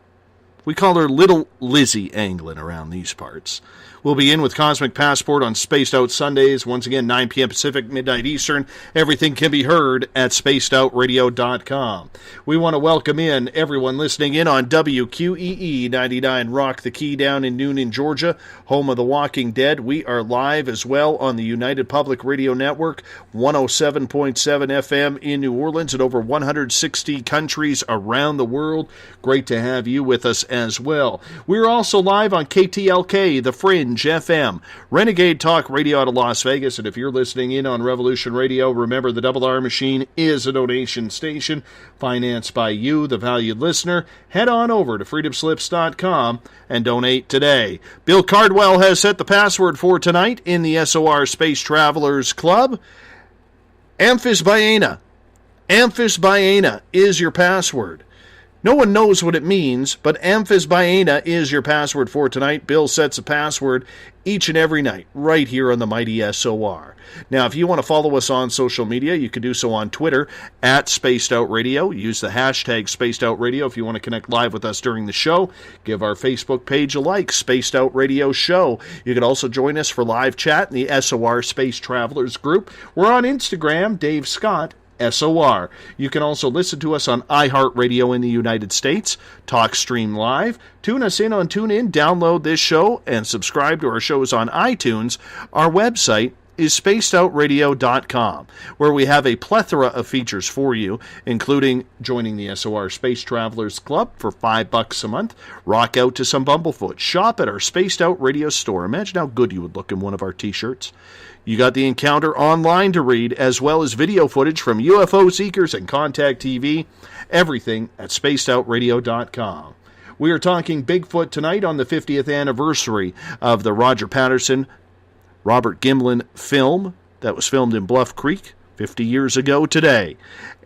We call her Little Lizzie Anglin around these parts. We'll be in with Cosmic Passport on Spaced Out Sundays. Once again, 9 p.m. Pacific, midnight Eastern. Everything can be heard at spacedoutradio.com. We want to welcome in everyone listening in on WQEE 99 Rock the Key down in Noonan, Georgia, home of The Walking Dead. We are live as well on the United Public Radio Network, 107.7 FM in New Orleans and over 160 countries around the world. Great to have you with us as well. We're also live on KTLK, The Fringe FM, Renegade Talk Radio out of Las Vegas. And if you're listening in on Revolution Radio, remember the Double R Machine is a donation station financed by you, the valued listener. Head on over to freedomslips.com and donate today. Bill Cardwell has set the password for tonight in the SOR Space Travelers Club. Amphisbaena. Amphisbaena is your password. No one knows what it means, but Amphisbaena is your password for tonight. Bill sets a password each and every night right here on the mighty SOR. Now, if you want to follow us on social media, you can do so on Twitter at Spaced Out Radio. Use the hashtag Spaced Out Radio if you want to connect live with us during the show. Give our Facebook page a like, Spaced Out Radio Show. You can also join us for live chat in the SOR Space Travelers group. We're on Instagram, Dave Scott SOR. You can also listen to us on iHeartRadio in the United States, TalkStream Live, tune us in on TuneIn, download this show, and subscribe to our shows on iTunes. Our website is spacedoutradio.com, where we have a plethora of features for you, including joining the SOR Space Travelers Club for $5 a month, rock out to some Bumblefoot, shop at our Spaced Out Radio store. Imagine how good you would look in one of our t-shirts. You got the Encounter online to read, as well as video footage from UFO Seekers and Contact TV. Everything at spacedoutradio.com. We are talking Bigfoot tonight on the 50th anniversary of the Roger Patterson, Robert Gimlin film that was filmed in Bluff Creek 50 years ago today.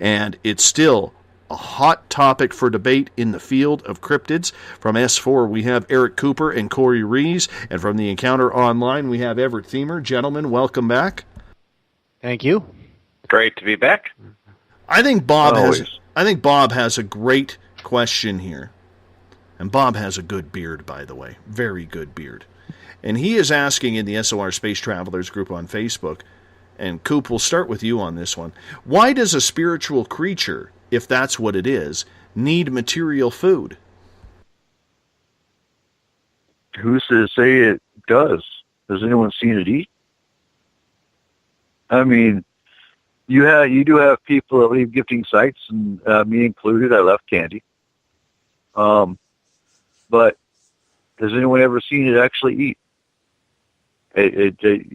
And it's still a hot topic for debate in the field of cryptids. From S4, we have Eric Cooper and Corey Rees. And from the Encounter Online, we have Everett Thiemer. Gentlemen, welcome back. Thank you. Great to be back. I think Bob has a great question here. And Bob has a good beard, by the way. Very good beard. And he is asking in the SOR Space Travelers group on Facebook, and Coop, we'll start with you on this one. Why does a spiritual creature, if that's what it is, need material food? Who's to say it does? Has anyone seen it eat? I mean, you do have people that leave gifting sites, and me included. I left candy. But has anyone ever seen it actually eat? It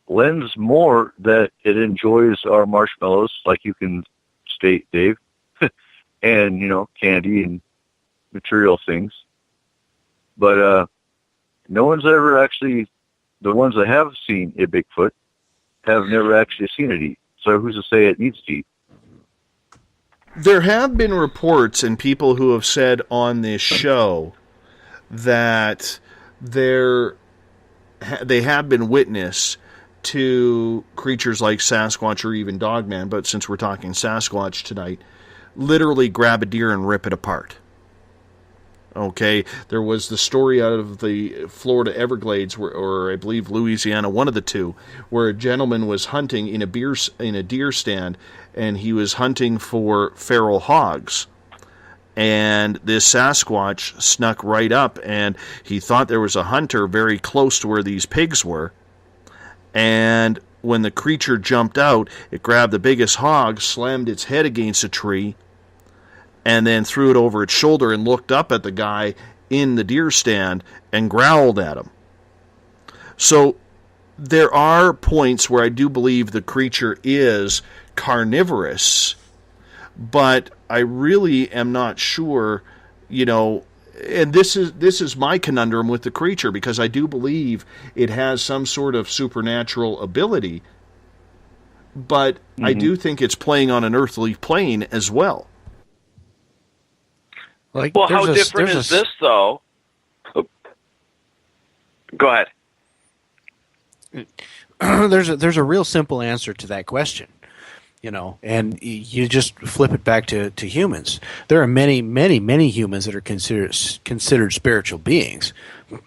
lends more that it enjoys our marshmallows, like you can state, Dave, and, candy and material things. But no one's ever actually, the ones that have seen a Bigfoot have never actually seen it eat. So who's to say it needs to eat? There have been reports and people who have said on this show that they have been witness to creatures like Sasquatch or even Dogman, but since we're talking Sasquatch tonight, literally grab a deer and rip it apart. Okay, there was the story out of the Florida Everglades, or I believe Louisiana, one of the two, where a gentleman was hunting in a deer stand, and he was hunting for feral hogs. And this Sasquatch snuck right up, and he thought there was a hunter very close to where these pigs were. And when the creature jumped out, it grabbed the biggest hog, slammed its head against a tree, and then threw it over its shoulder and looked up at the guy in the deer stand and growled at him. So there are points where I do believe the creature is carnivorous, but I really am not sure, and this is my conundrum with the creature, because I do believe it has some sort of supernatural ability, but I do think it's playing on an earthly plane as well. Like, well, how different is this, though? Go ahead. There's a real simple answer to that question, and you just flip it back to humans. There are many, many, many humans that are considered spiritual beings,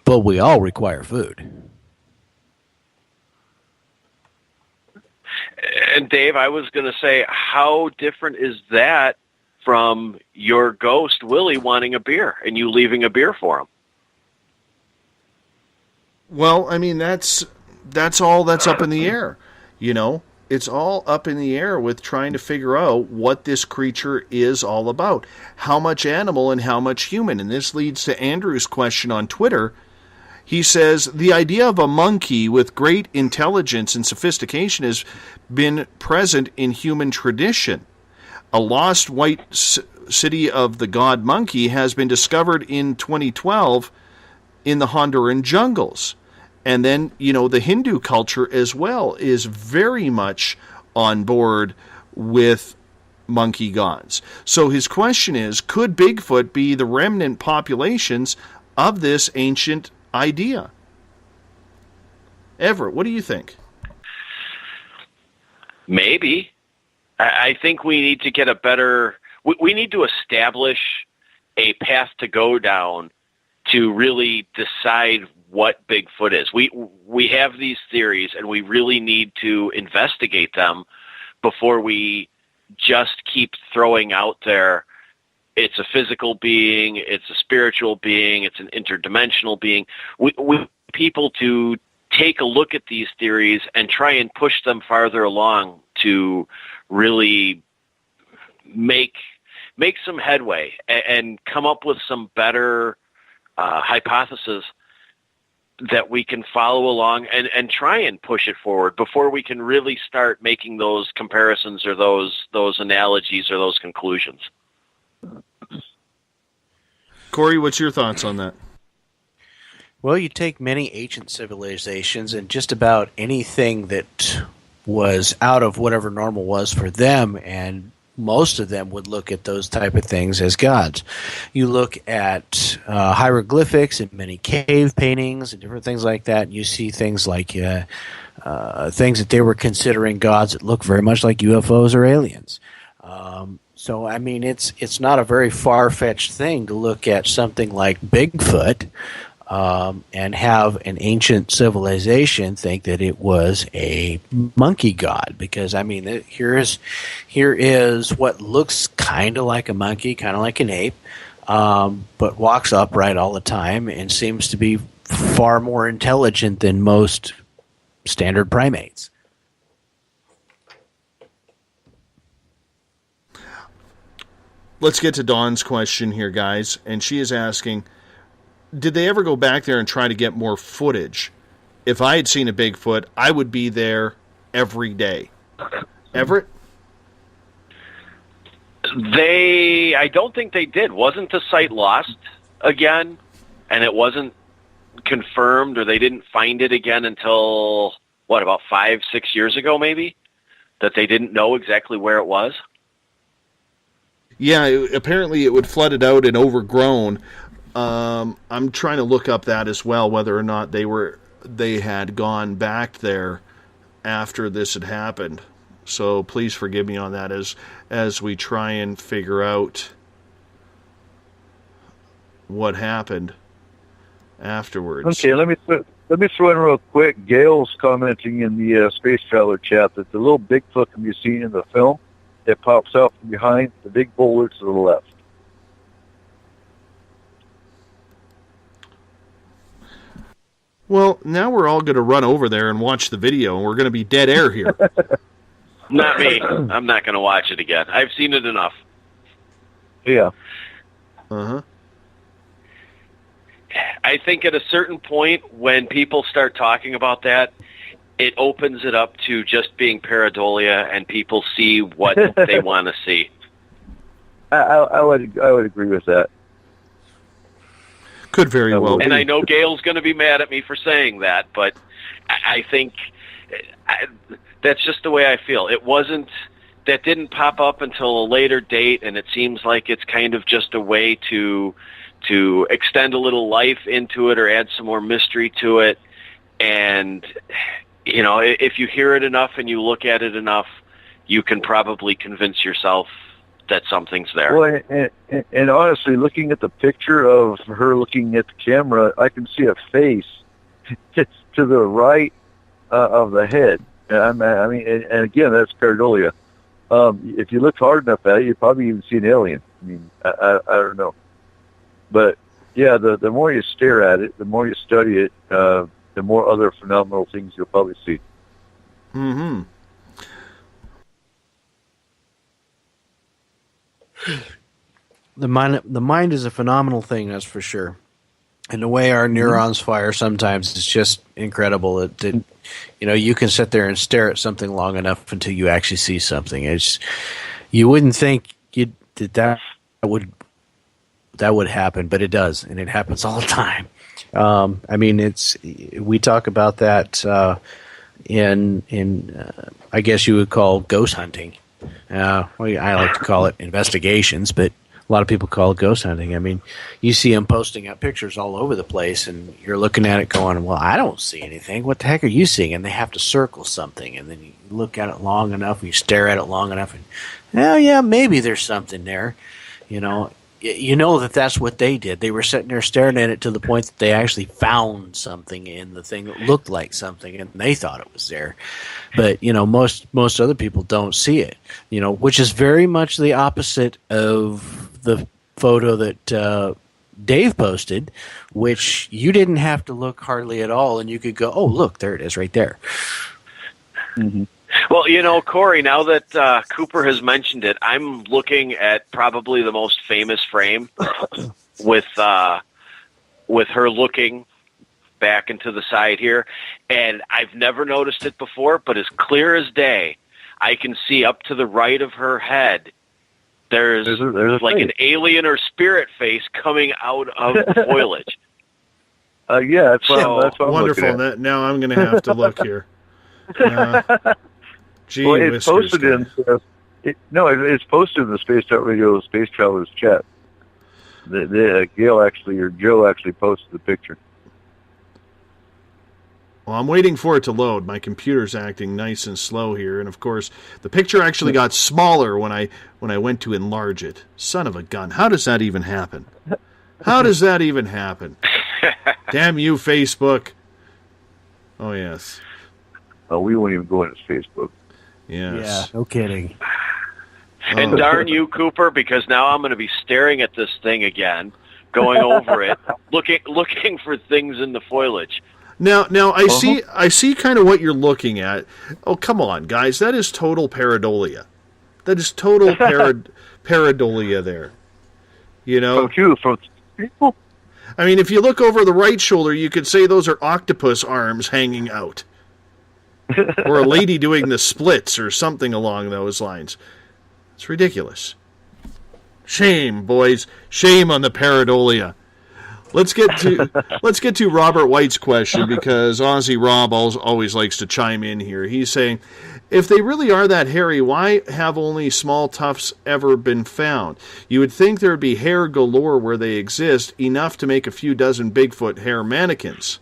but we all require food. And Dave, I was going to say, how different is that from your ghost Willie wanting a beer and you leaving a beer for him? Well, I mean, that's all that's up in the air, It's all up in the air with trying to figure out what this creature is all about. How much animal and how much human? And this leads to Andrew's question on Twitter. He says, the idea of a monkey with great intelligence and sophistication has been present in human tradition. A lost white city of the god monkey has been discovered in 2012 in the Honduran jungles. And then, the Hindu culture as well is very much on board with monkey gods. So his question is, could Bigfoot be the remnant populations of this ancient idea? Everett, what do you think? Maybe. I think we need to get we need to establish a path to go down to really decide what Bigfoot is. We have these theories, and we really need to investigate them before we just keep throwing out there, it's a physical being, it's a spiritual being, it's an interdimensional being. We people to take a look at these theories and try and push them farther along to really make some headway and come up with some better hypothesis that we can follow along and try and push it forward before we can really start making those comparisons or those analogies or those conclusions. Corey, what's your thoughts on that? Well, you take many ancient civilizations, and just about anything that was out of whatever normal was for them, and most of them would look at those type of things as gods. You look at hieroglyphics and many cave paintings and different things like that, and you see things like things that they were considering gods that look very much like UFOs or aliens. So, I mean, it's not a very far-fetched thing to look at something like Bigfoot and have an ancient civilization think that it was a monkey god, because I mean, here is what looks kind of like a monkey, kind of like an ape, but walks upright all the time and seems to be far more intelligent than most standard primates. Let's get to Dawn's question here, guys, and she is asking, did they ever go back there and try to get more footage? If I had seen a Bigfoot, I would be there every day. Everett? I don't think they did. Wasn't the site lost again? And it wasn't confirmed, or they didn't find it again until, about 5-6 years ago, maybe? That they didn't know exactly where it was? Yeah, apparently it would flooded out and overgrown. I'm trying to look up that as well, whether or not they had gone back there after this had happened. So please forgive me on that as we try and figure out what happened afterwards. Okay, let me throw in real quick. Gail's commenting in the Space Traveler chat that the little Bigfoot can be seen in the film. It pops out from behind the big boulder to the left. Well, now we're all going to run over there and watch the video, and we're going to be dead air here. Not me. I'm not going to watch it again. I've seen it enough. Yeah. Uh-huh. I think at a certain point, when people start talking about that, it opens it up to just being pareidolia, and people see what they want to see. I would agree with that. Could very well be. And I know Gail's going to be mad at me for saying that, but I think that's just the way I feel. That didn't pop up until a later date, and it seems like it's kind of just a way to extend a little life into it or add some more mystery to it. And, you know, if you hear it enough and you look at it enough, you can probably convince yourself that something's there. Well, and honestly, looking at the picture of her looking at the camera, I can see a face to the right of the head. I mean, and again, that's pareidolia. If you look hard enough at it, you probably even see an alien. I mean, I don't know. But, yeah, the more you stare at it, the more you study it, the more other phenomenal things you'll probably see. Mm-hmm. The mind is a phenomenal thing, that's for sure. And the way our neurons fire sometimes is just incredible. It you know, you can sit there and stare at something long enough until you actually see something. You wouldn't think that would happen, but it does, and it happens all the time. I mean, we talk about that in I guess you would call ghost hunting. I like to call it investigations, but a lot of people call it ghost hunting. I mean, you see them posting up pictures all over the place, and you're looking at it going, well, I don't see anything. What the heck are you seeing? And they have to circle something, and then you look at it long enough, and you stare at it long enough, and, oh, yeah, maybe there's something there. You know that's what they did. They were sitting there staring at it to the point that they actually found something in the thing that looked like something, and they thought it was there. But, you know, most other people don't see it, you know, which is very much the opposite of the photo that Dave posted, which you didn't have to look hardly at all, and you could go, oh, look, there it is right there. Mm-hmm. Well, you know, Corey, now that Cooper has mentioned it, I'm looking at probably the most famous frame with her looking back into the side here, and I've never noticed it before, but as clear as day, I can see up to the right of her head, there's like an alien or spirit face coming out of the foliage. Yeah, that's what I'm wonderful. Now I'm going to have to look here. Gee, well, it's posted it's posted in the Spaced Out Radio Space Travelers chat. Joe actually posted the picture. Well, I'm waiting for it to load. My computer's acting nice and slow here, and of course, the picture actually got smaller when I went to enlarge it. Son of a gun! How does that even happen? How does that even happen? Damn you, Facebook! Oh yes. Oh, we won't even go into Facebook. Yes. Yeah, no kidding. And darn you, Cooper, because now I'm going to be staring at this thing again, going over it, looking for things in the foliage. Now I see kind of what you're looking at. Oh, come on, guys. That is total pareidolia. That is total pareidolia there. You know? From people? I mean, if you look over the right shoulder, you could say those are octopus arms hanging out. Or a lady doing the splits or something along those lines. It's ridiculous. Shame, boys. Shame on the pareidolia. Let's get to Robert White's question, because Aussie Rob always likes to chime in here. He's saying, if they really are that hairy, why have only small tufts ever been found? You would think there would be hair galore where they exist, enough to make a few dozen Bigfoot hair mannequins.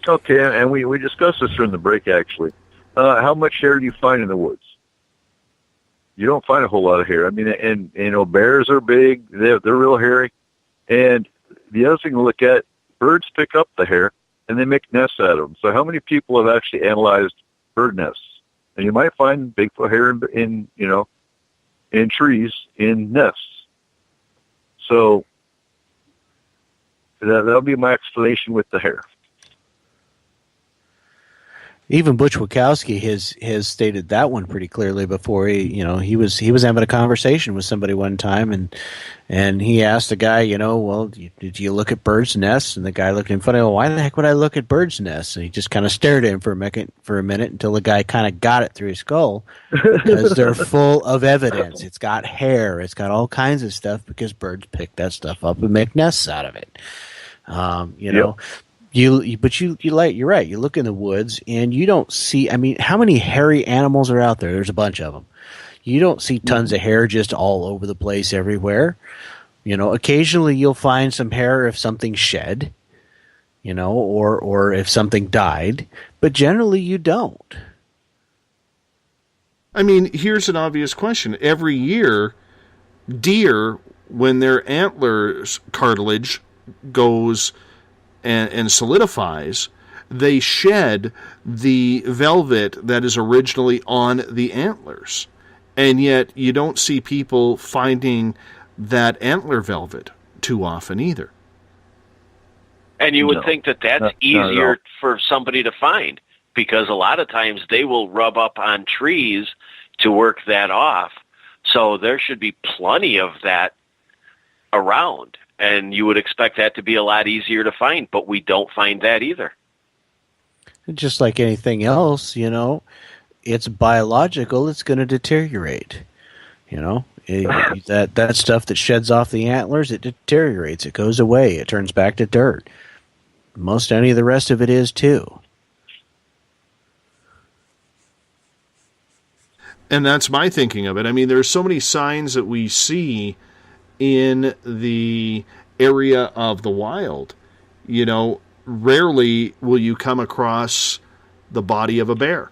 Okay, and we discussed this during the break, actually. How much hair do you find in the woods? You don't find a whole lot of hair. I mean, and you know, bears are big. They're real hairy. And the other thing to look at, birds pick up the hair, and they make nests out of them. So how many people have actually analyzed bird nests? And you might find Bigfoot hair in trees, in nests. So that'll be my explanation with the hair. Even Butch Wachowski has stated that one pretty clearly before. He was having a conversation with somebody one time, and he asked the guy, well, did you look at birds' nests? And the guy looked at him funny. Well, why the heck would I look at birds' nests? And he just kind of stared at him for a minute until the guy kind of got it through his skull, because they're full of evidence. It's got hair, it's got all kinds of stuff, because birds pick that stuff up and make nests out of it. Yep. You're right. You look in the woods and you don't see. I mean, how many hairy animals are out there? There's a bunch of them. You don't see tons of hair just all over the place everywhere. Occasionally you'll find some hair if something's shed, or if something died, but generally you don't. I mean, here's an obvious question. Every year, deer, when their antlers cartilage goes and solidifies, they shed the velvet that is originally on the antlers. And yet you don't see people finding that antler velvet too often either. And you would think that that's easier for somebody to find, because a lot of times they will rub up on trees to work that off. So there should be plenty of that around. And you would expect that to be a lot easier to find, but we don't find that either. Just like anything else, it's biological. It's going to deteriorate. That stuff that sheds off the antlers, it deteriorates. It goes away. It turns back to dirt. Most any of the rest of it is too. And that's my thinking of it. I mean, there's so many signs that we see in the area of the wild. Rarely will you come across the body of a bear.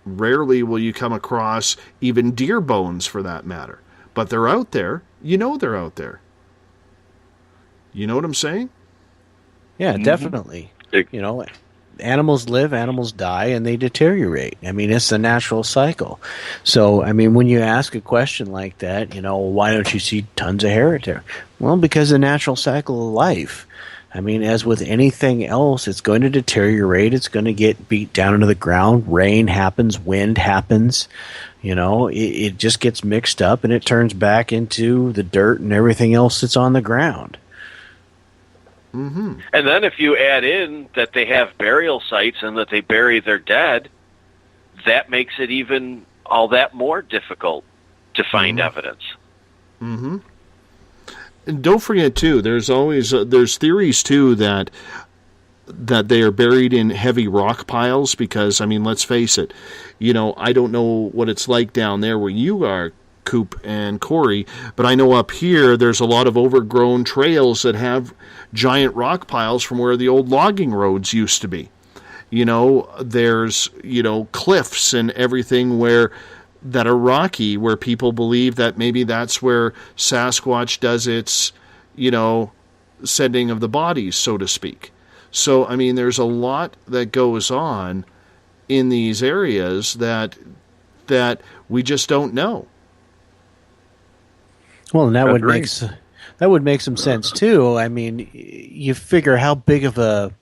Rarely will you come across even deer bones, for that matter. But they're out there. They're out there. You know what I'm saying? Yeah, definitely. Animals live, animals die, and they deteriorate. I mean, it's the natural cycle. So, I mean, when you ask a question like that, why don't you see tons of hair there? Well, because the natural cycle of life. I mean, as with anything else, it's going to deteriorate. It's going to get beat down into the ground. Rain happens. Wind happens. It just gets mixed up, and it turns back into the dirt and everything else that's on the ground. Mm-hmm. And then if you add in that they have burial sites and that they bury their dead, that makes it even all that more difficult to find evidence. Mm-hmm. And don't forget, too, there's always there's theories, too, that they are buried in heavy rock piles because, I mean, let's face it, I don't know what it's like down there where you are, Coop and Corey, but I know up here there's a lot of overgrown trails that have giant rock piles from where the old logging roads used to be. There's, cliffs and everything that are rocky, where people believe that maybe that's where Sasquatch does its, sending of the bodies, so to speak. So, I mean, there's a lot that goes on in these areas that we just don't know. Well, and that would make some sense too. I mean, you figure how big of a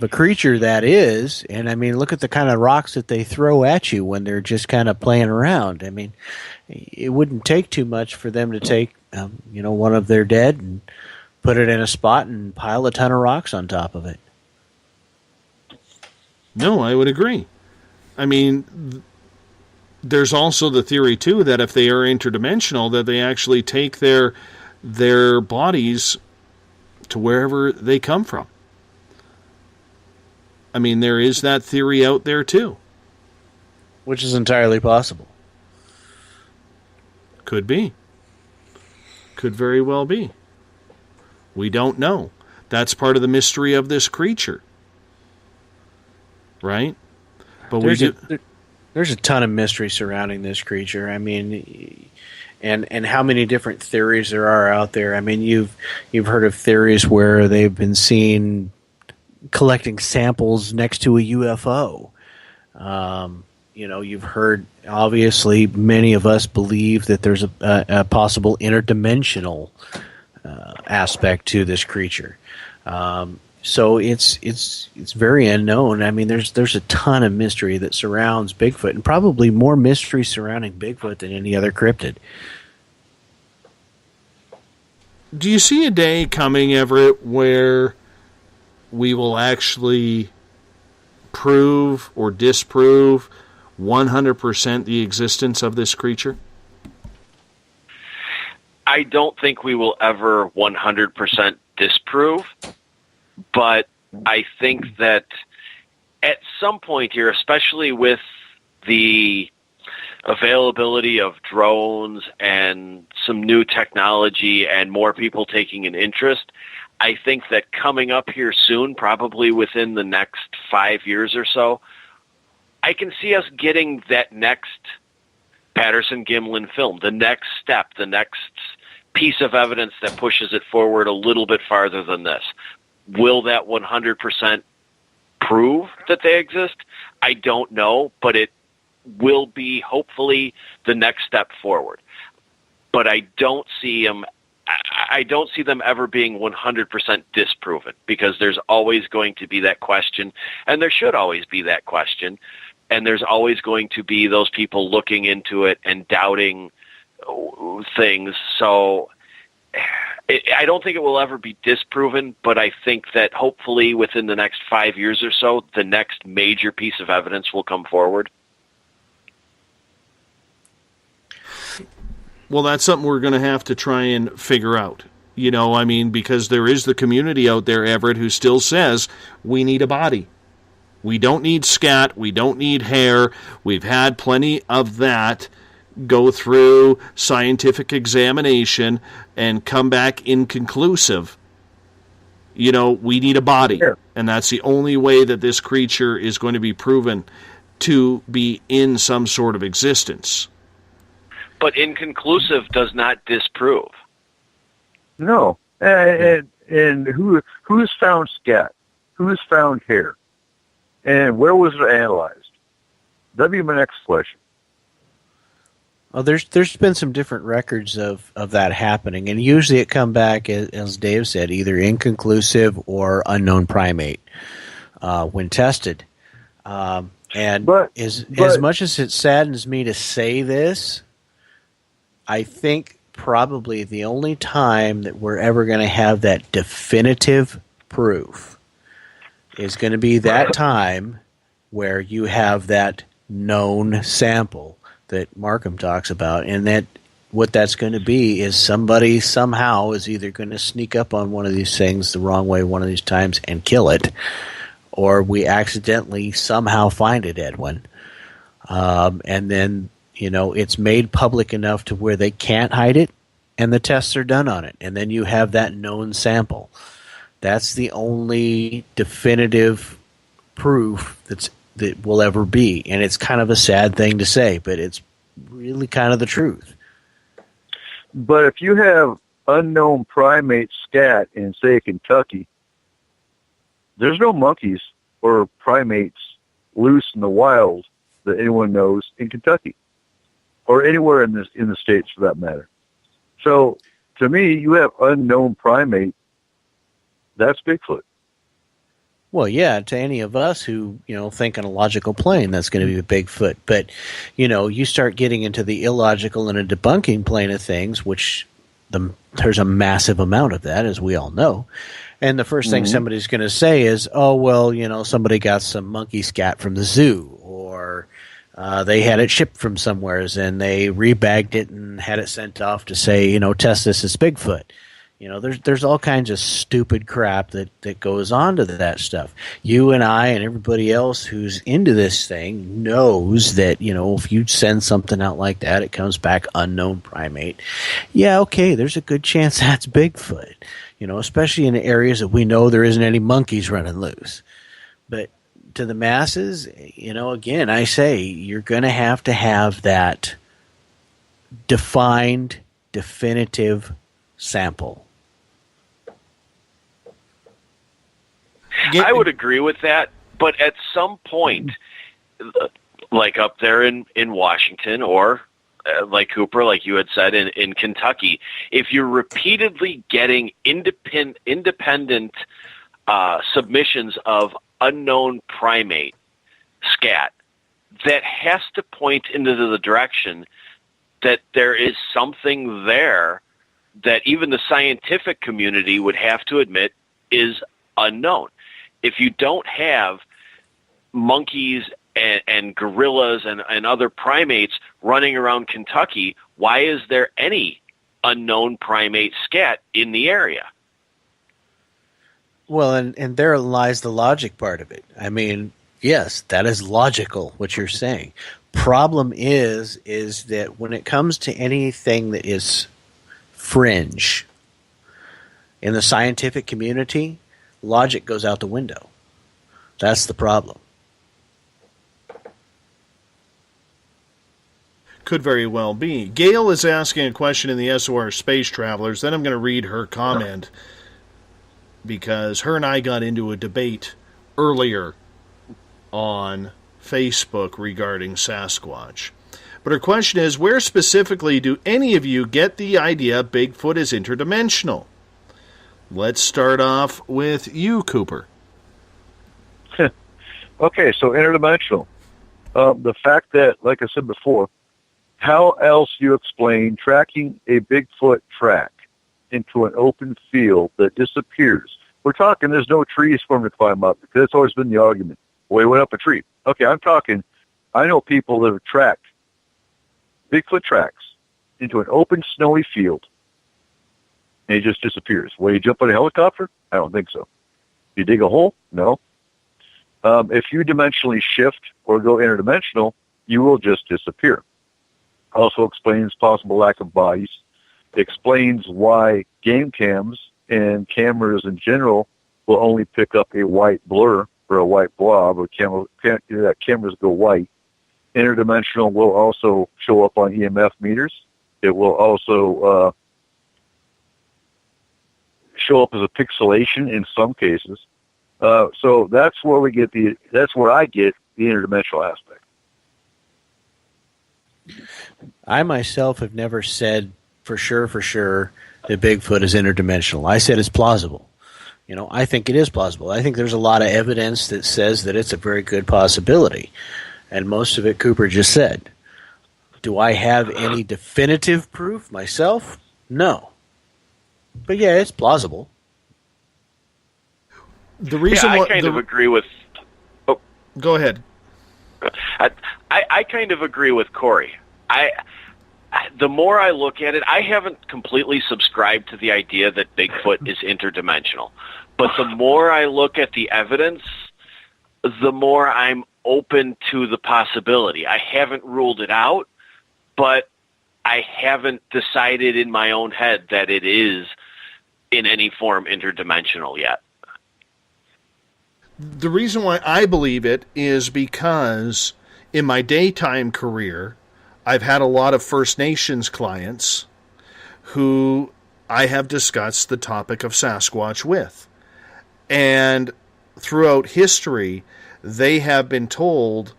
creature that is, and I mean, look at the kind of rocks that they throw at you when they're just kind of playing around. I mean, it wouldn't take too much for them to take, one of their dead and put it in a spot and pile a ton of rocks on top of it. No, I would agree. I mean, there's also the theory, too, that if they are interdimensional, that they actually take their bodies to wherever they come from. I mean, there is that theory out there, too. Which is entirely possible. Could be. Could very well be. We don't know. That's part of the mystery of this creature. Right? But there's a ton of mystery surrounding this creature. I mean, and how many different theories there are out there. I mean, you've heard of theories where they've been seen collecting samples next to a UFO. You've heard, obviously, many of us believe that there's a possible interdimensional aspect to this creature. So it's very unknown. I mean, there's a ton of mystery that surrounds Bigfoot, and probably more mystery surrounding Bigfoot than any other cryptid. Do you see a day coming, Everett, where we will actually prove or disprove 100% the existence of this creature? I don't think we will ever 100% disprove, but I think that at some point here, especially with the availability of drones and some new technology and more people taking an interest, I think that coming up here soon, probably within the next 5 years or so, I can see us getting that next Patterson-Gimlin film, the next step, the next piece of evidence that pushes it forward a little bit farther than this. Will that 100% prove that they exist? I don't know, but it will be hopefully the next step forward. But I don't see them ever being 100% disproven, because there's always going to be that question, and there should always be that question, and there's always going to be those people looking into it and doubting things. So I don't think it will ever be disproven, but I think that hopefully within the next 5 years or so, the next major piece of evidence will come forward. Well, that's something we're going to have to try and figure out. You know, I mean, because there is the community out there, Everett, who still says we need a body. We don't need scat. We don't need hair. We've had plenty of that go through scientific examination and come back inconclusive. You know, we need a body. And that's the only way that this creature is going to be proven to be in some sort of existence. But inconclusive does not disprove. No. And who's found scat? Who's found hair? And where was it analyzed? That'd be my next question. Well, there's been some different records of that happening, and usually it come back, as Dave said, either inconclusive or unknown primate when tested. As much as it saddens me to say this, I think probably the only time that we're ever going to have that definitive proof is going to be that time where you have that known sample that Markham talks about, and that what that's going to be is somebody somehow is either going to sneak up on one of these things the wrong way one of these times and kill it, or we accidentally somehow find it, Edwin. And then, you know, it's made public enough to where they can't hide it, and the tests are done on it, and then you have that known sample. That's the only definitive proof that will ever be, and it's kind of a sad thing to say, but it's really kind of the truth. But if you have unknown primate scat in, say, Kentucky, there's no monkeys or primates loose in the wild that anyone knows in Kentucky, or anywhere in the States for that matter. So, to me, you have unknown primate, that's Bigfoot. Well, yeah, to any of us who, you know, think on a logical plane, that's going to be a Bigfoot. But, you know, you start getting into the illogical and a debunking plane of things, which there's a massive amount of that, as we all know. And the first thing somebody's going to say is, oh, well, you know, somebody got some monkey scat from the zoo, or they had it shipped from somewheres and they rebagged it and had it sent off to say, you know, test this as Bigfoot. You know, there's all kinds of stupid crap that goes on to that stuff. You and I and everybody else who's into this thing knows that, you know, if you send something out like that, it comes back unknown primate. Yeah, okay, there's a good chance that's Bigfoot. You know, especially in areas that we know there isn't any monkeys running loose. But to the masses, you know, again, I say you're going to have that defined, definitive sample. I would agree with that, but at some point, like up there in Washington, or like Cooper, like you had said, in Kentucky, if you're repeatedly getting independent submissions of unknown primate scat that has to point into the direction that there is something there that even the scientific community would have to admit is unknown. If you don't have monkeys and gorillas and other primates running around Kentucky, why is there any unknown primate scat in the area? Well, and there lies the logic part of it. I mean, yes, that is logical, what you're saying. Problem is that when it comes to anything that is fringe in the scientific community, logic goes out the window. That's the problem. Could very well be. Gail is asking a question in the SOR Space Travelers. Then I'm going to read her comment because her and I got into a debate earlier on Facebook regarding Sasquatch. But her question is, where specifically do any of you get the idea Bigfoot is interdimensional? Let's start off with you, Cooper. Okay, so interdimensional. The fact that, like I said before, how else you explain tracking a Bigfoot track into an open field that disappears? We're talking there's no trees for him to climb up, because it's always been the argument. Well, he went up a tree. Okay, I'm talking, I know people that have tracked Bigfoot tracks into an open snowy field, and he just disappears. Will you jump on a helicopter? I don't think so. You dig a hole? No. If you dimensionally shift or go interdimensional, you will just disappear. Also explains possible lack of bodies. Explains why game cams and cameras in general will only pick up a white blur or a white blob, or cameras go white. Interdimensional will also show up on EMF meters. It will also show up as a pixelation in some cases. So that's where that's where I get the interdimensional aspect. I myself have never said for sure that Bigfoot is interdimensional. I said it's plausible. You know, I think it is plausible. I think there's a lot of evidence that says that it's a very good possibility. And most of it Cooper just said. Do I have any definitive proof myself? No. But yeah, it's plausible. The reason I kind of agree with... Oh. Go ahead. I kind of agree with Corey. The more I look at it, I haven't completely subscribed to the idea that Bigfoot is interdimensional. But the more I look at the evidence, the more I'm open to the possibility. I haven't ruled it out, but I haven't decided in my own head that it is in any form interdimensional yet. The reason why I believe it is because in my daytime career, I've had a lot of First Nations clients who I have discussed the topic of Sasquatch with. And throughout history, they have been told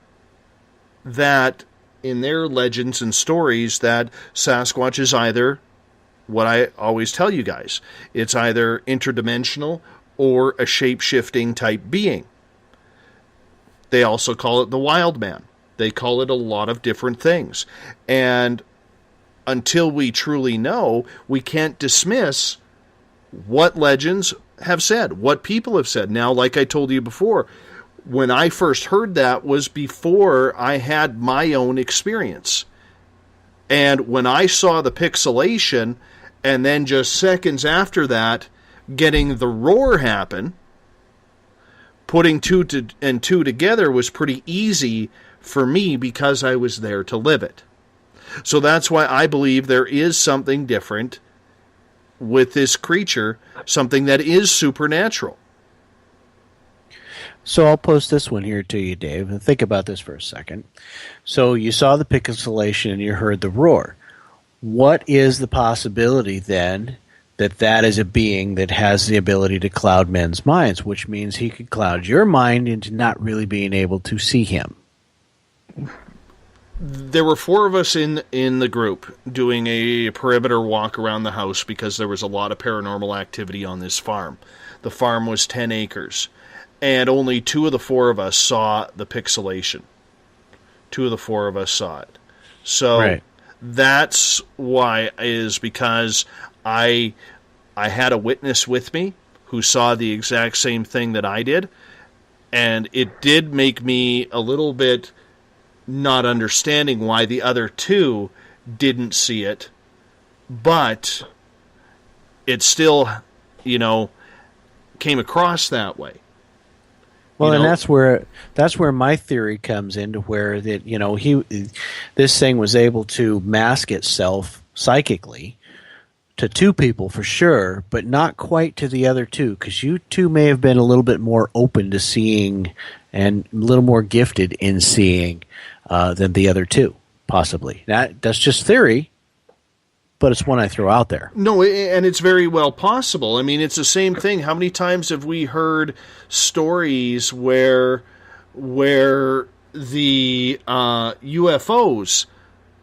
that in their legends and stories that Sasquatch is either, what I always tell you guys, it's either interdimensional or a shape-shifting type being. They also call it the wild man. They call it a lot of different things. And until we truly know, we can't dismiss what legends have said, what people have said. Now, like I told you before, when I first heard that was before I had my own experience. And when I saw the pixelation, and then just seconds after that, getting the roar happen, putting two and two together was pretty easy for me because I was there to live it. So that's why I believe there is something different with this creature, something that is supernatural. So I'll post this one here to you, Dave, and think about this for a second. So you saw the pixelation and you heard the roar. What is the possibility then that is a being that has the ability to cloud men's minds, which means he could cloud your mind into not really being able to see him? there were 4 of us in the group doing a perimeter walk around the house because there was a lot of paranormal activity on this farm. The farm was 10 acres, and only 2 of the 4 of us saw the pixelation. 2 of the 4 of us saw it. So Right. that's why, is because I had a witness with me who saw the exact same thing that I did, and it did make me a little bit not understanding why the other 2 didn't see it, but it still, came across that way. Well, and that's where my theory comes into, where that this thing was able to mask itself psychically to 2 people for sure, but not quite to the other 2, because you 2 may have been a little bit more open to seeing and a little more gifted in seeing than the other 2, possibly. That's just theory, but it's one I throw out there. No, and it's very well possible. I mean, it's the same thing. How many times have we heard stories where the UFOs,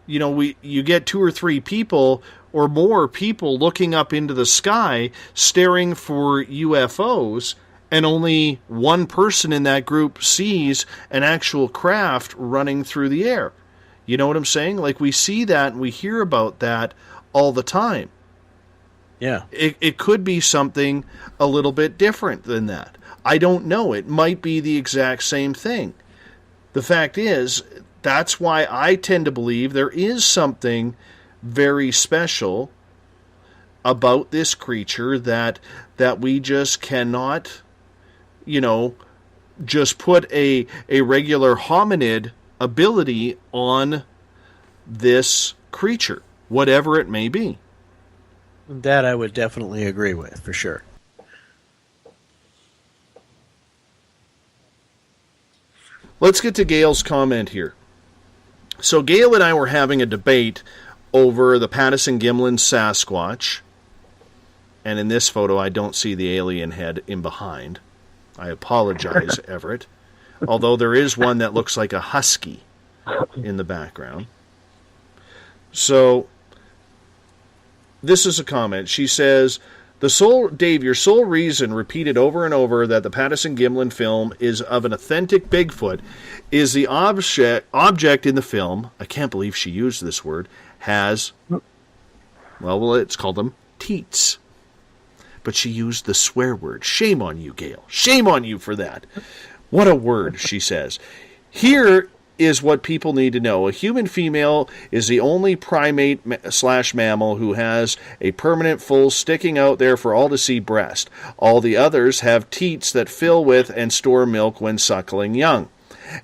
you get 2 or 3 people or more people looking up into the sky, staring for UFOs, and only one person in that group sees an actual craft running through the air. You know what I'm saying? Like, we see that and we hear about that all the time. Yeah. It could be something a little bit different than that. I don't know. It might be the exact same thing. The fact is, that's why I tend to believe there is something very special about this creature that we just cannot, just put a regular hominid ability on this creature, whatever it may be. That I would definitely agree with, for sure. Let's get to Gail's comment here. So Gail and I were having a debate over the Patterson-Gimlin Sasquatch. And in this photo, I don't see the alien head in behind. I apologize, Everett. Although there is one that looks like a husky in the background. So, this is a comment. She says, Dave, your sole reason repeated over and over that the Patterson-Gimlin film is of an authentic Bigfoot is the object in the film, I can't believe she used this word, has, well, let's call them teats. But she used the swear word. Shame on you, Gail. Shame on you for that. What a word, she says. Here is what people need to know. A human female is the only primate/mammal who has a permanent full sticking out there for all to see breast. All the others have teats that fill with and store milk when suckling young.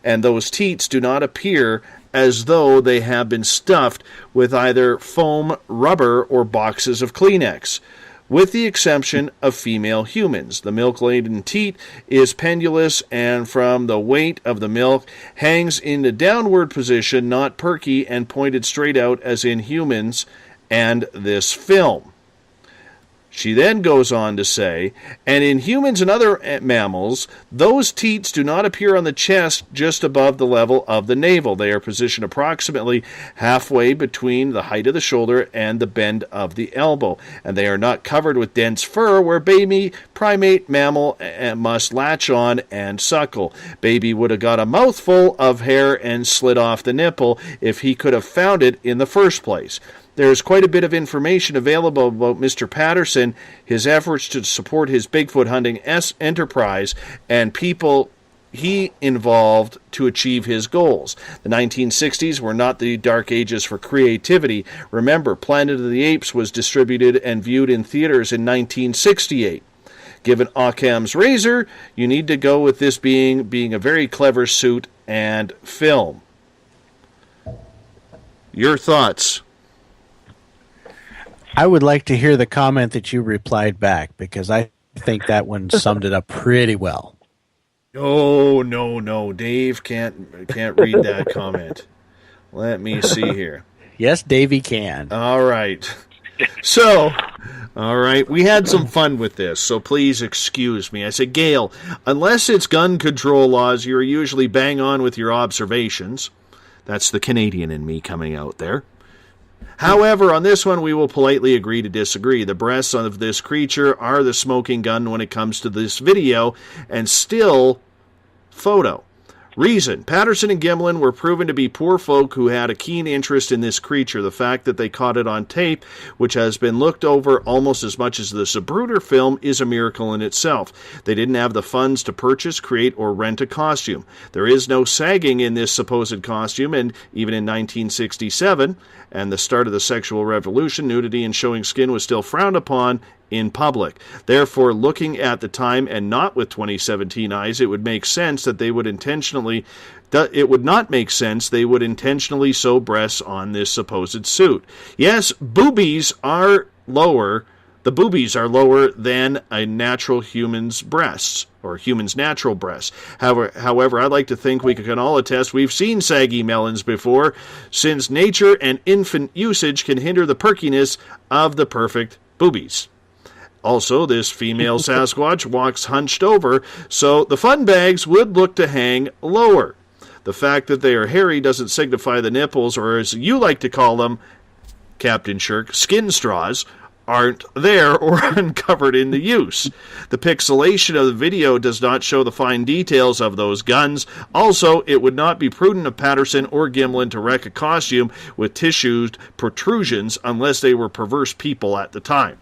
And those teats do not appear as though they have been stuffed with either foam, rubber, or boxes of Kleenex. With the exception of female humans. The milk-laden teat is pendulous and from the weight of the milk hangs in the downward position, not perky and pointed straight out as in humans and this film. She then goes on to say, and in humans and other mammals, those teats do not appear on the chest just above the level of the navel. They are positioned approximately halfway between the height of the shoulder and the bend of the elbow, and they are not covered with dense fur where baby primate mammal must latch on and suckle. Baby would have got a mouthful of hair and slid off the nipple if he could have found it in the first place. There is quite a bit of information available about Mr. Patterson, his efforts to support his Bigfoot hunting enterprise, and people he involved to achieve his goals. The 1960s were not the dark ages for creativity. Remember, Planet of the Apes was distributed and viewed in theaters in 1968. Given Occam's razor, you need to go with this being a very clever suit and film. Your thoughts? I would like to hear the comment that you replied back, because I think that one summed it up pretty well. Oh, no. Dave can't read that comment. Let me see here. Yes, Davey can. All right. So, we had some fun with this, so please excuse me. I said, Gail, unless it's gun control laws, you're usually bang on with your observations. That's the Canadian in me coming out there. However, on this one, we will politely agree to disagree. The breasts of this creature are the smoking gun when it comes to this video and still photo. Reason: Patterson and Gimlin were proven to be poor folk who had a keen interest in this creature. The fact that they caught it on tape, which has been looked over almost as much as the Zapruder film, is a miracle in itself. They didn't have the funds to purchase, create, or rent a costume. There is no sagging in this supposed costume, and even in 1967, and the start of the sexual revolution, nudity and showing skin was still frowned upon in public. Therefore, looking at the time and not with 2017 eyes, it would make sense that they would intentionally sew breasts on this supposed suit. Yes, boobies are lower. The boobies are lower than a natural human's breasts, or human's natural breasts. However, I'd like to think we can all attest we've seen saggy melons before, since nature and infant usage can hinder the perkiness of the perfect boobies. Also, this female Sasquatch walks hunched over, so the fun bags would look to hang lower. The fact that they are hairy doesn't signify the nipples, or as you like to call them, Captain Shirk, skin straws, aren't there or uncovered in the use. The pixelation of the video does not show the fine details of those guns. Also, it would not be prudent of Patterson or Gimlin to wreck a costume with tissued protrusions unless they were perverse people at the time.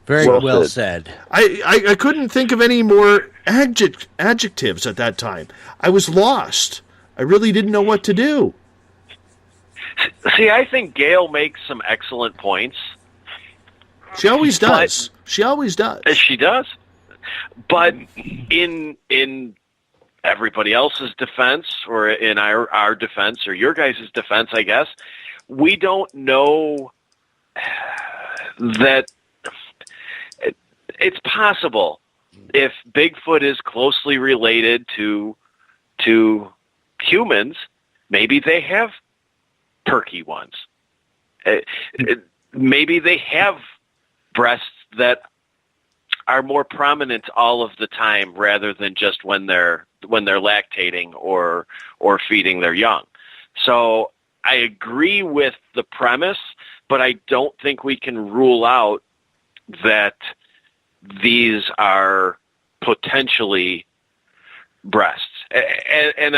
Very well said. I couldn't think of any more adjectives at that time. I was lost. I really didn't know what to do. See, I think Gail makes some excellent points. She always does. She always does. She does. But in everybody else's defense, or in our defense, or your guys' defense, I guess, we don't know that it's possible if Bigfoot is closely related to humans, maybe they have perky ones. Maybe they have breasts that are more prominent all of the time rather than just when they're lactating or feeding their young. So I agree with the premise, but I don't think we can rule out that these are potentially breasts. And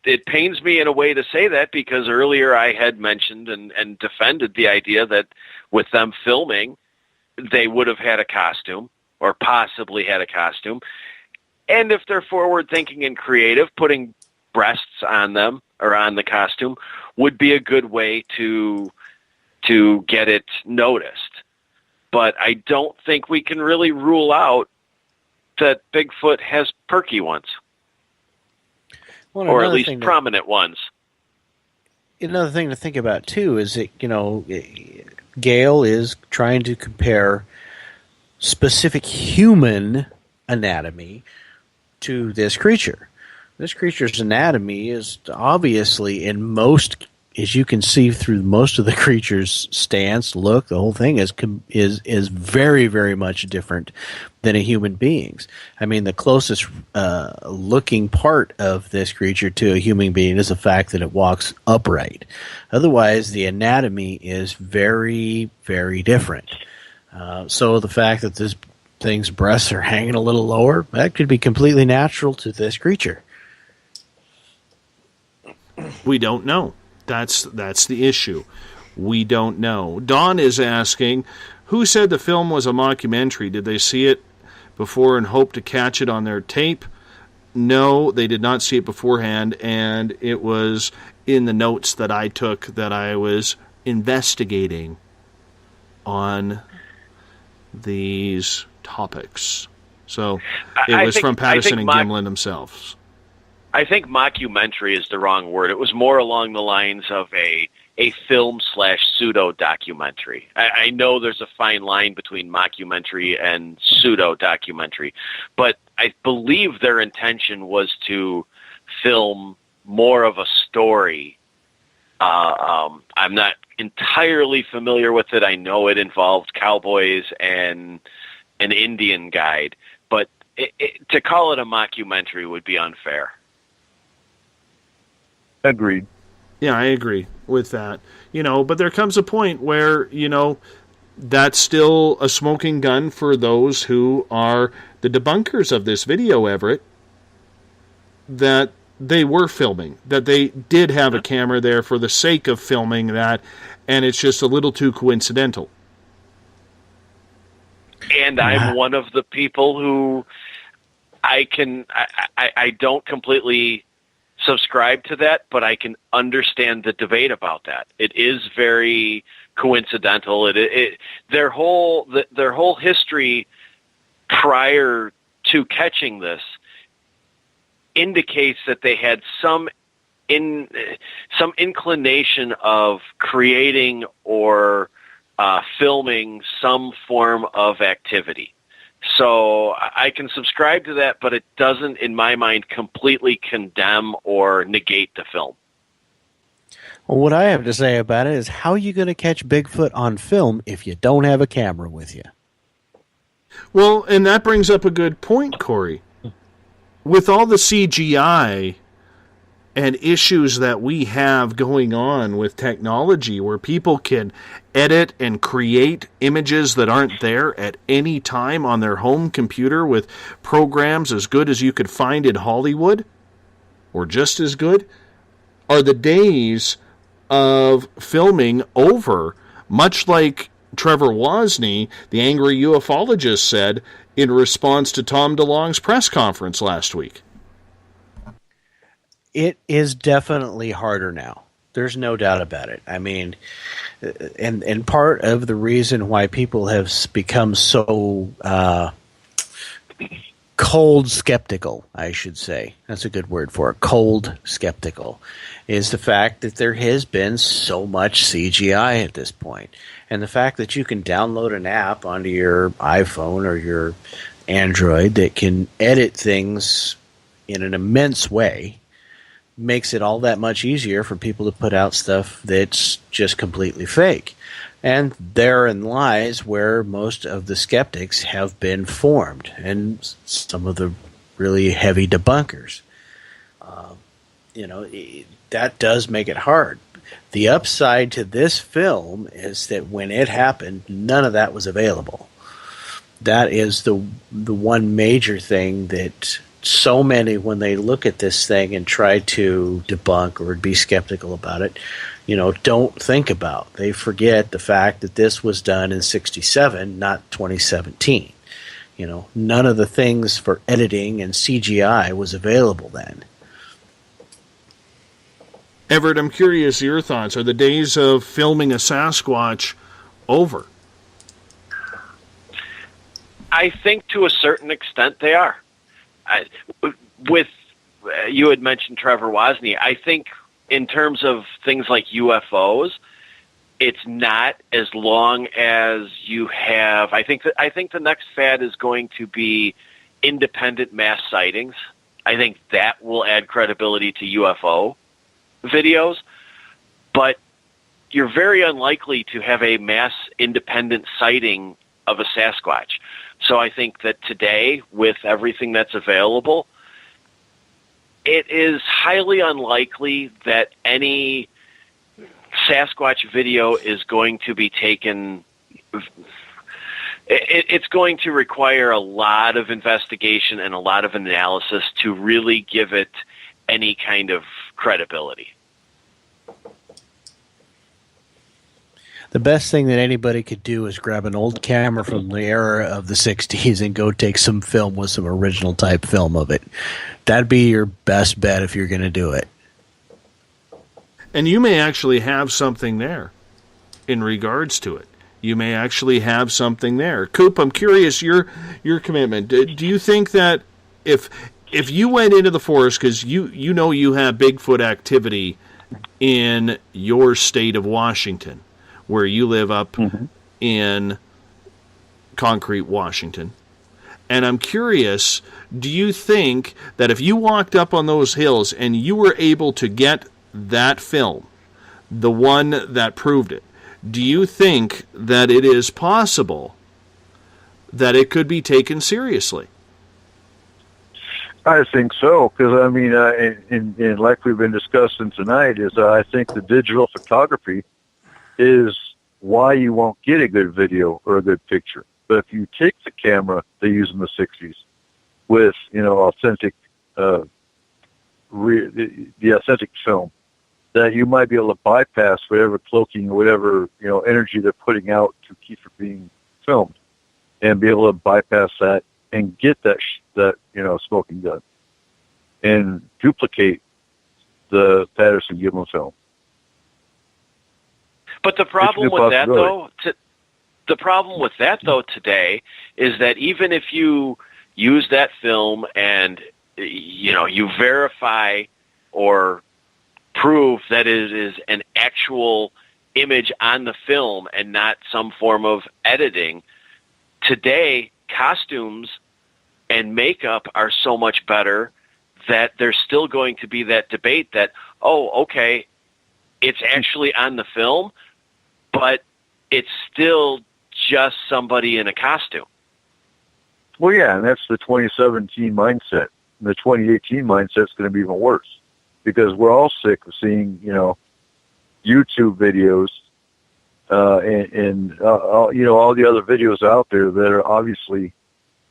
it pains me in a way to say that, because earlier I had mentioned and defended the idea that with them filming, they would have had a costume, or possibly had a costume. And if they're forward thinking and creative, putting breasts on them or on the costume would be a good way to get it noticed. But I don't think we can really rule out that Bigfoot has perky ones. Well, or at least prominent ones. Another thing to think about, too, is that, Gail is trying to compare specific human anatomy to this creature. This creature's anatomy is obviously, in most, as you can see through most of the creature's stance, look, the whole thing is very, very much different than a human being's. I mean, the closest looking part of this creature to a human being is the fact that it walks upright. Otherwise, the anatomy is very, very different. So the fact that this thing's breasts are hanging a little lower, that could be completely natural to this creature. We don't know. That's the issue. We don't know. Dawn is asking, who said the film was a mockumentary? Did they see it before and hope to catch it on their tape? No, they did not see it beforehand, and it was in the notes that I took that I was investigating on these topics. So it was from Patterson and Gimlin themselves. I think mockumentary is the wrong word. It was more along the lines of a film/pseudo-documentary. I know there's a fine line between mockumentary and pseudo-documentary, but I believe their intention was to film more of a story. I'm not entirely familiar with it. I know it involved cowboys and an Indian guide, but to call it a mockumentary would be unfair. Agreed. Yeah, I agree with that. But there comes a point where, that's still a smoking gun for those who are the debunkers of this video, Everett, that they were filming, that they did have a camera there for the sake of filming that, and it's just a little too coincidental. And I'm one of the people who I don't completely subscribe to that, but I can understand the debate about that. It is very coincidental. Their whole history prior to catching this indicates that they had some inclination of creating or filming some form of activity. So I can subscribe to that, but it doesn't, in my mind, completely condemn or negate the film. Well, what I have to say about it is, how are you going to catch Bigfoot on film if you don't have a camera with you? Well, and that brings up a good point, Corey. With all the CGI and issues that we have going on with technology, where people can edit and create images that aren't there at any time on their home computer with programs as good as you could find in Hollywood, or just as good, are the days of filming over, much like Trevor Wozni, the angry ufologist, said in response to Tom DeLonge's press conference last week. It is definitely harder now. There's no doubt about it. I mean, and part of the reason why people have become so cold skeptical, I should say, that's a good word for it, cold skeptical, is the fact that there has been so much CGI at this point. And the fact that you can download an app onto your iPhone or your Android that can edit things in an immense way makes it all that much easier for people to put out stuff that's just completely fake. And therein lies where most of the skeptics have been formed, and some of the really heavy debunkers. That does make it hard. The upside to this film is that when it happened, none of that was available. That is the one major thing that so many, when they look at this thing and try to debunk or be skeptical about it, don't think about. They forget the fact that this was done in 1967, not 2017. None of the things for editing and CGI was available then. Everett, I'm curious your thoughts. Are the days of filming a Sasquatch over? I think to a certain extent they are. You had mentioned Trevor Wozni. I think in terms of things like UFOs, it's not as long as you have. I think the next fad is going to be independent mass sightings. I think that will add credibility to UFO videos, but you're very unlikely to have a mass independent sighting of a Sasquatch. So I think that today, with everything that's available, it is highly unlikely that any Sasquatch video is going to be taken. It's going to require a lot of investigation and a lot of analysis to really give it any kind of credibility. The best thing that anybody could do is grab an old camera from the era of the 60s and go take some film with some original type film of it. That'd be your best bet if you're going to do it. And you may actually have something there in regards to it. You may actually have something there. Coop, I'm curious, your commitment. Do you think that if you went into the forest, because you have Bigfoot activity in your state of Washington, where you live up in Concrete, Washington. And I'm curious, do you think that if you walked up on those hills and you were able to get that film, the one that proved it, do you think that it is possible that it could be taken seriously? I think so, because I mean, in like we've been discussing tonight, is I think the digital photography is why you won't get a good video or a good picture. But if you take the camera they used in the '60s with authentic, the authentic film, that you might be able to bypass whatever cloaking or whatever energy they're putting out to keep it being filmed, and be able to bypass that and get that smoking gun and duplicate the Patterson Gimlin film. But the problem with that, though, today is that even if you use that film and you verify or prove that it is an actual image on the film and not some form of editing, today costumes and makeup are so much better that there's still going to be that debate that, okay, it's actually on the film, but it's still just somebody in a costume. Well, yeah, and that's the 2017 mindset. The 2018 mindset's going to be even worse, because we're all sick of seeing, YouTube videos and all the other videos out there that are obviously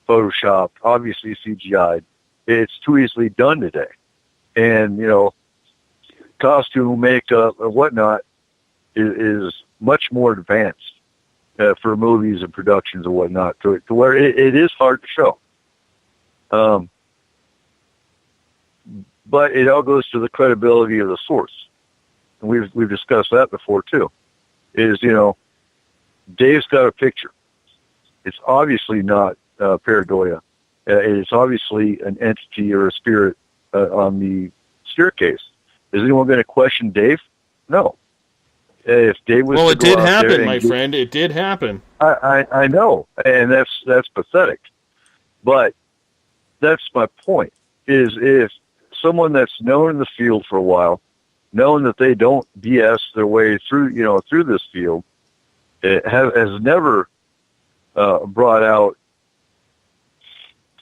Photoshopped, obviously CGI'd. It's too easily done today. And, costume, makeup, and whatnot is much more advanced for movies and productions and whatnot, to where it is hard to show. But it all goes to the credibility of the source. And we've discussed that before, too. Dave's got a picture. It's obviously not pareidolia. It's obviously an entity or a spirit on the staircase. Is anyone going to question Dave? No. If Dave was it did happen, my friend. It did happen. I know, and that's pathetic. But that's my point. Is if someone that's known in the field for a while, knowing that they don't BS their way through this field, has never brought out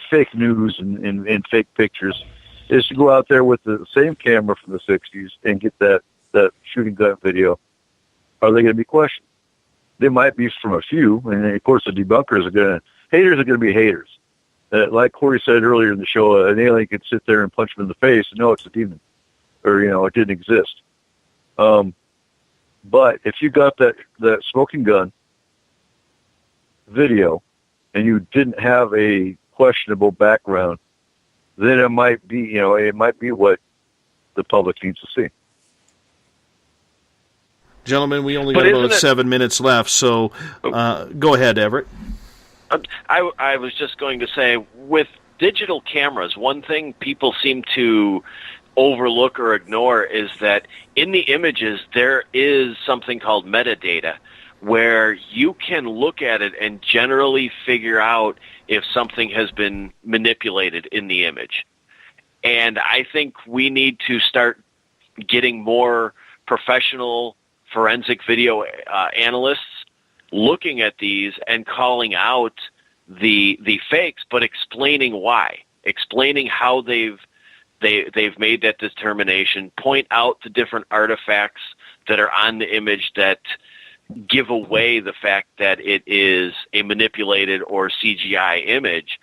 fake news and fake pictures, is to go out there with the same camera from the '60s and get that shooting gun video. Are they going to be questioned? They might be from a few, and of course the debunkers haters are going to be haters. Like Corey said earlier in the show, an alien could sit there and punch them in the face and know it's a demon, or it didn't exist. But if you got that smoking gun video and you didn't have a questionable background, then it might be what the public needs to see. Gentlemen, we only got about 7 minutes left, so go ahead, Everett. I was just going to say, with digital cameras, one thing people seem to overlook or ignore is that in the images there is something called metadata, where you can look at it and generally figure out if something has been manipulated in the image. And I think we need to start getting more professional forensic video analysts looking at these and calling out the fakes, but explaining why, explaining how they've made that determination, point out the different artifacts that are on the image that give away the fact that it is a manipulated or CGI image,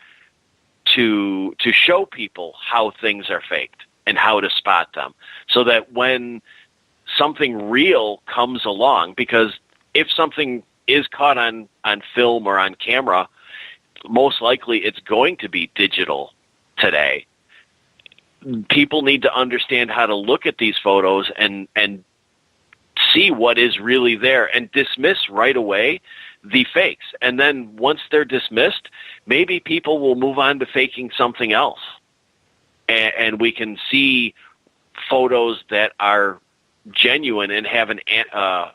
to show people how things are faked and how to spot them, so that when something real comes along, because if something is caught on film or on camera, most likely it's going to be digital today. People need to understand how to look at these photos and see what is really there and dismiss right away the fakes. And then once they're dismissed, maybe people will move on to faking something else. And we can see photos that are genuine and have an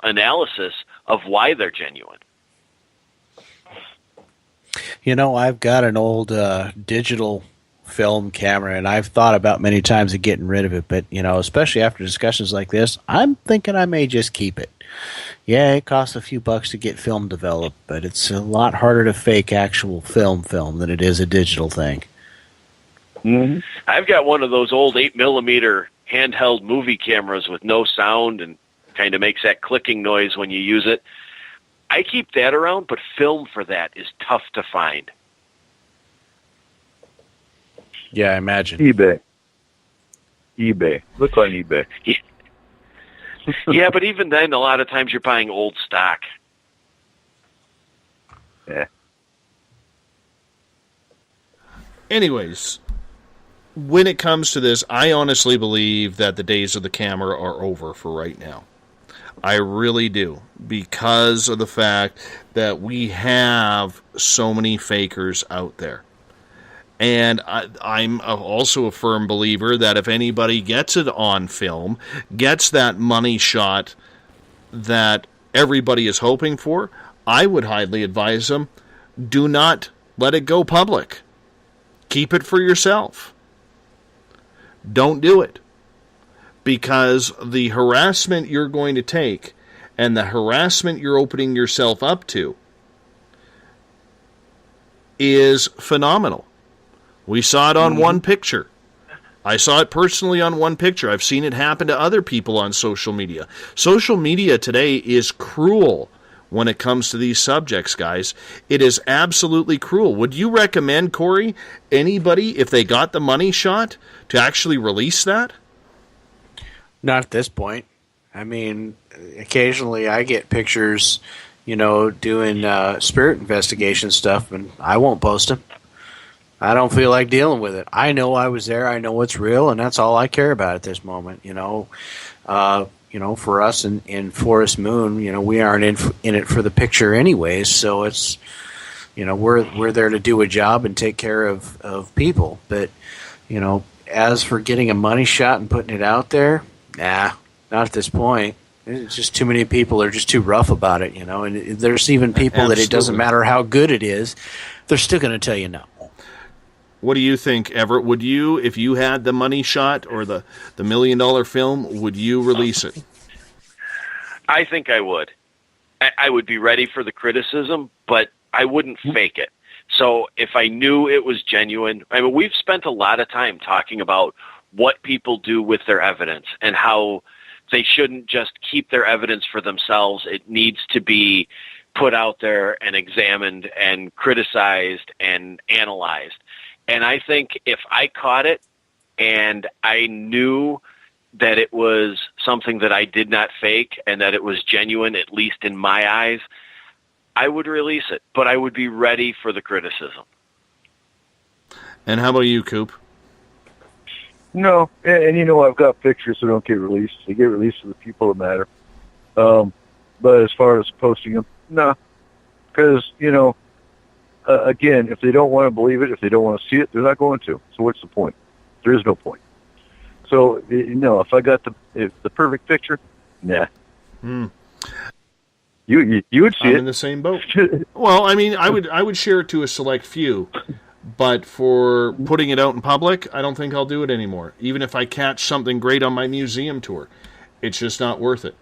analysis of why they're genuine. I've got an old digital film camera, and I've thought about many times of getting rid of it, but especially after discussions like this, I'm thinking I may just keep it. Yeah, it costs a few bucks to get film developed, but it's a lot harder to fake actual film than it is a digital thing. Mm-hmm. I've got one of those old 8mm handheld movie cameras with no sound and kind of makes that clicking noise when you use it. I keep that around, but film for that is tough to find. Yeah, I imagine. eBay. Look on eBay. Yeah, but even then, a lot of times you're buying old stock. Yeah. Anyways, when it comes to this, I honestly believe that the days of the camera are over for right now. I really do, because of the fact that we have so many fakers out there. And I'm also a firm believer that if anybody gets it on film, gets that money shot that everybody is hoping for, I would highly advise them, do not let it go public. Keep it for yourself. Don't do it. Because the harassment you're going to take and the harassment you're opening yourself up to is phenomenal. We saw it on one picture. I saw it personally on one picture. I've seen it happen to other people on social media. Social media today is cruel when it comes to these subjects, guys. It is absolutely cruel. Would you recommend, Corey, anybody, if they got the money shot, to actually release that? Not at this point. I mean, occasionally I get pictures, doing spirit investigation stuff, and I won't post them. I don't feel like dealing with it. I know I was there. I know it's real, and that's all I care about at this moment. For us in Forest Moon, we aren't in it for the picture anyways. So it's, we're there to do a job and take care of people. But, as for getting a money shot and putting it out there, nah, not at this point. It's just too many people are just too rough about it, And there's even people that it doesn't matter how good it is, they're still going to tell you no. What do you think, Everett? Would you, if you had the money shot or the $1 million film, would you release it? I think I would. I would be ready for the criticism, but I wouldn't fake it. So if I knew it was genuine, I mean, we've spent a lot of time talking about what people do with their evidence and how they shouldn't just keep their evidence for themselves. It needs to be put out there and examined and criticized and analyzed. And I think if I caught it and I knew that it was something that I did not fake and that it was genuine, at least in my eyes, I would release it. But I would be ready for the criticism. And how about you, Coop? No, and I've got pictures that don't get released. They get released to the people that matter. But as far as posting them, no. Because, again, if they don't want to believe it, if they don't want to see it, they're not going to. So what's the point? There is no point. So, if I got the perfect picture, nah. You would see I'm it. in the same boat. Well, I mean, I would share it to a select few, but for putting it out in public, I don't think I'll do it anymore. Even if I catch something great on my museum tour, it's just not worth it.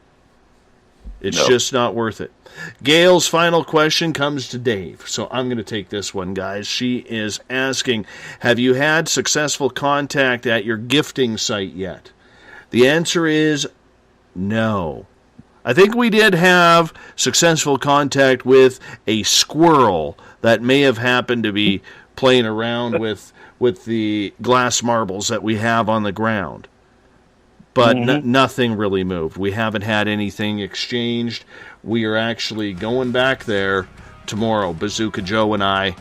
It's just not worth it. Gail's final question comes to Dave, so I'm going to take this one, guys. She is asking, have you had successful contact at your gifting site yet? The answer is no. I think we did have successful contact with a squirrel that may have happened to be playing around with the glass marbles that we have on the ground. But nothing really moved. We haven't had anything exchanged. We are actually going back there tomorrow, Bazooka Joe and I,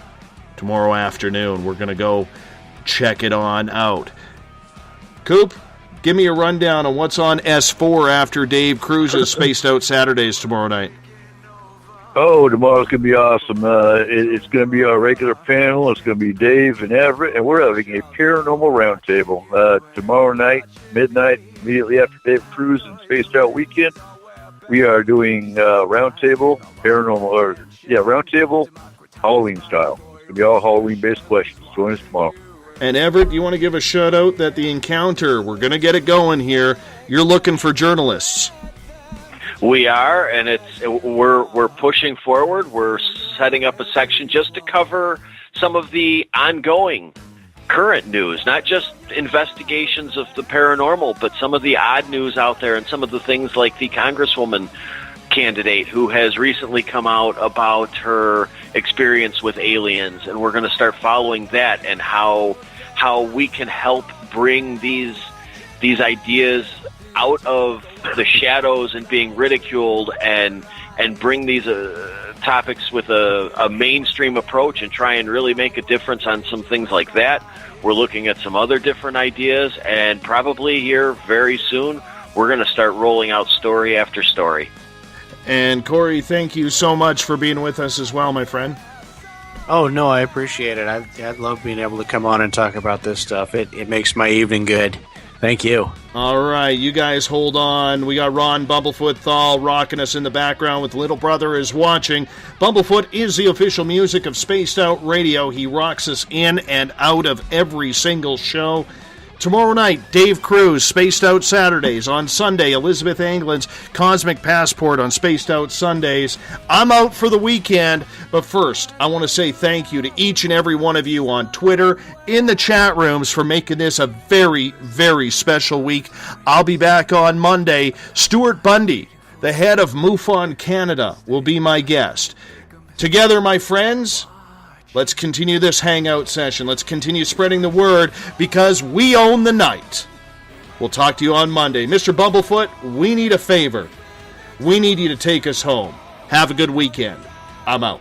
tomorrow afternoon. We're going to go check it on out. Coop, give me a rundown on what's on S4 after Dave Cruz's Spaced Out Saturdays tomorrow night. Oh, tomorrow's going to be awesome. It's going to be our regular panel. It's going to be Dave and Everett, and we're having a paranormal roundtable tomorrow night, midnight, immediately after Dave Cruz and Spaced Out Weekend. We are doing roundtable Halloween style. It's going to be all Halloween-based questions. Join us tomorrow. And Everett, do you want to give a shout out that the Encounter, we're going to get it going here. You're looking for journalists. We are, and we're pushing forward. We're setting up a section just to cover some of the ongoing current news, not just investigations of the paranormal, but some of the odd news out there and some of the things like the Congresswoman candidate who has recently come out about her experience with aliens, and we're going to start following that and how we can help bring these ideas out of the shadows and being ridiculed and bring these topics with a mainstream approach and try and really make a difference on some things like that. We're looking at some other different ideas, and probably here very soon we're going to start rolling out story after story. And Corey, thank you so much for being with us as well, my friend. Oh, no, I appreciate it. I love being able to come on and talk about this stuff. It makes my evening good. Thank you. All right, you guys hold on. We got Ron Bumblefoot THAL rocking us in the background with Little Brother is Watching. Bumblefoot is the official music of Spaced Out Radio. He rocks us in and out of every single show. Tomorrow night, Dave Cruz, Spaced Out Saturdays. On Sunday, Elizabeth Anglin's Cosmic Passport on Spaced Out Sundays. I'm out for the weekend, but first, I want to say thank you to each and every one of you on Twitter, in the chat rooms, for making this a very, very special week. I'll be back on Monday. Stuart Bundy, the head of MUFON Canada, will be my guest. Together, my friends, let's continue this hangout session. Let's continue spreading the word, because we own the night. We'll talk to you on Monday. Mr. Bumblefoot, we need a favor. We need you to take us home. Have a good weekend. I'm out.